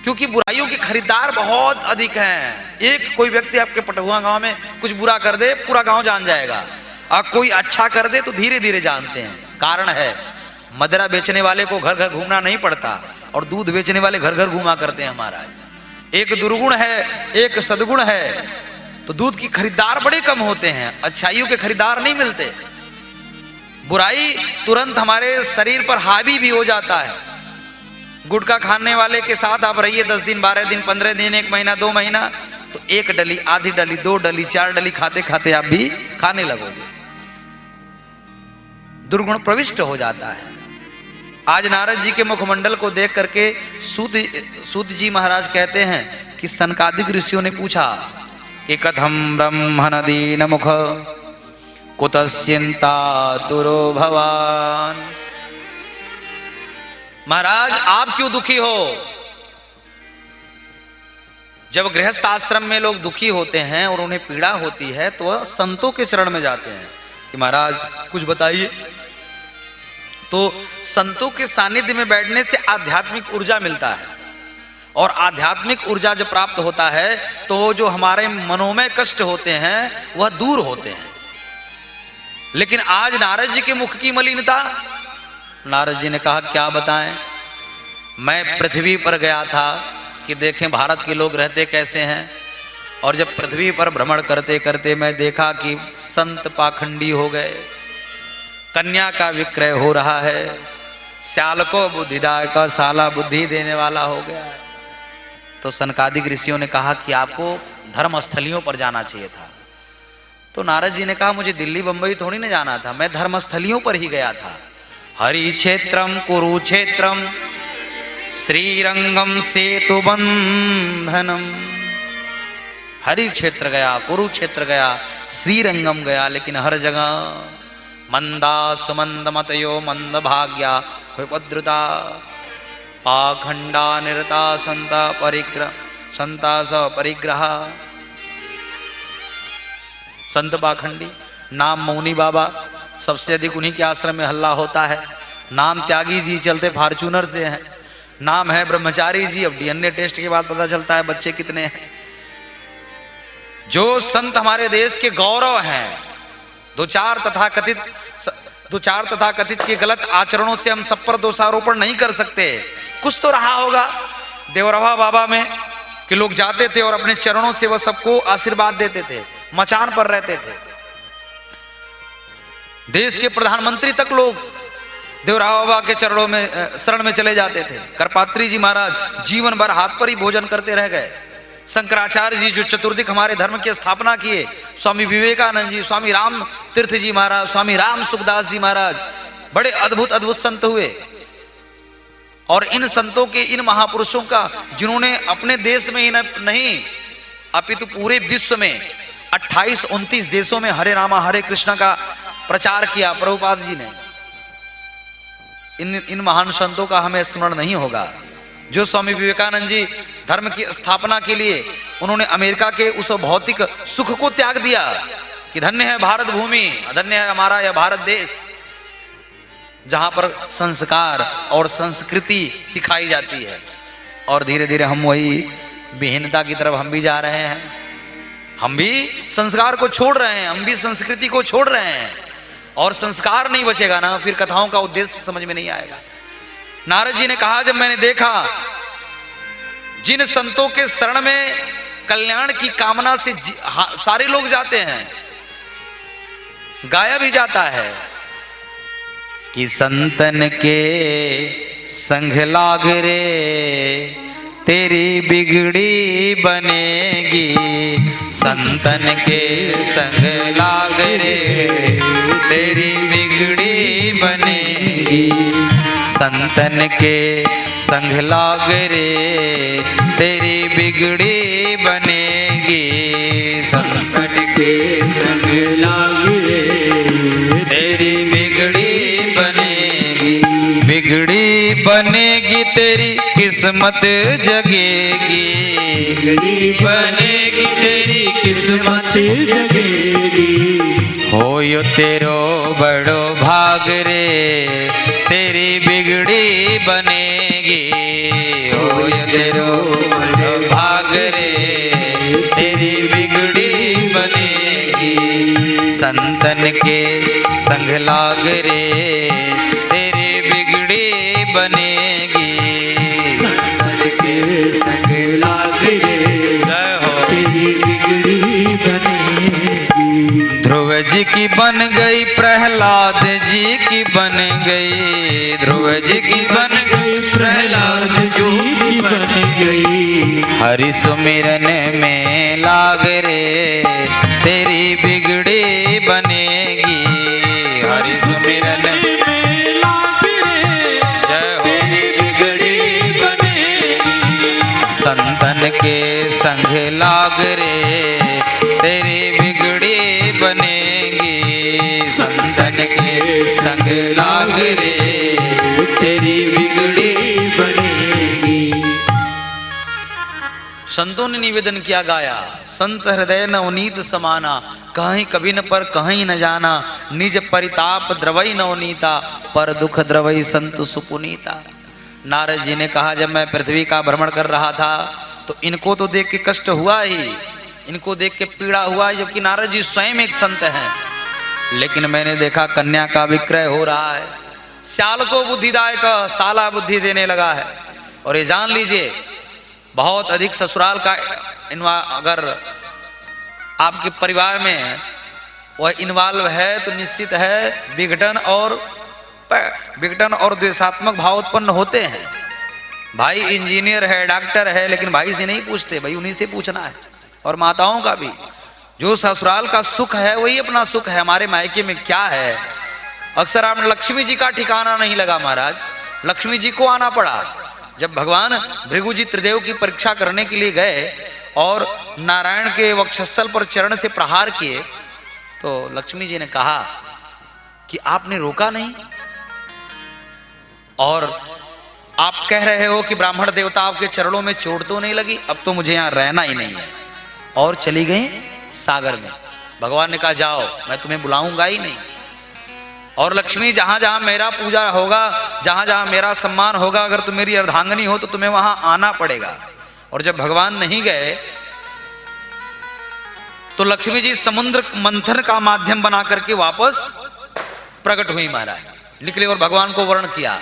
क्योंकि बुराइयों के खरीदार बहुत अधिक हैं। एक कोई व्यक्ति आपके पटुआ गांव में कुछ बुरा कर दे, पूरा गांव जान जाएगा, और कोई अच्छा कर दे तो धीरे धीरे जानते हैं। कारण है, मदिरा बेचने वाले को घर घर घूमना नहीं पड़ता, और दूध बेचने वाले घर घर घूमा करते हैं महाराज। एक दुर्गुण है, एक सद्गुण है, तो दूध की खरीदार बड़े कम होते हैं, अच्छाइयों के खरीदार नहीं मिलते। बुराई तुरंत हमारे शरीर पर हावी भी हो जाता है। गुटखा खाने वाले के साथ आप रहिए 10 दिन, 12 दिन, 15 दिन, 1 महीना, 2 महीना, तो 1 डली, आधी डली, 2 डली, 4 डली खाते खाते आप भी खाने लगोगे। दुर्गुण प्रविष्ट हो जाता है। आज नारद जी के मुखमंडल को देख करके सूत जी महाराज कहते हैं कि सनकादिक ऋषियों ने पूछा कि कथम ब्रह्मण दीन मुख कुतस्यंता तुरो भवान। महाराज आप क्यों दुखी हो? जब गृहस्थ आश्रम में लोग दुखी होते हैं और उन्हें पीड़ा होती है तो वह संतों के चरण में जाते हैं कि महाराज कुछ बताइए। तो संतों के सानिध्य में बैठने से आध्यात्मिक ऊर्जा मिलता है, और आध्यात्मिक ऊर्जा जब प्राप्त होता है तो जो हमारे मनोमय कष्ट होते हैं वह दूर होते हैं। लेकिन आज नारद जी के मुख की मलिनता, नारद जी ने कहा क्या बताएं, मैं पृथ्वी पर गया था कि देखें भारत के लोग रहते कैसे हैं, और जब पृथ्वी पर भ्रमण करते करते मैं देखा कि संत पाखंडी हो गए, कन्या का विक्रय हो रहा है, स्याल को बुद्धिदायक साला बुद्धि देने वाला हो गया है। तो सनकादिक ऋषियों ने कहा कि आपको धर्मस्थलियों पर जाना चाहिए था। तो नारद जी ने कहा मुझे दिल्ली बंबई थोड़ी ना जाना था, मैं धर्मस्थलियों पर ही गया था। हरि क्षेत्रम कुरुक्षेत्रम श्रीरंगम सेतु बंधनम। हरि क्षेत्र गया, कुरुक्षेत्र गया, श्रीरंगम गया, लेकिन हर जगह मंदा सुमंद मतयो मंद भाग्या उपद्रुता पाखंडा निरता संता स परिग्रह। संत पाखंडी, नाम मौनी बाबा, सबसे अधिक उन्हीं के आश्रम में हल्ला होता है। नाम त्यागी जी चलते फॉर्च्यूनर से हैं, नाम है ब्रह्मचारी जी, अब डीएनए टेस्ट के बाद पता चलता है बच्चे कितने हैं। जो संत हमारे देश के गौरव हैं, दो चार तथाकथित के गलत आचरणों से हम सब पर दोषारोपण नहीं कर सकते। कुछ तो रहा होगा देवरवा बाबा में कि लोग जाते थे और अपने चरणों से वह सबको आशीर्वाद देते थे, मचान पर रहते थे। देश के प्रधानमंत्री तक लोग देवरवा बाबा के चरणों में शरण में चले जाते थे। करपात्री जी महाराज जीवन भर हाथ पर ही भोजन करते रह गए। शंकराचार्य जी जो चतुर्दिक हमारे धर्म की स्थापना किए, स्वामी विवेकानंद जी, स्वामी राम तीर्थ जी महाराज, स्वामी राम सुखदास जी महाराज, बड़े अद्भुत अद्भुत संत हुए। और इन संतों के, इन महापुरुषों का जिन्होंने अपने देश में ही नहीं अपितु पूरे विश्व में 28-29 देशों में हरे रामा हरे कृष्णा का प्रचार किया प्रभुपाद जी ने, इन महान संतों का हमें स्मरण नहीं होगा। जो स्वामी विवेकानंद जी धर्म की स्थापना के लिए उन्होंने अमेरिका के उस भौतिक सुख को त्याग दिया कि धन्य है भारत भूमि, धन्य है हमारा यह भारत देश, जहां पर संस्कार और संस्कृति सिखाई जाती है। और धीरे धीरे हम वही विहीनता की तरफ हम भी जा रहे हैं। हम भी संस्कार को छोड़ रहे हैं, हम भी संस्कृति को छोड़ रहे हैं। और संस्कार नहीं बचेगा ना, फिर कथाओं का उद्देश्य समझ में नहीं आएगा। नारद जी ने कहा, जब मैंने देखा जिन संतों के शरण में कल्याण की कामना से सारे लोग जाते हैं, गाया भी जाता है कि संतन के संग लाग रे तेरी बिगड़ी बनेगी, संतन के संग लाग रे तेरी बिगड़ी बनेगी, संतन के संग लाग रे तेरी बिगड़ी बनेगी, संतन के संग लाग रे तेरी बिगड़ी बनेगी, बिगड़ी बनेगी तेरी किस्मत जगेगी, बिगड़ी बनेगी तेरी किस्मत जगेगी, होयो तेरो बड़ो भाग रे तेरी बिगड़ी बनेगी, होयो तेरो बड़ो भाग रे तेरी बिगड़ी बनेगी, संतन के संग लाग रे तेरी बिगड़ी बनेगी, संतन के संग लाग रे जय हो। तेरी बिगड़ी बनेगी, ध्रुव जी की बन गई, प्रहलाद जी की बन गई, ध्रुव जी की बन गई, प्रहलाद जो भी बन गई, हरि सुमिरन में लाग रे तेरी बिगड़ी बनेगी, हरि सुमिरन में लाग रे जय हो। तेरी बिगड़ी बनेगी, संतन के संग लाग रे तेरी बिगड़ी बनेगी, संतन के संग लाग रे तेरी बिगड़ी बनेगी। संतों ने निवेदन किया, गाया, संत हृदय नवनीत समाना, कहीं कभी न पर कहीं न जाना, निज परिताप द्रवई नवनीता, पर दुख द्रवई संत सुपुनीता। नारद जी ने कहा, जब मैं पृथ्वी का भ्रमण कर रहा था तो इनको तो देख के कष्ट हुआ ही, इनको देख के पीड़ा हुआ, जबकि नारद जी स्वयं एक संत हैं। लेकिन मैंने देखा कन्या का विक्रय हो रहा है, स्याल को बुद्धिदायक साला बुद्धि देने लगा है। और ये जान लीजिए, बहुत अधिक ससुराल का अगर आपके परिवार में वह इन्वॉल्व है तो निश्चित है विघटन और द्वेषात्मक भाव उत्पन्न होते हैं। भाई इंजीनियर है, डॉक्टर है, लेकिन भाई से नहीं पूछते, भाई उन्हीं से पूछना है। और माताओं का भी, जो ससुराल का सुख है वही अपना सुख है, हमारे मायके में क्या है। अक्सर आपने लक्ष्मी जी का ठिकाना नहीं लगा महाराज, लक्ष्मी जी को आना पड़ा। जब भगवान भृगु जी त्रिदेव की परीक्षा करने के लिए गए और नारायण के वक्षस्थल पर चरण से प्रहार किए, तो लक्ष्मी जी ने कहा कि आपने रोका नहीं, और आप कह रहे हो कि ब्राह्मण देवता आपके चरणों में चोट तो नहीं लगी, अब तो मुझे यहां रहना ही नहीं है। और चली गई सागर में। भगवान ने कहा, जाओ, मैं तुम्हें बुलाऊंगा ही नहीं। और लक्ष्मी, जहां जहां मेरा पूजा होगा, जहां जहां मेरा सम्मान होगा, अगर तुम मेरी अर्धांगिनी हो तो तुम्हें वहां आना पड़ेगा। और जब भगवान नहीं गए तो लक्ष्मी जी समुद्र मंथन का माध्यम बना करके वापस प्रकट हुई महाराज, निकले और भगवान को वर्ण किया।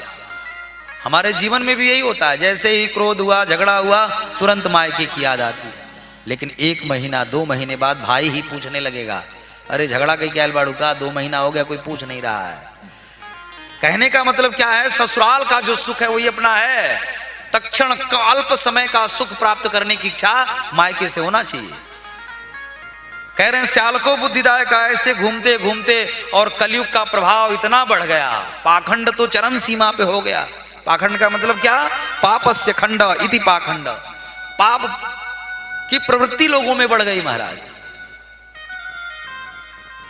हमारे जीवन में भी यही होता है, जैसे ही क्रोध हुआ, झगड़ा हुआ, तुरंत मायके की याद आती है। लेकिन 1 महीना 2 महीने बाद भाई ही पूछने लगेगा, अरे झगड़ा कहीं क्या बाड़ू का, 2 महीना हो गया कोई पूछ नहीं रहा है। कहने का मतलब क्या है, ससुराल का जो सुख है वही अपना है। तत्क्षण अल्प समय का सुख प्राप्त करने की इच्छा मायके से होना चाहिए। कह रहे हैं, स्याल को बुद्धिदायक ऐसे घूमते घूमते और कलयुग का प्रभाव इतना बढ़ गया, पाखंड तो चरम सीमा पे हो गया। पाखंड का मतलब क्या, पापस्य खंड इति पाखंड, पाप की प्रवृत्ति लोगों में बढ़ गई महाराज।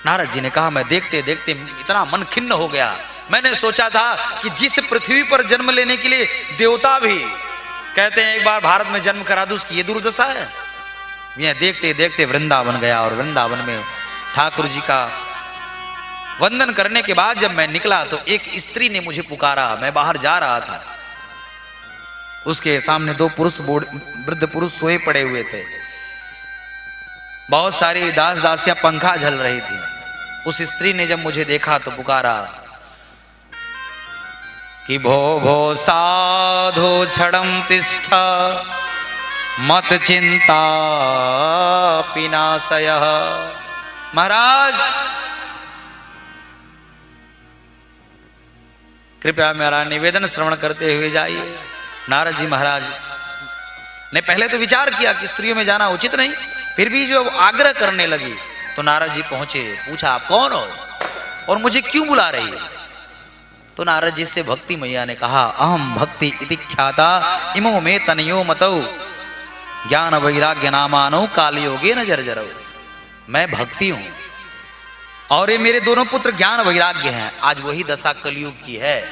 नारद जी ने कहा, मैं देखते देखते इतना मन खिन्न हो गया। मैंने सोचा था कि जिस पृथ्वी पर जन्म लेने के लिए देवता भी कहते हैं एक बार भारत में जन्म करा दूं, उसकी ये दुर्दशा है। मैं देखते देखते वृंदावन गया, और वृंदावन में ठाकुर जी का वंदन करने के बाद जब मैं निकला तो एक स्त्री ने मुझे पुकारा। मैं बाहर जा रहा था, उसके सामने 2 पुरुष वृद्ध पुरुष सोए पड़े हुए थे। बहुत सारी दास दासियां पंखा झल रही थी। उस स्त्री ने जब मुझे देखा तो पुकारा कि भो भो साधु क्षणम तिष्ठ मत चिंता पिनाशय। महाराज कृपया मेरा निवेदन श्रवण करते हुए जाइए। नारद जी महाराज ने पहले तो विचार किया कि स्त्रियों में जाना उचित नहीं, फिर भी जो आग्रह करने लगी तो नारद जी पहुंचे, पूछा आप कौन हो और मुझे क्यों बुला रही है? तो नारद जी से भक्ति मैया ने कहा अहम भक्ति इति ख्याता इमो में तनयो मतौ ज्ञान वैराग्य नामानो कालयोगे न जर्जरौ। मैं भक्ति हूं और ये मेरे दोनों पुत्र ज्ञान वैराग्य हैं। आज वही दशा कलयुग की है।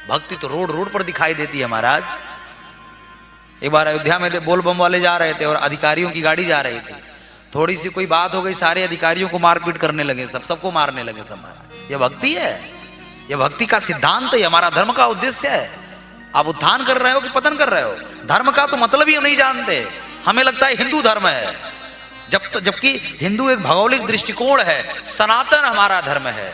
भक्ति तो रोड रोड पर दिखाई देती है महाराज। एक बार अयोध्या में बोल बम वाले जा रहे थे और अधिकारियों की गाड़ी जा रही थी। थोड़ी सी कोई बात हो गई, सारे अधिकारियों को मारपीट करने लगे, सबको मारने लगे सब। महाराज ये भक्ति है, ये भक्ति का सिद्धांत है, हमारा धर्म का उद्देश्य है। आप उत्थान कर रहे हो कि पतन कर रहे हो? धर्म का तो मतलब ही हम नहीं जानते। हमें लगता है हिंदू धर्म है, जबकि हिंदू एक भौगोलिक दृष्टिकोण है, सनातन हमारा धर्म है।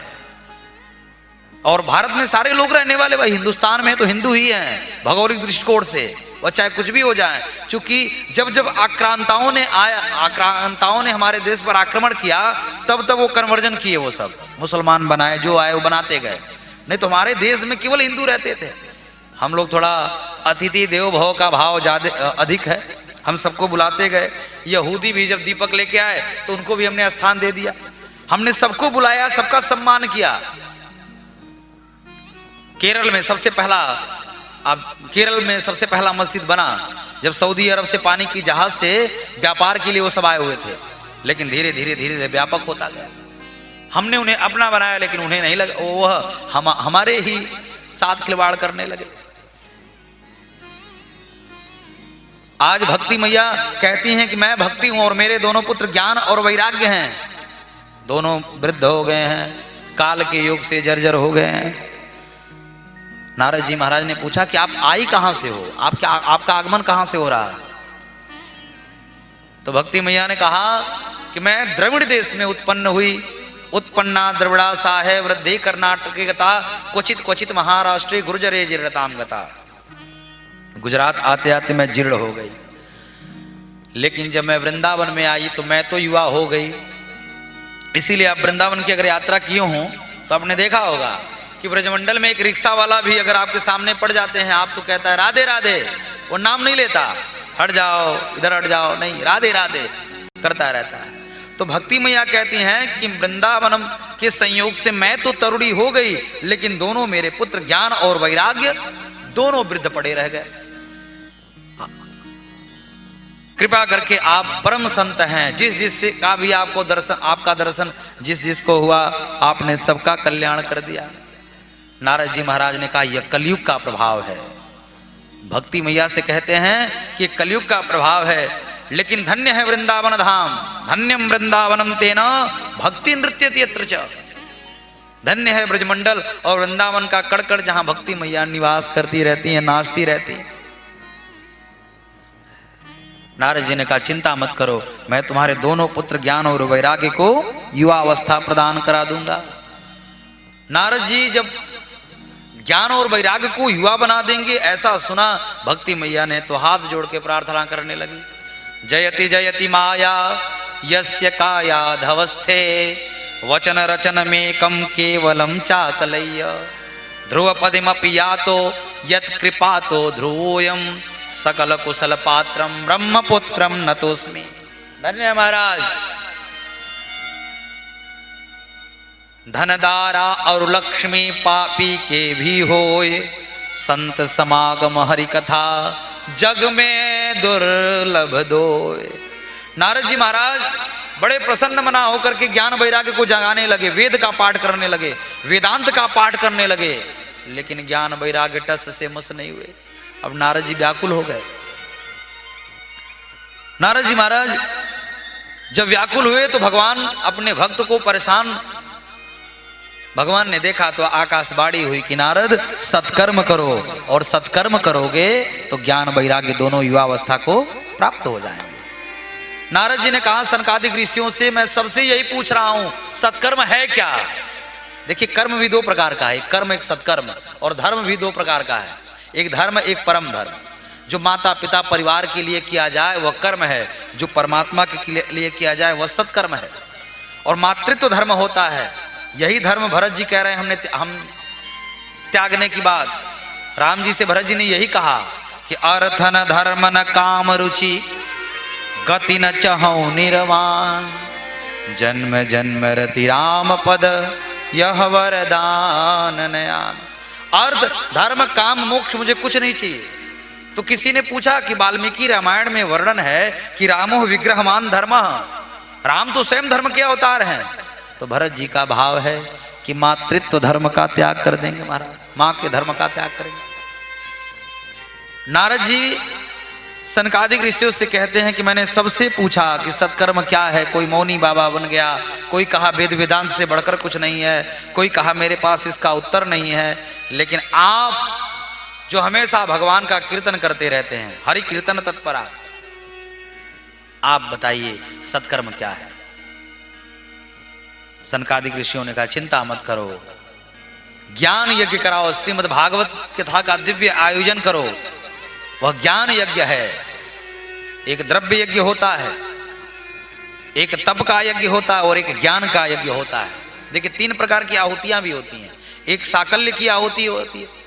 और भारत में सारे लोग रहने वाले, भाई हिंदुस्तान में तो हिंदू ही हैं भौगोलिक दृष्टिकोण से, और चाहे कुछ भी हो जाए। क्योंकि जब आक्रांताओं ने हमारे देश पर आक्रमण किया तब वो कन्वर्जन किए, वो सब मुसलमान बनाए, जो आए वो बनाते गए। नहीं तो हमारे देश में केवल हिंदू रहते थे। हम लोग थोड़ा अतिथि देवो भव का भाव ज्यादा अधिक है, हम सबको बुलाते गए। यहूदी भी जब दीपक लेके आए तो उनको भी हमने स्थान दे दिया। हमने सबको बुलाया, सबका सम्मान किया। केरल में सबसे पहला मस्जिद बना जब सऊदी अरब से पानी की जहाज से व्यापार के लिए वो सब आए हुए थे। लेकिन धीरे धीरे व्यापक होता गया। हमने उन्हें अपना बनाया, लेकिन उन्हें नहीं लगा, वह हमारे ही साथ खिलवाड़ करने लगे। आज भक्ति मैया कहती हैं कि मैं भक्ति हूं और मेरे दोनों पुत्र ज्ञान और वैराग्य हैं। दोनों वृद्ध हो गए हैं, काल के युग से जर्जर हो गए हैं। नारद जी महाराज ने पूछा कि आप आई कहां से हो, आपका आगमन कहां से हो रहा है? तो भक्ति मैया ने कहा कि मैं द्रविड़ देश में उत्पन्न हुई। उत्पन्ना द्रविड़ा सा है वृद्धि कर्नाटक गता क्वचित क्वचित महाराष्ट्र गुर्जरे जीर्णताम गता। गुजरात आते आते मैं जीर्ण हो गई, लेकिन जब मैं वृंदावन में आई तो मैं तो युवा हो गई। इसीलिए आप वृंदावन की अगर यात्रा किए हों तो आपने देखा होगा कि ब्रजमंडल में एक रिक्शा वाला भी अगर आपके सामने पड़ जाते हैं, आप तो कहता है राधे राधे, वो नाम नहीं लेता, हट जाओ इधर हट जाओ, नहीं, राधे राधे करता रहता है। तो भक्ति मैया कहती हैं कि वृंदावनम के संयोग से मैं तो तरुणी हो गई, लेकिन दोनों मेरे पुत्र ज्ञान और वैराग्य दोनों वृद्ध पड़े रह गए। कृपा करके आप परम संत हैं, जिस का भी आपको दर्शन, आपका दर्शन जिसको हुआ आपने सबका कल्याण कर दिया। नारद जी महाराज ने कहा यह कलयुग का प्रभाव है। भक्ति मैया से कहते हैं कि कलयुग का प्रभाव है, लेकिन धन्य है वृंदावन धाम, धन्यम वृंदावनम तेना भक्ति नृत्यति यत्र च। धन्य है ब्रजमंडल और वृंदावन का कड़कड़, जहां भक्ति मैया निवास करती रहती है, नाचती रहती है। नारद जी ने कहा चिंता मत करो, मैं तुम्हारे दोनों पुत्र ज्ञान और वैराग्य को युवा अवस्था प्रदान करा दूंगा। नारद जी जब ज्ञान और वैराग्य को युवा बना देंगे ऐसा सुना, भक्ति मैया ने तो हाथ जोड़ के प्रार्थना करने लगी। जयति जयति माया यस्य काया धवस्थे वचन रचन में कम केवलम चाकलय्य ध्रुवपदिमपि यातो यत् कृपातो ध्रुवोयम सकल कुशल पात्रम ब्रह्मपुत्रम नतोस्मि। धन्य महाराज। धनदारा और लक्ष्मी पापी के भी होए, संत समागम हरि कथा जग में दुर्लभ दोए। नारद जी महाराज बड़े प्रसन्न मना होकर के ज्ञान वैराग्य को जगाने लगे, वेद का पाठ करने लगे, वेदांत का पाठ करने लगे, लेकिन ज्ञान वैराग्य टस से मस नहीं हुए। अब नारद जी व्याकुल हो गए। नारद जी महाराज जब व्याकुल हुए तो भगवान अपने भक्त को परेशान, भगवान ने देखा तो आकाशवाणी हुई कि नारद सत्कर्म करो, और सत्कर्म करोगे तो ज्ञान वैराग्य दोनों युवावस्था को प्राप्त हो जाएंगे। नारद जी ने कहा सनकादिक ऋषियों से मैं सबसे यही पूछ रहा हूं, सत्कर्म है क्या? देखिए, कर्म भी दो प्रकार का है, एक कर्म एक सत्कर्म, और धर्म भी दो प्रकार का है, एक धर्म एक परम धर्म। जो माता पिता परिवार के लिए किया जाए वह कर्म है, जो परमात्मा के लिए किया जाए वह सत्कर्म है। और मातृत्व धर्म होता है, यही धर्म भरत जी कह रहे हैं हम त्यागने की बात। राम जी से भरत जी ने यही कहा कि अर्थ न धर्म न काम रुचि, गति न चहु निर्वाण, जन्म जन्म रति राम पद यह वरदान नयान। अर्थ धर्म काम मोक्ष मुझे कुछ नहीं चाहिए। तो किसी ने पूछा कि वाल्मीकि रामायण में वर्णन है कि रामो विग्रहवान धर्म, राम तो स्वयं धर्म के अवतार हैं। तो भरत जी का भाव है कि मातृत्व धर्म का त्याग कर देंगे महाराज, मां के धर्म का त्याग करेंगे। नारद जी सनकादिक ऋषियों से कहते हैं कि मैंने सबसे पूछा कि सत्कर्म क्या है, कोई मौनी बाबा बन गया, कोई कहा वेद वेदांत से बढ़कर कुछ नहीं है, कोई कहा मेरे पास इसका उत्तर नहीं है। लेकिन आप जो हमेशा भगवान का कीर्तन करते रहते हैं, हरि कीर्तन तत्परा, आप बताइए सत्कर्म क्या है? सनकादिक ऋषियों ने कहा चिंता मत करो, ज्ञान यज्ञ कराओ, श्रीमद् भागवत कथा का दिव्य आयोजन करो, वह ज्ञान यज्ञ है। एक द्रव्य यज्ञ होता है, एक तप का यज्ञ होता है और एक ज्ञान का यज्ञ होता है। देखिए, तीन प्रकार की आहुतियां भी होती हैं। एक साकल्य की आहुति होती है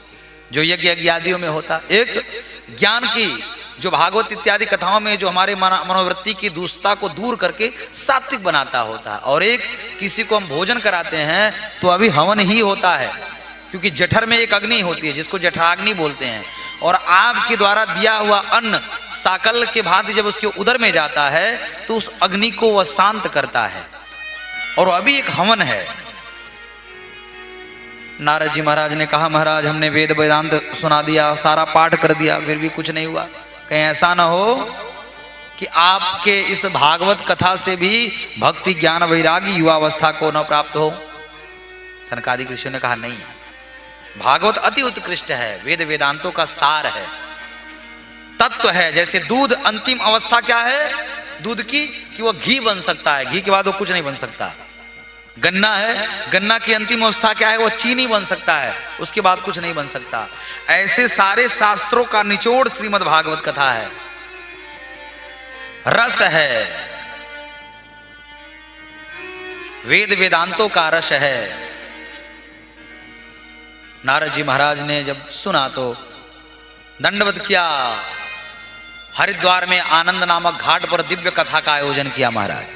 जो यज्ञ यज्ञादियों में होता है, एक ज्ञान की जो भागवत इत्यादि कथाओं में जो हमारे मनोवृत्ति की दुष्टता को दूर करके सात्विक बनाता होता है, और एक किसी को हम भोजन कराते हैं तो अभी हवन ही होता है, क्योंकि जठर में एक अग्नि होती है जिसको जठराग्नि बोलते हैं, और आपके द्वारा दिया हुआ अन्न साकल के भांति जब उसके उदर में जाता है तो उस अग्नि को वह शांत करता है, और अभी एक हवन है। नारद जी महाराज ने कहा महाराज हमने वेद वेदांत सुना दिया, सारा पाठ कर दिया, फिर भी कुछ नहीं हुआ। कहीं ऐसा ना हो कि आपके इस भागवत कथा से भी भक्ति ज्ञान वैरागी युवावस्था को न प्राप्त हो। सनकादिक ऋषियों ने कहा नहीं, भागवत अति उत्कृष्ट है, वेद वेदांतों का सार है, तत्व है। जैसे दूध अंतिम अवस्था क्या है दूध की, कि वह घी बन सकता है, घी के बाद वो कुछ नहीं बन सकता। गन्ना है, गन्ना की अंतिम अवस्था क्या है, वो चीनी बन सकता है, उसके बाद कुछ नहीं बन सकता। ऐसे सारे शास्त्रों का निचोड़ श्रीमद् भागवत कथा है, रस है, वेद वेदांतों का रस है। नारद जी महाराज ने जब सुना तो दंडवत किया, हरिद्वार में आनंद नामक घाट पर दिव्य कथा का आयोजन किया महाराज।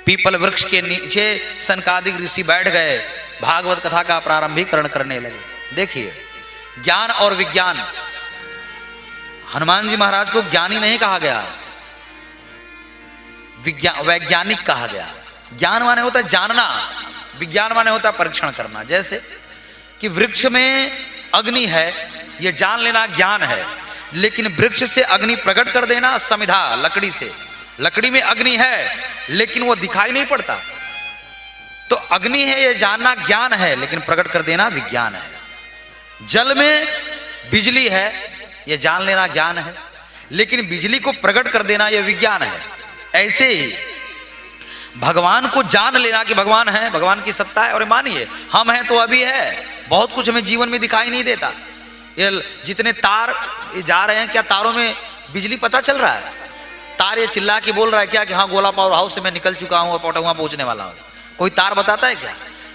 पीपल वृक्ष के नीचे सनकादिक ऋषि बैठ गए, भागवत कथा का प्रारंभीकरण करने लगे। देखिए, ज्ञान और विज्ञान, हनुमान जी महाराज को ज्ञानी नहीं कहा गया, वैज्ञानिक कहा गया। ज्ञान माने होता है जानना, विज्ञान माने होता है परीक्षण करना। जैसे कि वृक्ष में अग्नि है, यह जान लेना ज्ञान है, लेकिन वृक्ष से अग्नि प्रकट कर देना समिधा, लकड़ी से, लकड़ी में अग्नि है लेकिन वो दिखाई नहीं पड़ता, तो अग्नि है यह जानना ज्ञान है, लेकिन प्रकट कर देना विज्ञान है। जल में बिजली है, यह जान लेना ज्ञान है, लेकिन बिजली को प्रकट कर देना यह विज्ञान है। ऐसे ही भगवान को जान लेना कि भगवान है, भगवान की सत्ता है, और मानिए हम हैं तो अभी है, बहुत कुछ हमें जीवन में दिखाई नहीं देता। ये जितने तार जा रहे हैं, क्या तारों में बिजली पता चल रहा है? तार ये चिल्ला के बोल रहा है क्या कि हाँ गोला पावर हाउस से मैं निकल चुका हूं और पोटहुआ पहुंचने वाला हूं? कोई तार बताता है क्या?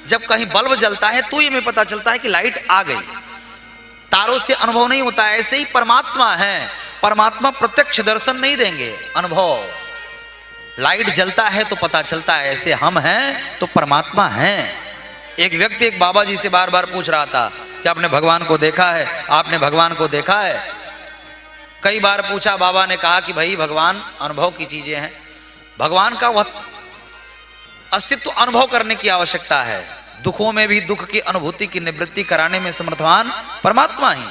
जब कहीं बल्ब जलता है तो ये हमें पता चलता है कि लाइट आ गई, तारों से अनुभव नहीं होता है। ऐसे ही परमात्मा है, परमात्मा प्रत्यक्ष दर्शन नहीं देंगे, अनुभव। लाइट जलता है तो पता चलता है, ऐसे हम हैं तो परमात्मा हैं। एक व्यक्ति एक बाबा जी से बार बार पूछ रहा था कि आपने भगवान को देखा है, आपने भगवान को देखा है? कई बार पूछा, बाबा ने कहा कि भाई भगवान अनुभव की चीजें हैं, भगवान का वह अस्तित्व अनुभव करने की आवश्यकता है। दुखों में भी दुख की अनुभूति की निवृत्ति कराने में समर्थवान परमात्मा ही,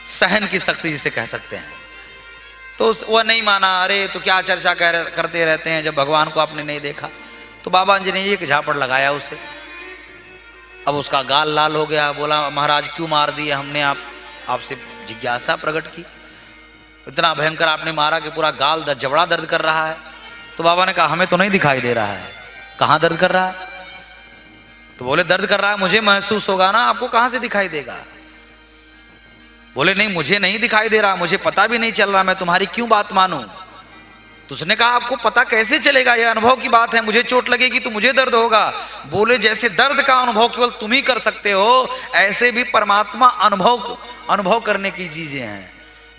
सहन की शक्ति जिसे कह सकते हैं। तो वह नहीं माना, अरे तो क्या चर्चा करते रहते हैं जब भगवान को आपने नहीं देखा। तो बाबा जी ने एक झापड़ लगाया उसे, अब उसका गाल लाल हो गया। बोला महाराज क्यों मार दिए हमने, आपसे जिज्ञासा प्रकट की। इतना भयंकर आपने मारा कि पूरा गाल जबड़ा दर्द कर रहा है। तो बाबा ने कहा हमें तो नहीं दिखाई दे रहा है। कहाँ दर्द कर रहा है? तो बोले दर्द कर रहा है, मुझे महसूस होगा ना, आपको कहां से दिखाई देगा? बोले नहीं, मुझे नहीं दिखाई दे रहा, मुझे पता भी नहीं चल रहा, मैं तुम्हारी क्यों बात मानूं? तो उसने कहा आपको पता कैसे चलेगा, यह अनुभव की बात है, मुझे चोट लगेगी तो मुझे दर्द होगा। बोले जैसे दर्द का अनुभव केवल तुम ही कर सकते हो, ऐसे भी परमात्मा अनुभव करने की चीजें हैं।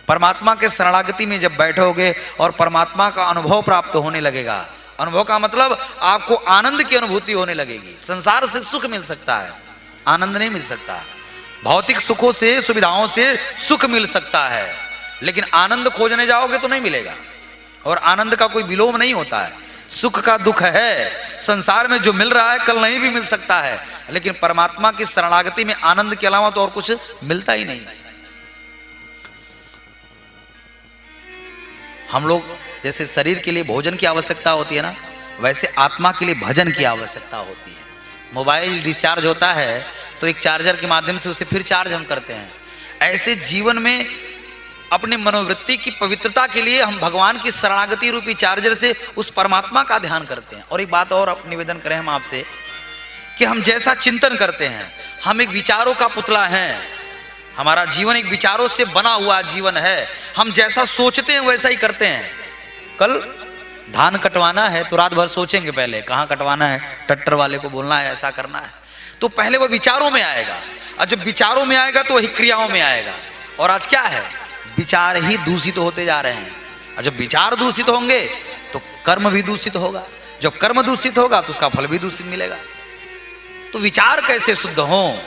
परमात्मा के शरणागति में जब बैठोगे और परमात्मा का अनुभव प्राप्त होने लगेगा, अनुभव का मतलब आपको आनंद की अनुभूति होने लगेगी। संसार से सुख मिल सकता है, आनंद नहीं मिल सकता। भौतिक सुखों से, सुविधाओं से सुख मिल सकता है, लेकिन आनंद खोजने जाओगे तो नहीं मिलेगा। और आनंद का कोई विलोम नहीं होता है। सुख का दुख है, संसार में जो मिल रहा है कल नहीं भी मिल सकता है, लेकिन परमात्मा की शरणागति में आनंद के अलावा तो और कुछ मिलता ही नहीं। हम लोग जैसे शरीर के लिए भोजन की आवश्यकता होती है ना, वैसे आत्मा के लिए भजन की आवश्यकता होती है। मोबाइल डिस्चार्ज होता है तो एक चार्जर के माध्यम से उसे फिर चार्ज हम करते हैं। ऐसे जीवन में अपने मनोवृत्ति की पवित्रता के लिए हम भगवान की शरणागति रूपी चार्जर से उस परमात्मा का ध्यान करते हैं। और एक बात और निवेदन करें हम आपसे कि हम जैसा चिंतन करते हैं, हम एक विचारों का पुतला हैं। हमारा जीवन एक विचारों से बना हुआ जीवन है। हम जैसा सोचते हैं वैसा ही करते हैं। कल धान कटवाना है तो रात भर सोचेंगे पहले कहाँ कटवाना है, ट्रैक्टर वाले को बोलना है, ऐसा करना है, तो पहले वो विचारों में आएगा, और जब विचारों में आएगा तो वही क्रियाओं में आएगा। और आज क्या है, विचार ही दूषित होते जा रहे हैं। और जब विचार दूषित होंगे तो कर्म भी दूषित होगा, जब कर्म दूषित होगा तो उसका फल भी दूषित मिलेगा। तो विचार कैसे शुद्ध हो,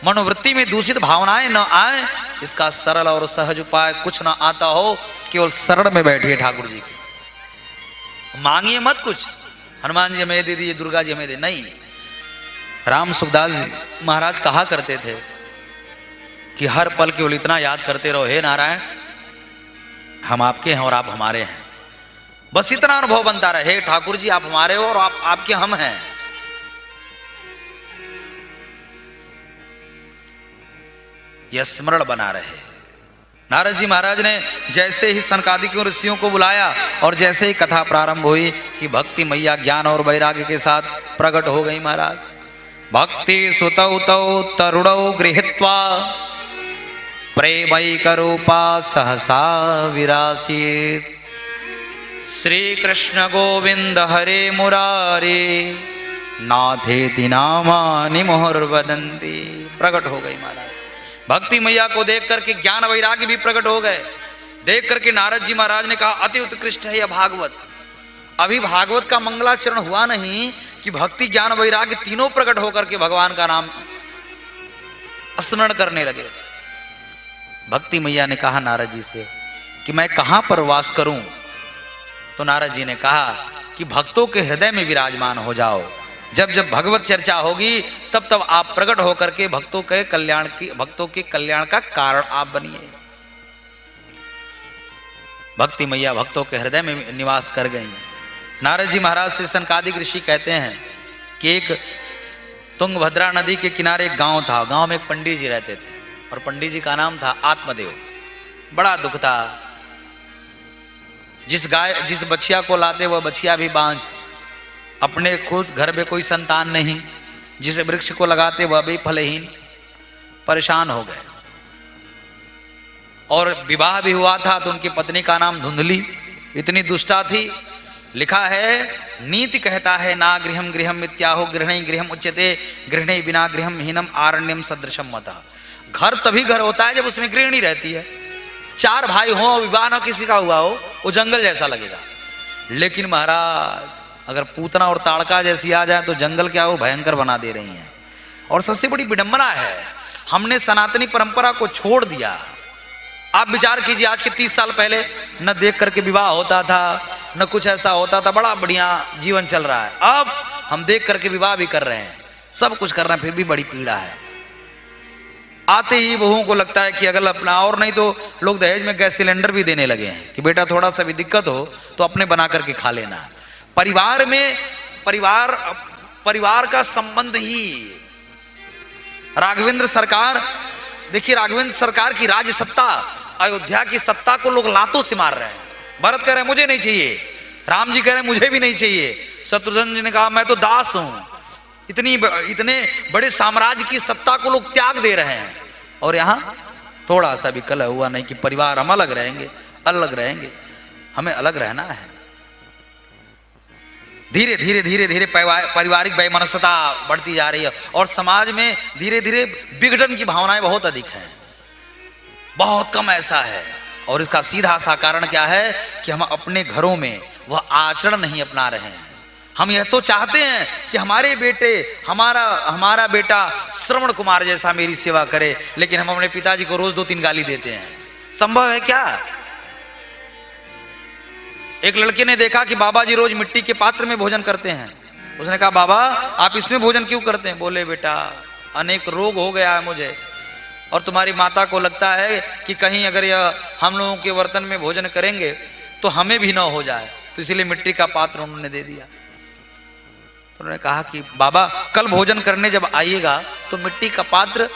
मनोवृत्ति में दूषित भावनाएं न आए, इसका सरल और सहज उपाय कुछ न आता हो, केवल शरण में बैठिए ठाकुर जी की। मांगिए मत कुछ, हनुमान जी हमें दे दीजिए, दुर्गा जी हमें दे, नहीं। राम सुखदास महाराज कहा करते थे कि हर पल केवल इतना याद करते रहो, हे नारायण हम आपके हैं और आप हमारे हैं। बस इतना अनुभव बनता रहे, हे ठाकुर जी आप हमारे हो और आप आपके हम हैं। यह स्मरण बना रहे। नारद जी महाराज ने जैसे ही सनकादिक ऋषियों को बुलाया और जैसे ही कथा प्रारंभ हुई कि भक्ति मैया ज्ञान और वैराग्य के साथ प्रकट हो गई। महाराज भक्ति सुतौ तौ तरुणौ गृहीत्वा प्रेमैक रूपा सहसा विरासीत। श्री कृष्ण गोविंद हरे मुरारे नाथेति नामानि मुहुर्वदन्ति। प्रकट हो गई महाराज। भक्ति मैया को देख करके ज्ञान वैराग्य भी प्रकट हो गए। देख करके नारद जी महाराज ने कहा अति उत्कृष्ट है यह भागवत। अभी भागवत का मंगलाचरण हुआ नहीं कि भक्ति ज्ञान वैराग्य तीनों प्रकट होकर के भगवान का नाम स्मरण करने लगे। भक्ति मैया ने कहा नारद जी से कि मैं कहां पर वास करूं? तो नारद जी ने कहा कि भक्तों के हृदय में विराजमान हो जाओ। जब जब भगवत चर्चा होगी तब तब आप प्रकट होकर के भक्तों के कल्याण का कारण आप बनिए। भक्ति मैया भक्तों के हृदय में निवास कर गई। नारद जी महाराज से सनकादिक ऋषि कहते हैं कि एक तुंगभद्रा नदी के किनारे एक गांव था। गांव में एक पंडित जी रहते थे और पंडित जी का नाम था आत्मदेव। बड़ा दुख था, जिस बछिया को लाते वह बछिया भी बांझ, अपने खुद घर में कोई संतान नहीं, जिस वृक्ष को लगाते वह भी फलहीन, परेशान हो गए। और विवाह भी हुआ था तो उनकी पत्नी का नाम धुंधली इतनी दुष्टा थी। लिखा है नीति कहता है ना गृहम गृहम मित्याहो गृहणी गृहम उच्यते गृहणी बिना गृहम हीनम आरण्यम सदृशम मता। घर तभी घर होता है जब उसमें गृहिणी रहती है। चार भाई हो, विवाह न किसी का हुआ हो, वो जंगल जैसा लगेगा। लेकिन महाराज अगर पूतना और ताड़का जैसी आ जाए तो जंगल क्या वो भयंकर बना दे रही हैं। और सबसे बड़ी विडंबना है हमने सनातनी परंपरा को छोड़ दिया। आप विचार कीजिए, आज के 30 साल पहले न देख करके विवाह होता था, न कुछ ऐसा होता था, बड़ा बढ़िया जीवन चल रहा है। अब हम देख करके विवाह भी कर रहे हैं, सब कुछ कर रहे हैं, फिर भी बड़ी पीड़ा है। आते ही बहुओं को लगता है कि अगर अपना, और नहीं तो लोग दहेज में गैस सिलेंडर भी देने लगे हैं कि बेटा थोड़ा सा भी दिक्कत हो तो अपने बना करके खा लेना। परिवार में परिवार का संबंध ही, राघवेंद्र सरकार देखिए, राघवेंद्र सरकार की राज्य सत्ता अयोध्या की सत्ता को लोग लातों से मार रहे हैं। भरत कह रहे हैं मुझे नहीं चाहिए, राम जी कह रहे हैं मुझे भी नहीं चाहिए, शत्रुघ्न जी ने कहा मैं तो दास हूं। इतने बड़े साम्राज्य की सत्ता को लोग त्याग दे रहे हैं, और यहां थोड़ा सा भी कलह हुआ नहीं कि परिवार हम अलग रहेंगे, अलग रहेंगे, हमें अलग रहना है। धीरे धीरे धीरे धीरे पारिवारिक वैमनस्यता बढ़ती जा रही है, और समाज में धीरे धीरे विघटन की भावनाएं बहुत अधिक हैं, बहुत कम ऐसा है। और इसका सीधा सा कारण क्या है कि हम अपने घरों में वह आचरण नहीं अपना रहे हैं। हम यह तो चाहते हैं कि हमारे बेटे, हमारा बेटा श्रवण कुमार जैसा मेरी सेवा करे, लेकिन हम अपने पिताजी को रोज 2-3 गाली देते हैं। संभव है क्या? एक लड़के ने देखा कि बाबा जी रोज मिट्टी के पात्र में भोजन करते हैं। उसने कहा बाबा आप इसमें भोजन क्यों करते हैं? बोले बेटा अनेक रोग हो गया है मुझे, और तुम्हारी माता को लगता है कि कहीं अगर यह हम लोगों के बर्तन में भोजन करेंगे तो हमें भी न हो जाए, तो इसलिए मिट्टी का पात्र उन्होंने दे दिया। तो उन्होंने कहा कि बाबा कल भोजन करने जब आइएगा तो मिट्टी का पात्र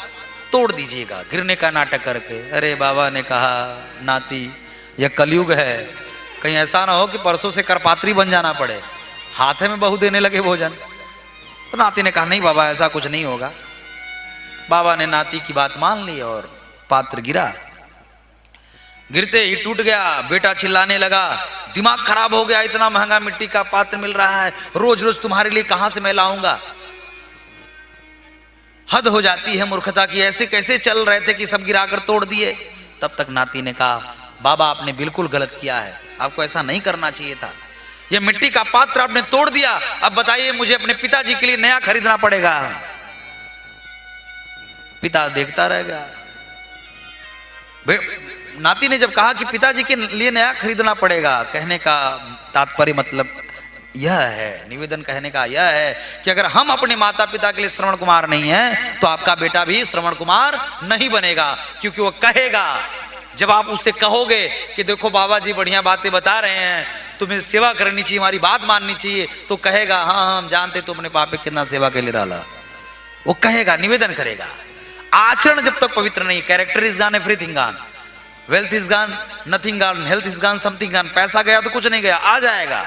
तोड़ दीजिएगा, गिरने का नाटक करके। अरे बाबा ने कहा नाती यह कलयुग है, कहीं ऐसा ना हो कि परसों से करपात्री बन जाना पड़े, हाथे में बहू देने लगे भोजन। तो नाती ने कहा नहीं बाबा ऐसा कुछ नहीं होगा। बाबा ने नाती की बात मान ली और पात्र गिरा, गिरते ही टूट गया। बेटा चिल्लाने लगा दिमाग खराब हो गया, इतना महंगा मिट्टी का पात्र मिल रहा है, रोज रोज तुम्हारे लिए कहां से मैं लाऊंगा? हद हो जाती है मूर्खता की, ऐसे कैसे चल रहे थे कि सब गिराकर तोड़ दिए। तब तक नाती ने कहा बाबा आपने बिल्कुल गलत किया है, आपको ऐसा नहीं करना चाहिए था, यह मिट्टी का पात्र आपने तोड़ दिया, अब बताइए मुझे अपने पिताजी के लिए नया खरीदना पड़ेगा। पिता देखता रह गया। नाती ने जब कहा कि पिताजी के लिए नया खरीदना पड़ेगा, कहने का तात्पर्य मतलब यह है, निवेदन कहने का यह है कि अगर हम अपने माता पिता के लिए श्रवण कुमार नहीं है तो आपका बेटा भी श्रवण कुमार नहीं बनेगा। क्योंकि वो कहेगा, जब आप उससे कहोगे कि देखो बाबा जी बढ़िया बातें बता रहे हैं, तुम्हें सेवा करनी चाहिए, हमारी बात माननी चाहिए, तो कहेगा हाँ हम जानते तो अपने पापे कितना सेवा के लिए डाला। वो कहेगा, निवेदन करेगा। आचरण जब तक पवित्र नहीं, character is gone everything gone, wealth is gone nothing gone, health is gone something gone. पैसा गया तो कुछ नहीं गया, आ जाएगा,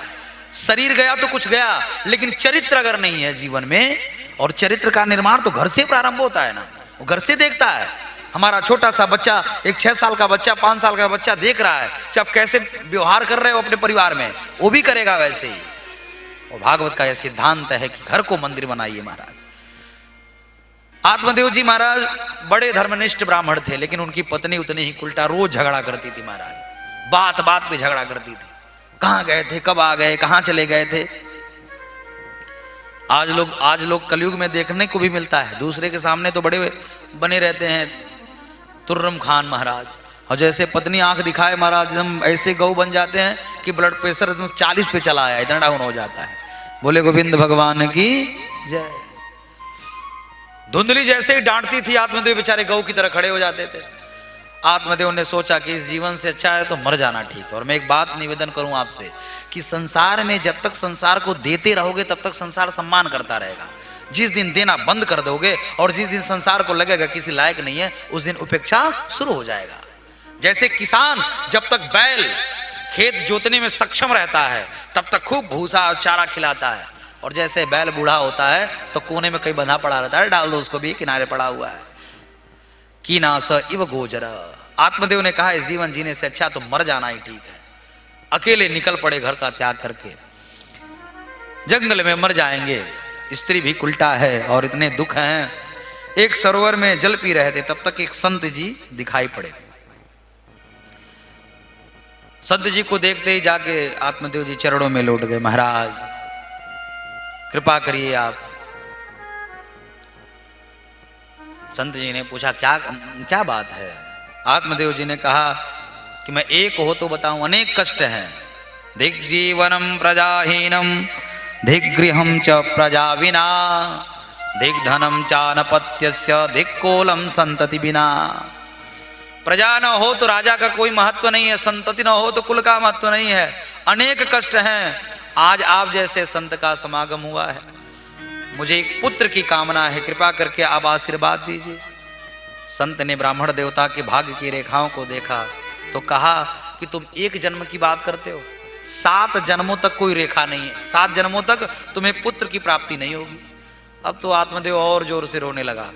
शरीर गया तो कुछ गया, लेकिन चरित्र अगर नहीं है जीवन में, और चरित्र का निर्माण तो घर से प्रारंभ होता है ना, वो घर से देखता है। हमारा छोटा सा बच्चा, एक 6 साल का बच्चा, 5 साल का बच्चा देख रहा है कि आप कैसे व्यवहार कर रहे हो अपने परिवार में, वो भी करेगा वैसे ही। और भागवत का यह सिद्धांत है कि घर को मंदिर बनाइए। महाराज आत्मदेव जी महाराज बड़े धर्मनिष्ठ ब्राह्मण थे, लेकिन उनकी पत्नी उतनी ही उल्टा रोज झगड़ा करती थी। महाराज बात बात पे झगड़ा करती थी, कहां गए थे, कब आ गए, कहां चले गए थे। आज लोग कलयुग में देखने को भी मिलता है, दूसरे के सामने तो बड़े बने रहते हैं तुर्रम खान महाराज, और जैसे पत्नी आंख दिखाए महाराज एकदम ऐसे गौ बन जाते हैं कि ब्लड प्रेशर 40 पे चला आया, इतना डाउन हो जाता है। बोले गोविंद भगवान की जय। धुंधली जैसे ही डांटती थी, आत्मदेव बेचारे गौ की तरह खड़े हो जाते थे। आत्मदेव ने सोचा कि इस जीवन से अच्छा है तो मर जाना ठीक है। और मैं एक बात निवेदन करूं आपसे कि संसार में जब तक संसार को देते रहोगे तब तक संसार सम्मान करता रहेगा। जिस दिन देना बंद कर दोगे और जिस दिन संसार को लगेगा किसी लायक नहीं है, उस दिन उपेक्षा शुरू हो जाएगा। जैसे किसान जब तक बैल खेत जोतने में सक्षम रहता है तब तक खूब भूसा और चारा खिलाता है, और जैसे बैल बूढ़ा होता है तो कोने में कहीं बंधा पड़ा रहता है, डाल दो उसको भी, किनारे पड़ा हुआ है। की नास इव गोजर। आत्मदेव ने कहा इस जीवन जीने से अच्छा तो मर जाना ही ठीक है। अकेले निकल पड़े घर का त्याग करके, जंगल में मर जाएंगे। स्त्री भी उल्टा है और इतने दुख हैं। एक सरोवर में जल पी रहे थे, तब तक एक संत जी दिखाई पड़े। संत जी को देखते ही जाके आत्मदेव जी चरणों में लौट गए, महाराज कृपा करिए आप। संत जी ने पूछा क्या बात है? आत्मदेव जी ने कहा कि मैं एक हो तो बताऊं, अनेक कष्ट हैं। दिग्जीवनम प्रजाहीनम दिग्गृहम च प्रजा विना दिग्धनम चानपत्यस्य दिक्कोलम संतति बिना। प्रजा न हो तो राजा का कोई महत्व नहीं है, संतति न हो तो कुल का महत्व नहीं है, अनेक कष्ट हैं। आज आप जैसे संत का समागम हुआ है, मुझे एक पुत्र की कामना है, कृपा करके आप आशीर्वाद दीजिए। संत ने ब्राह्मण देवता के भाग्य की रेखाओं को देखा, तो कहा कि तुम एक जन्म की बात करते हो, 7 जन्मों तक कोई रेखा नहीं है, 7 जन्मों तक तुम्हें पुत्र की प्राप्ति नहीं होगी। अब तो आत्मदेव और जोर से रोने लगा।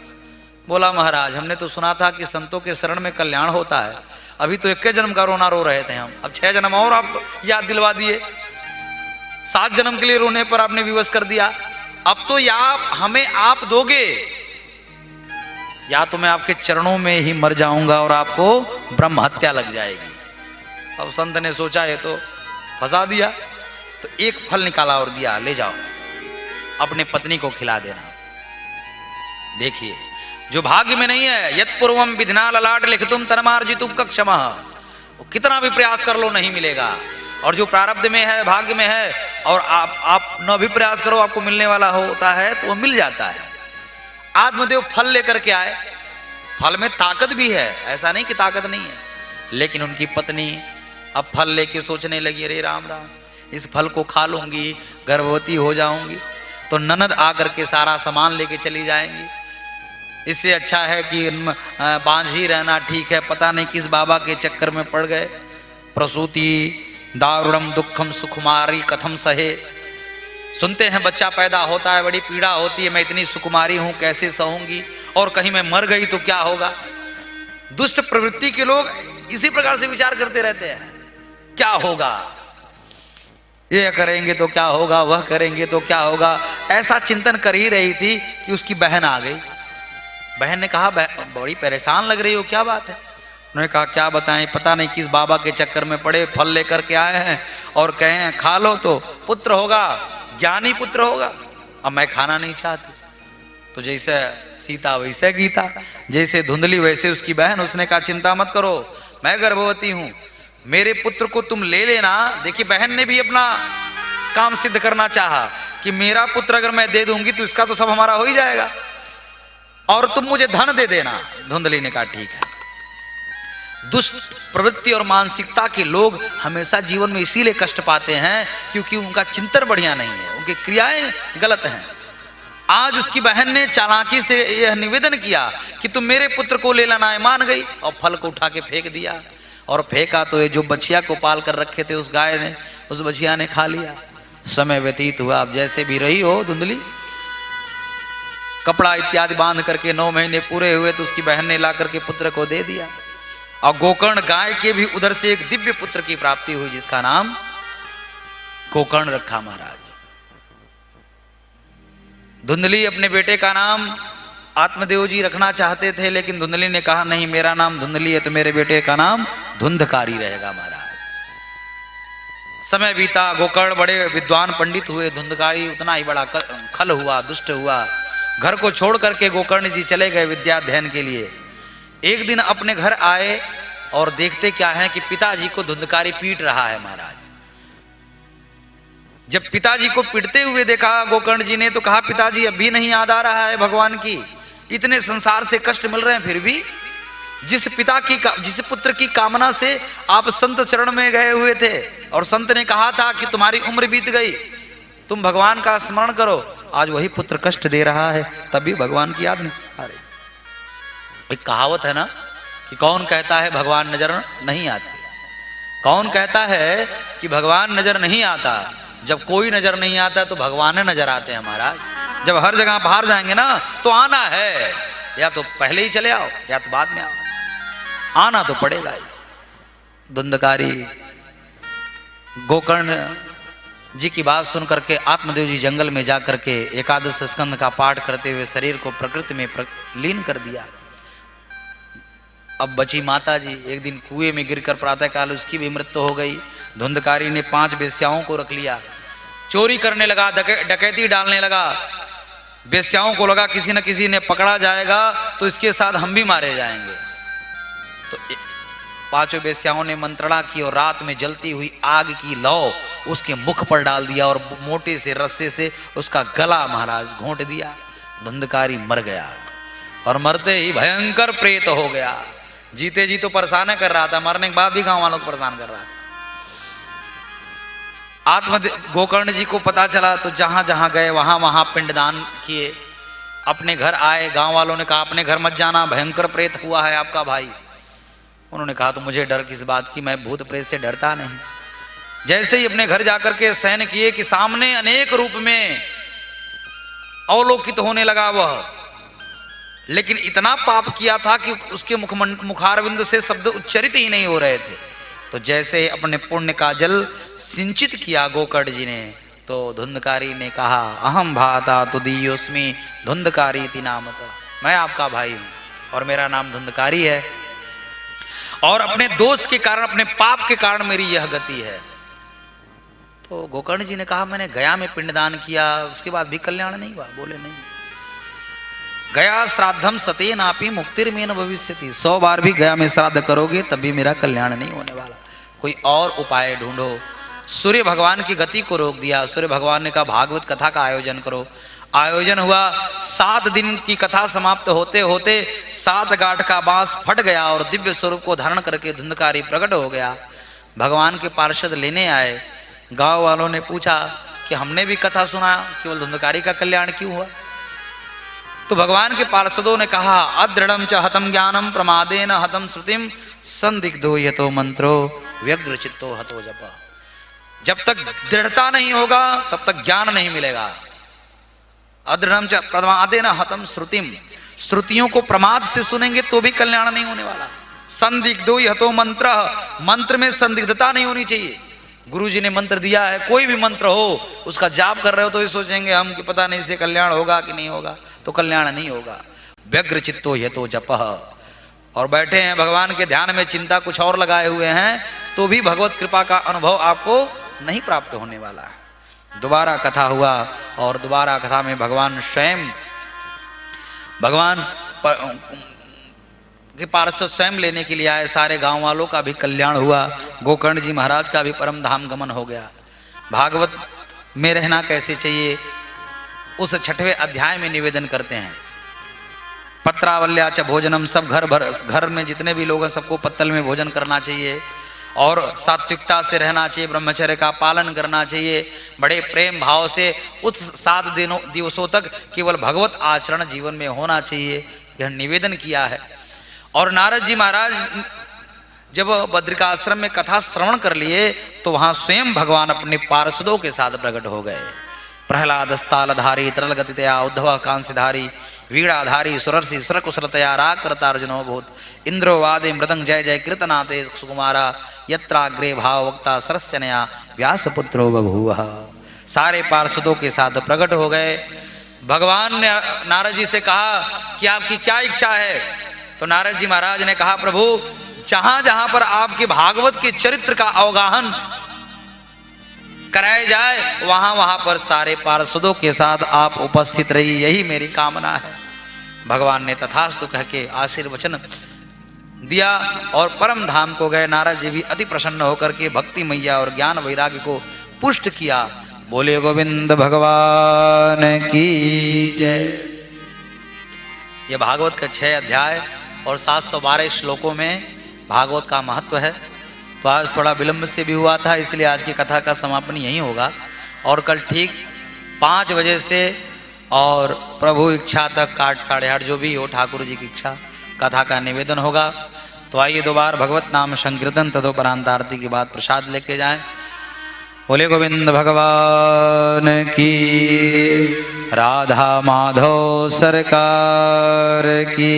बोला महाराज हमने तो सुना था कि संतों के शरण में कल्याण होता है, अभी तो 1 जन्म का रोना रो रहे थे हम, अब 6 जन्म और आप याद दिलवा दिए, 7 जन्म के लिए रोने पर आपने विवश कर दिया। अब तो या हमें आप दोगे या तो मैं आपके चरणों में ही मर जाऊंगा और आपको ब्रह्म हत्या लग जाएगी। अब संत ने सोचा ये तो फंसा दिया, तो एक फल निकाला और दिया, ले जाओ अपने पत्नी को खिला देना। देखिए जो भाग्य में नहीं है, यत् पूर्वम विधिना ललाट लिखितुम तन्मार्जितुम कक्षमः, वो कितना भी प्रयास कर लो नहीं मिलेगा। और जो प्रारब्ध में है, भाग्य में है, और आप न भी प्रयास करो आपको मिलने वाला होता है तो वो मिल जाता है। आत्मदेव फल लेकर के आए, फल में ताकत भी है, ऐसा नहीं कि ताकत नहीं है, लेकिन उनकी पत्नी अब फल लेके सोचने लगी, अरे राम राम, इस फल को खा लूंगी गर्भवती हो जाऊंगी तो ननद आकर के सारा सामान लेके चली जाएंगी, इससे अच्छा है कि बांझ ही रहना ठीक है। पता नहीं किस बाबा के चक्कर में पड़ गए। प्रसूति दारुणम दुखम सुकुमारी कथम सहे, सुनते हैं बच्चा पैदा होता है बड़ी पीड़ा होती है, मैं इतनी सुकुमारी हूं कैसे सहूंगी, और कहीं मैं मर गई तो क्या होगा। दुष्ट प्रवृत्ति के लोग इसी प्रकार से विचार करते रहते हैं, क्या होगा, ये करेंगे तो क्या होगा, वह करेंगे तो क्या होगा। ऐसा चिंतन कर ही रही थी कि उसकी बहन आ गई। बहन ने कहा बड़ी परेशान लग रही हो, क्या बात है। उन्होंने कहा क्या बताएं, पता नहीं किस बाबा के चक्कर में पड़े, फल लेकर के आए हैं और कहे हैं खा लो तो पुत्र होगा, ज्ञानी पुत्र होगा। अब मैं खाना नहीं चाहती। तो जैसे सीता वैसे गीता, जैसे धुंधली वैसे उसकी बहन। उसने कहा चिंता मत करो, मैं गर्भवती हूं, मेरे पुत्र को तुम ले लेना। देखिए बहन ने भी अपना काम सिद्ध करना चाहा कि मेरा पुत्र अगर मैं दे दूंगी तो इसका तो सब हमारा हो ही जाएगा, और तुम मुझे धन दे देना। धुंधली ने कहा ठीक है। दुष्ट प्रवृत्ति और मानसिकता के लोग हमेशा जीवन में इसीलिए कष्ट पाते हैं क्योंकि उनका चिंतन बढ़िया नहीं है, उनकी क्रियाएं गलत हैं। आज उसकी बहन ने चालाकी से यह निवेदन किया कि तुम मेरे पुत्र को ले लेना है, मान गई और फल को उठा के फेंक दिया। और फेंका तो ये जो बछिया को पाल कर रखे थे उस गाय ने, उस बछिया ने खा लिया। समय व्यतीत हुआ, अब जैसे भी रही हो धुंधली, कपड़ा इत्यादि बांध करके 9 महीने पूरे हुए तो उसकी बहन ने ला करके पुत्र को दे दिया। और गोकर्ण गाय के भी उधर से एक दिव्य पुत्र की प्राप्ति हुई जिसका नाम गोकर्ण रखा महाराज। धुंधली अपने बेटे का नाम आत्मदेव जी रखना चाहते थे, लेकिन धुंधली ने कहा नहीं, मेरा नाम धुंधली है तो मेरे बेटे का नाम धुंधकारी रहेगा महाराज। समय बीता, गोकर्ण बड़े विद्वान पंडित हुए, धुंधकारी उतना ही बड़ा खल हुआ, दुष्ट हुआ। घर को छोड़ करके गोकर्ण जी चले गए विद्या अध्ययन के लिए। एक दिन अपने घर आए और देखते क्या है कि पिताजी को धुंधकारी पीट रहा है महाराज। जब पिताजी को पीटते हुए देखा गोकर्ण जी ने तो कहा पिताजी अभी नहीं याद आ रहा है भगवान की, इतने संसार से कष्ट मिल रहे हैं फिर भी, जिस पुत्र की कामना से आप संत चरण में गए हुए थे और संत ने कहा था कि तुम्हारी उम्र बीत गई, तुम भगवान का स्मरण करो, आज वही पुत्र कष्ट दे रहा है, तभी भगवान की याद नहीं आ रही। एक कहावत है ना कि कौन कहता है भगवान नजर नहीं आते, कौन कहता है कि भगवान नजर नहीं आता। जब कोई नजर नहीं आता तो भगवान नजर आते हैं महाराज। जब हर जगह बाहर जाएंगे ना तो आना है, या तो पहले ही चले आओ या तो बाद में आओ, आना तो पड़ेगा ही। धुंधकारी गोकर्ण जी की बात सुन करके आत्मदेव जी जंगल में जाकर के एकादश स्कंद का पाठ करते हुए शरीर को प्रकृति में लीन कर दिया। अब बची माता जी, एक दिन कुएं में गिरकर प्रातःकाल उसकी भी मृत्यु हो गई। धुंधकारी ने 5 वेश्याओं को रख लिया, चोरी करने लगा, डकैती डालने लगा। वेश्याओं को लगा किसी न किसी ने पकड़ा जाएगा तो इसके साथ हम भी मारे जाएंगे। तो 5 वेश्याओं ने मंत्रणा की और रात में जलती हुई आग की लौ उसके मुख पर डाल दिया और मोटे से रस्से से उसका गला महाराज घोंट दिया। धुंधकारी मर गया और मरते ही भयंकर प्रेत हो गया। जीते जी तो परेशान कर रहा था, मरने के बाद भी गांव वालों को परेशान कर रहा था। गोकर्ण जी को पता चला तो जहां जहां गए वहां वहां पिंडदान किए। अपने घर आए, गांव वालों ने कहा अपने घर मत जाना, भयंकर प्रेत हुआ है आपका भाई। उन्होंने कहा तो मुझे डर किस बात की, मैं भूत प्रेत से डरता नहीं। जैसे ही अपने घर जाकर के शयन किए कि सामने अनेक रूप में अवलोकित होने लगा वह, लेकिन इतना पाप किया था कि उसके मुखारविंद से शब्द उच्चरित ही नहीं हो रहे थे। तो जैसे अपने पुण्य का जल सिंचित किया गोकर्ण जी ने, तो धुंधकारी ने कहा अहम भाता तुदीयोस्मि धुंधकारी इति नामतः, मैं आपका भाई हूं और मेरा नाम धुंधकारी है, और अपने दोष के कारण, अपने पाप के कारण मेरी यह गति है। तो गोकर्ण जी ने कहा मैंने गया में पिंडदान किया, उसके बाद भी कल्याण नहीं हुआ। बोले नहीं, गया श्राद्धम सते नापी मुक्तिर्मेन भविष्यति, 100 बार भी गया में श्राद्ध करोगे तब भी मेरा कल्याण नहीं होने वाला, कोई और उपाय ढूंढो। सूर्य भगवान की गति को रोक दिया। सूर्य भगवान ने कहा भागवत कथा का आयोजन करो। आयोजन हुआ। 7 दिन की कथा समाप्त होते होते 7 गांठ का बांस फट गया और दिव्य स्वरूप को धारण करके धुंधकारी प्रकट हो गया। भगवान के पार्षद लेने आए। गांव वालों ने पूछा कि हमने भी कथा सुना, केवल धुंधकारी का कल्याण क्यों हुआ? तो भगवान के पार्षदों ने कहा अदृढ़म च हतम ज्ञानम प्रमादेन हतम श्रुतिम संदिग्धो यतो मंत्रो व्यग्र चित्तो हतो जप। जब तक दृढ़ता नहीं होगा तब तक ज्ञान नहीं मिलेगा। अदृढ़म च प्रमादेन हतम श्रुतिम, श्रुतियों को प्रमाद से सुनेंगे तो भी कल्याण नहीं होने वाला। संदिग्धो यतो मंत्र, मंत्र में संदिग्धता नहीं होनी चाहिए। गुरु जी ने मंत्र दिया है, कोई भी मंत्र हो उसका जाप कर रहे हो तो ये सोचेंगे हम कि पता नहीं इससे कल्याण होगा कि नहीं होगा, तो कल्याण नहीं होगा। व्यग्र चित्तो यतो जपः, और बैठे हैं भगवान के ध्यान में, चिंता कुछ और लगाए हुए हैं तो भी भगवत कृपा का अनुभव आपको नहीं प्राप्त होने वाला है। दोबारा कथा हुआ और दोबारा कथा में भगवान स्वयं, भगवान के पार्षद स्वयं लेने के लिए आए। सारे गांव वालों का भी कल्याण हुआ। गोकर्ण जी महाराज का भी परम धाम गमन हो गया। भागवत में रहना कैसे चाहिए उस 6वें अध्याय में निवेदन करते हैं। पत्रावल्या च भोजनम, सब घर में जितने भी लोग हैं सबको पत्तल में भोजन करना चाहिए और सात्विकता से रहना चाहिए, ब्रह्मचर्य का पालन करना चाहिए। बड़े प्रेम भाव से उस 7 दिवसों तक केवल भगवत आचरण जीवन में होना चाहिए, यह निवेदन किया है। और नारद जी महाराज जब बद्रिकाश्रम में कथा श्रवण कर लिए तो वहां स्वयं भगवान अपने पार्षदों के साथ प्रकट हो गए। प्रहलाद स्तालधारी तरल गतितया उद्धव कांसीधारी वीणाधारी सुरर्षि सुरकुशलतया राग करता अर्जुनो भूत इंद्रो वादे मृदंग जय जय कीर्तनाते सुकुमारा यत्राग्रे भाव वक्ता सरस्चनया व्यासपुत्रो बभूव। सारे पार्षदों के साथ प्रकट हो गए। भगवान ने नारद जी से कहा कि आपकी क्या इच्छा है? तो नारद जी महाराज ने कहा प्रभु जहां जहां पर आपके भागवत के चरित्र का अवगाहन कराया जाए वहां वहां पर सारे पार्षदों के साथ आप उपस्थित रहिए, यही मेरी कामना है। भगवान ने तथास्तु कह के आशीर्वचन दिया और परम धाम को गए। नारद जी भी अति प्रसन्न होकर के भक्ति मैया और ज्ञान वैराग्य को पुष्ट किया। बोले गोविंद भगवान की जय। यह भागवत का 6 अध्याय और 712 श्लोकों में भागवत का महत्व है। तो आज थोड़ा विलंब से भी हुआ था, इसलिए आज की कथा का समापन यहीं होगा और कल ठीक 5 बजे से और प्रभु इच्छा तक 8 साढ़े 8 जो भी हो ठाकुर जी की इच्छा कथा का निवेदन होगा। तो आइए 2 बार भगवत नाम संकीर्तन तदोपरांत आरती के बाद प्रसाद लेके जाएं। बोले गोविंद भगवान की, राधा माधव सरकार की,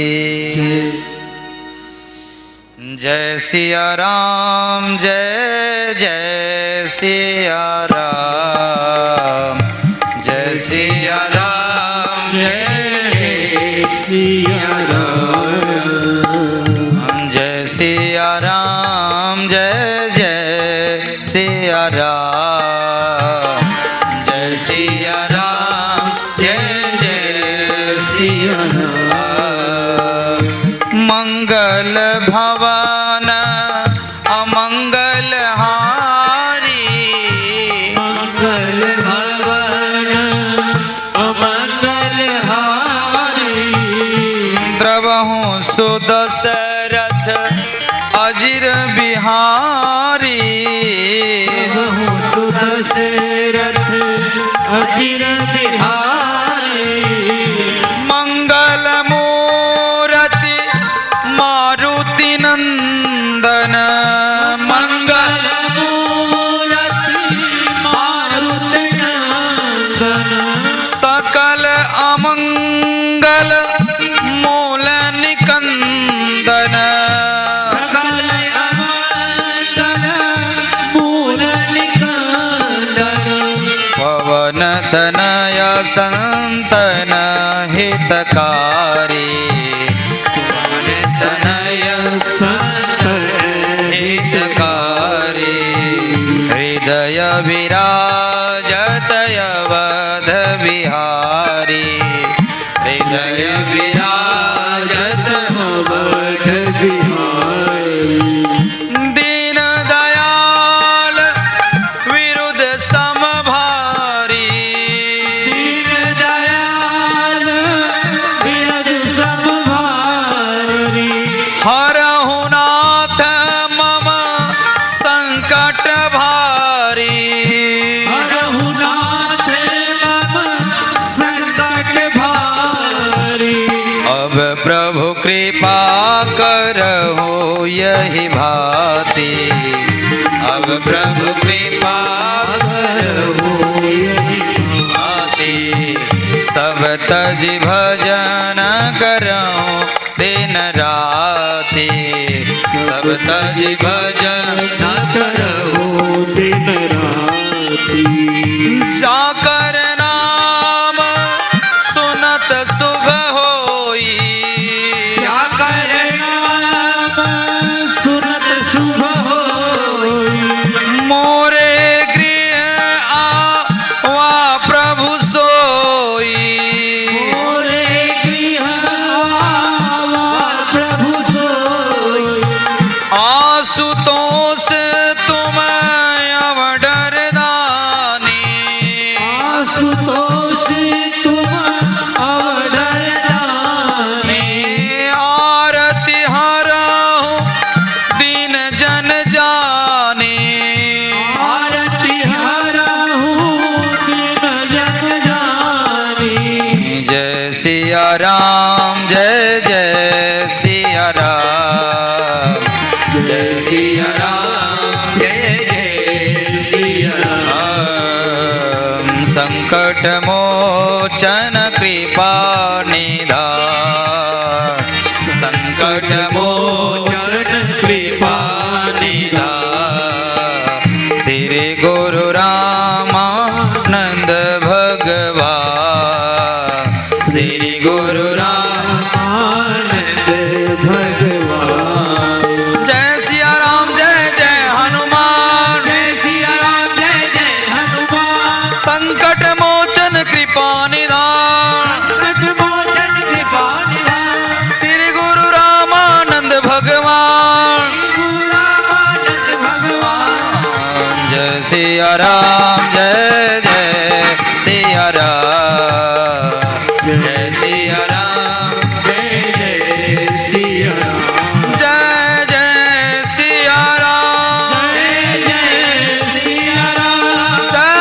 जय सिया राम जय जय सिया राम, जय सिया राम जय सिया राम, जय सिया राम जय जय सिया राम, जय सिया राम जय जय सिया राम। मंगल भवन अमंगल हारी, मंगल भवन अमंगल हारी, द्रवहु सुदशरथ अजिर बिहारी, द्रवहु सुदशरथ अजिर बिहारी, मंगल मूर्ति मारुति नंदन, अमंगल मूल निकंदन सकल अमंगल मूल निकंदन पवन तनय संतन हितकारी पवन तनय संतन हितकारी हृदय विराजत अवध बिहारी हृदय विराजत अवध बिहारी दीन दयाल विरुद्ध समभारी दीन दयाल विरद समभारी हरहु नाथ मम संकट भारी हरहु नाथ मम संकट भारी अब प्रभु कृपा करहु यही भांति अब प्रभु कृपा करहु यही भांति सब तज भजन करहु दिन राति सब तज भजन न करहु दिन राति जाकर नाम सुनत शुभ होई जाकर नाम सुनत शुभ होई मोरे गृह आवा प्रभु सोई मोरे गृह आवा प्रभु सोई आशुतोष तुम अवडर दानी आशुतोष तुम अवधर दानी आरती हरहु दीन जन जानी आरती हरहु दिन जन जानी जय सिया राम जय जय सिया राम जय सिया राम जय जय सिया राम संकट मोचन कृपा निधान संकट मोचन कृपा निधान श्री गुरु रामानंद भगवान श्री गुरु राम आनंद भगवान जय सिया राम जय जय हनुमान जय सिया राम जय जय हनुमान संकट मोचन कृपा निधान संकट मोचन कृपा निधान श्री गुरु रामानंद भगवान गुरु रामानंद भगवान जय सिया राम जय जय सिया राम जय सिया राम जय जय सिया राम जय जय सिया राम जय जय सिया राम जय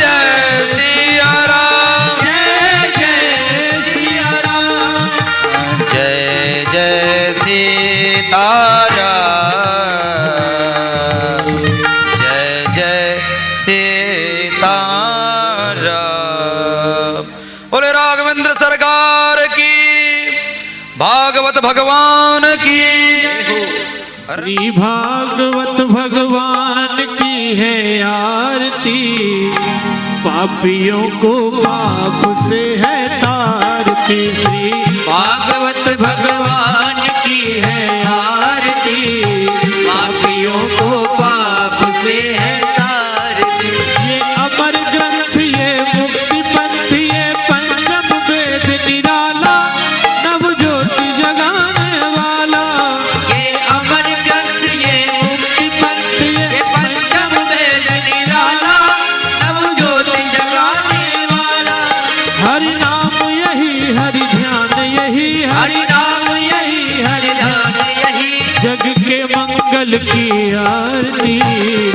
जय सिया राम जय जय सिया राम जय जय सीताराम जय जय सीताराम बोले राघवेंद्र सरकार की भागवत भगवान की श्री भागवत भगवान की है आरती पापियों को पाप से है तारती श्री भागवत भगवान की है आरती पापियों को पाप से है तारती ये अमर ग्रंथ ये मुक्ति पंथ ये पंचम वेद निराला नव ज्योति जगाने वाला ये अमर ग्रंथ ये मुक्ति पंथ ये पंचम वेद निराला नव ज्योति जगाने वाला हरि नाम यही हरि ध्यान यही हरि नाम यही हरि ध्यान यही जग के मंगल की आरती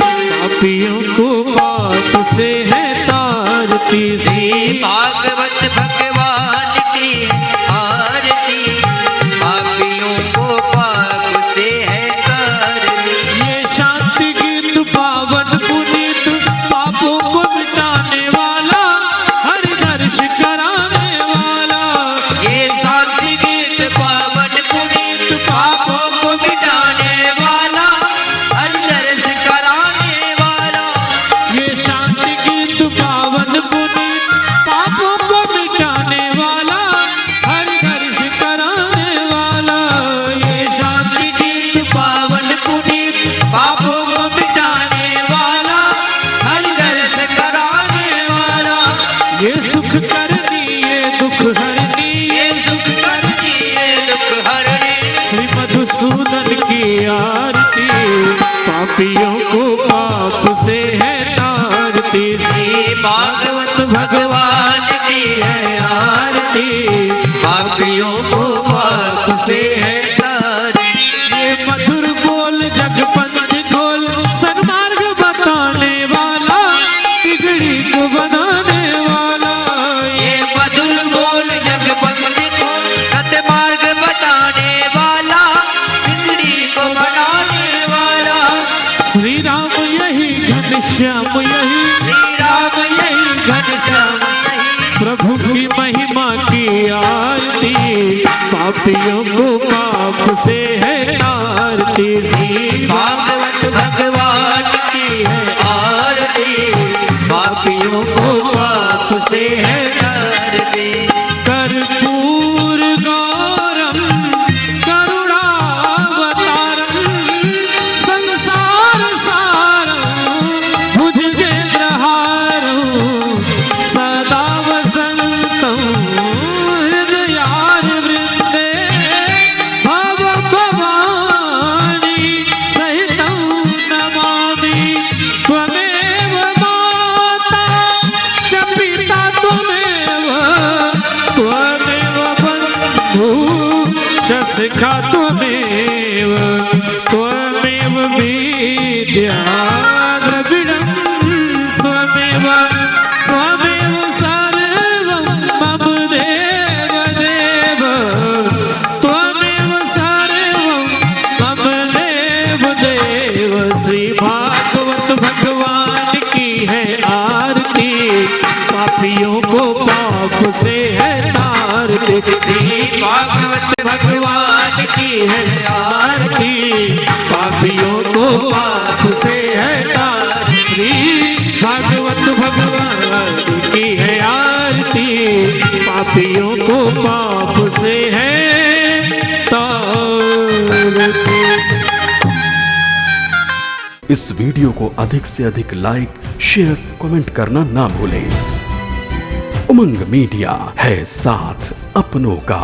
पापियों को पाप से है तारती श्री भागवत भगवान की आरती पापियों को पाप से है तारती ये शांति गीत पावन पुनीत पापों को मिटाने वाला हरि दर्श कराने वाला ये सुख करनी ये दुख हरनी, ये सुख करनी ये दुख हरनी। श्री मधुसूदन की आरती, पापियों को पाप से है तारती। श्री भागवत भगवान की है आरती, पापियों को पाप से है तारती। ये मधुर बोल जगपंच खोल, सन्मार्ग बताने वाला, बिगड़ी को बनाने वाला। ये मधुर बोल जगपंच खोल, सतमार्ग बताने वाला, बिगड़ी को बनाने वाला। श्री राम यही घनश्याम यही, श्री राम यही घनश्याम यही। प्रभु की महिमा की आरती, पापियों को पाप से है तारती। श्री भागवत भगवान की है आरती, पापियों को पाप से है तारती। कर्पूर गौरम करुणावतारम, संसार सारम भुजगेन्द्रहारम, सदा वसंतम हृदयार वृंदे, भव भवानी सहितं नमामि। त्वमेव माता च पिता त्वमेव, त्वमेव बन्धु च सखा त्वमेव, त्वमेव विद्या द्रविणं त्वमेव, त्वमेव सर्वं मम देव देव, त्वमेव सर्वं मम देव देव। श्री भागवत भगवान की है आरती, पापियों को पाप से है तारती। श्री भागवत भगवान की है आरती, पापियों को पाप से है तारती। श्री भागवत भगवान की है आरती, पापियों को पाप से है तारती। इस वीडियो को अधिक से अधिक लाइक, शेयर, कमेंट करना ना भूलें। उमंग मीडिया है साथ अपनों का।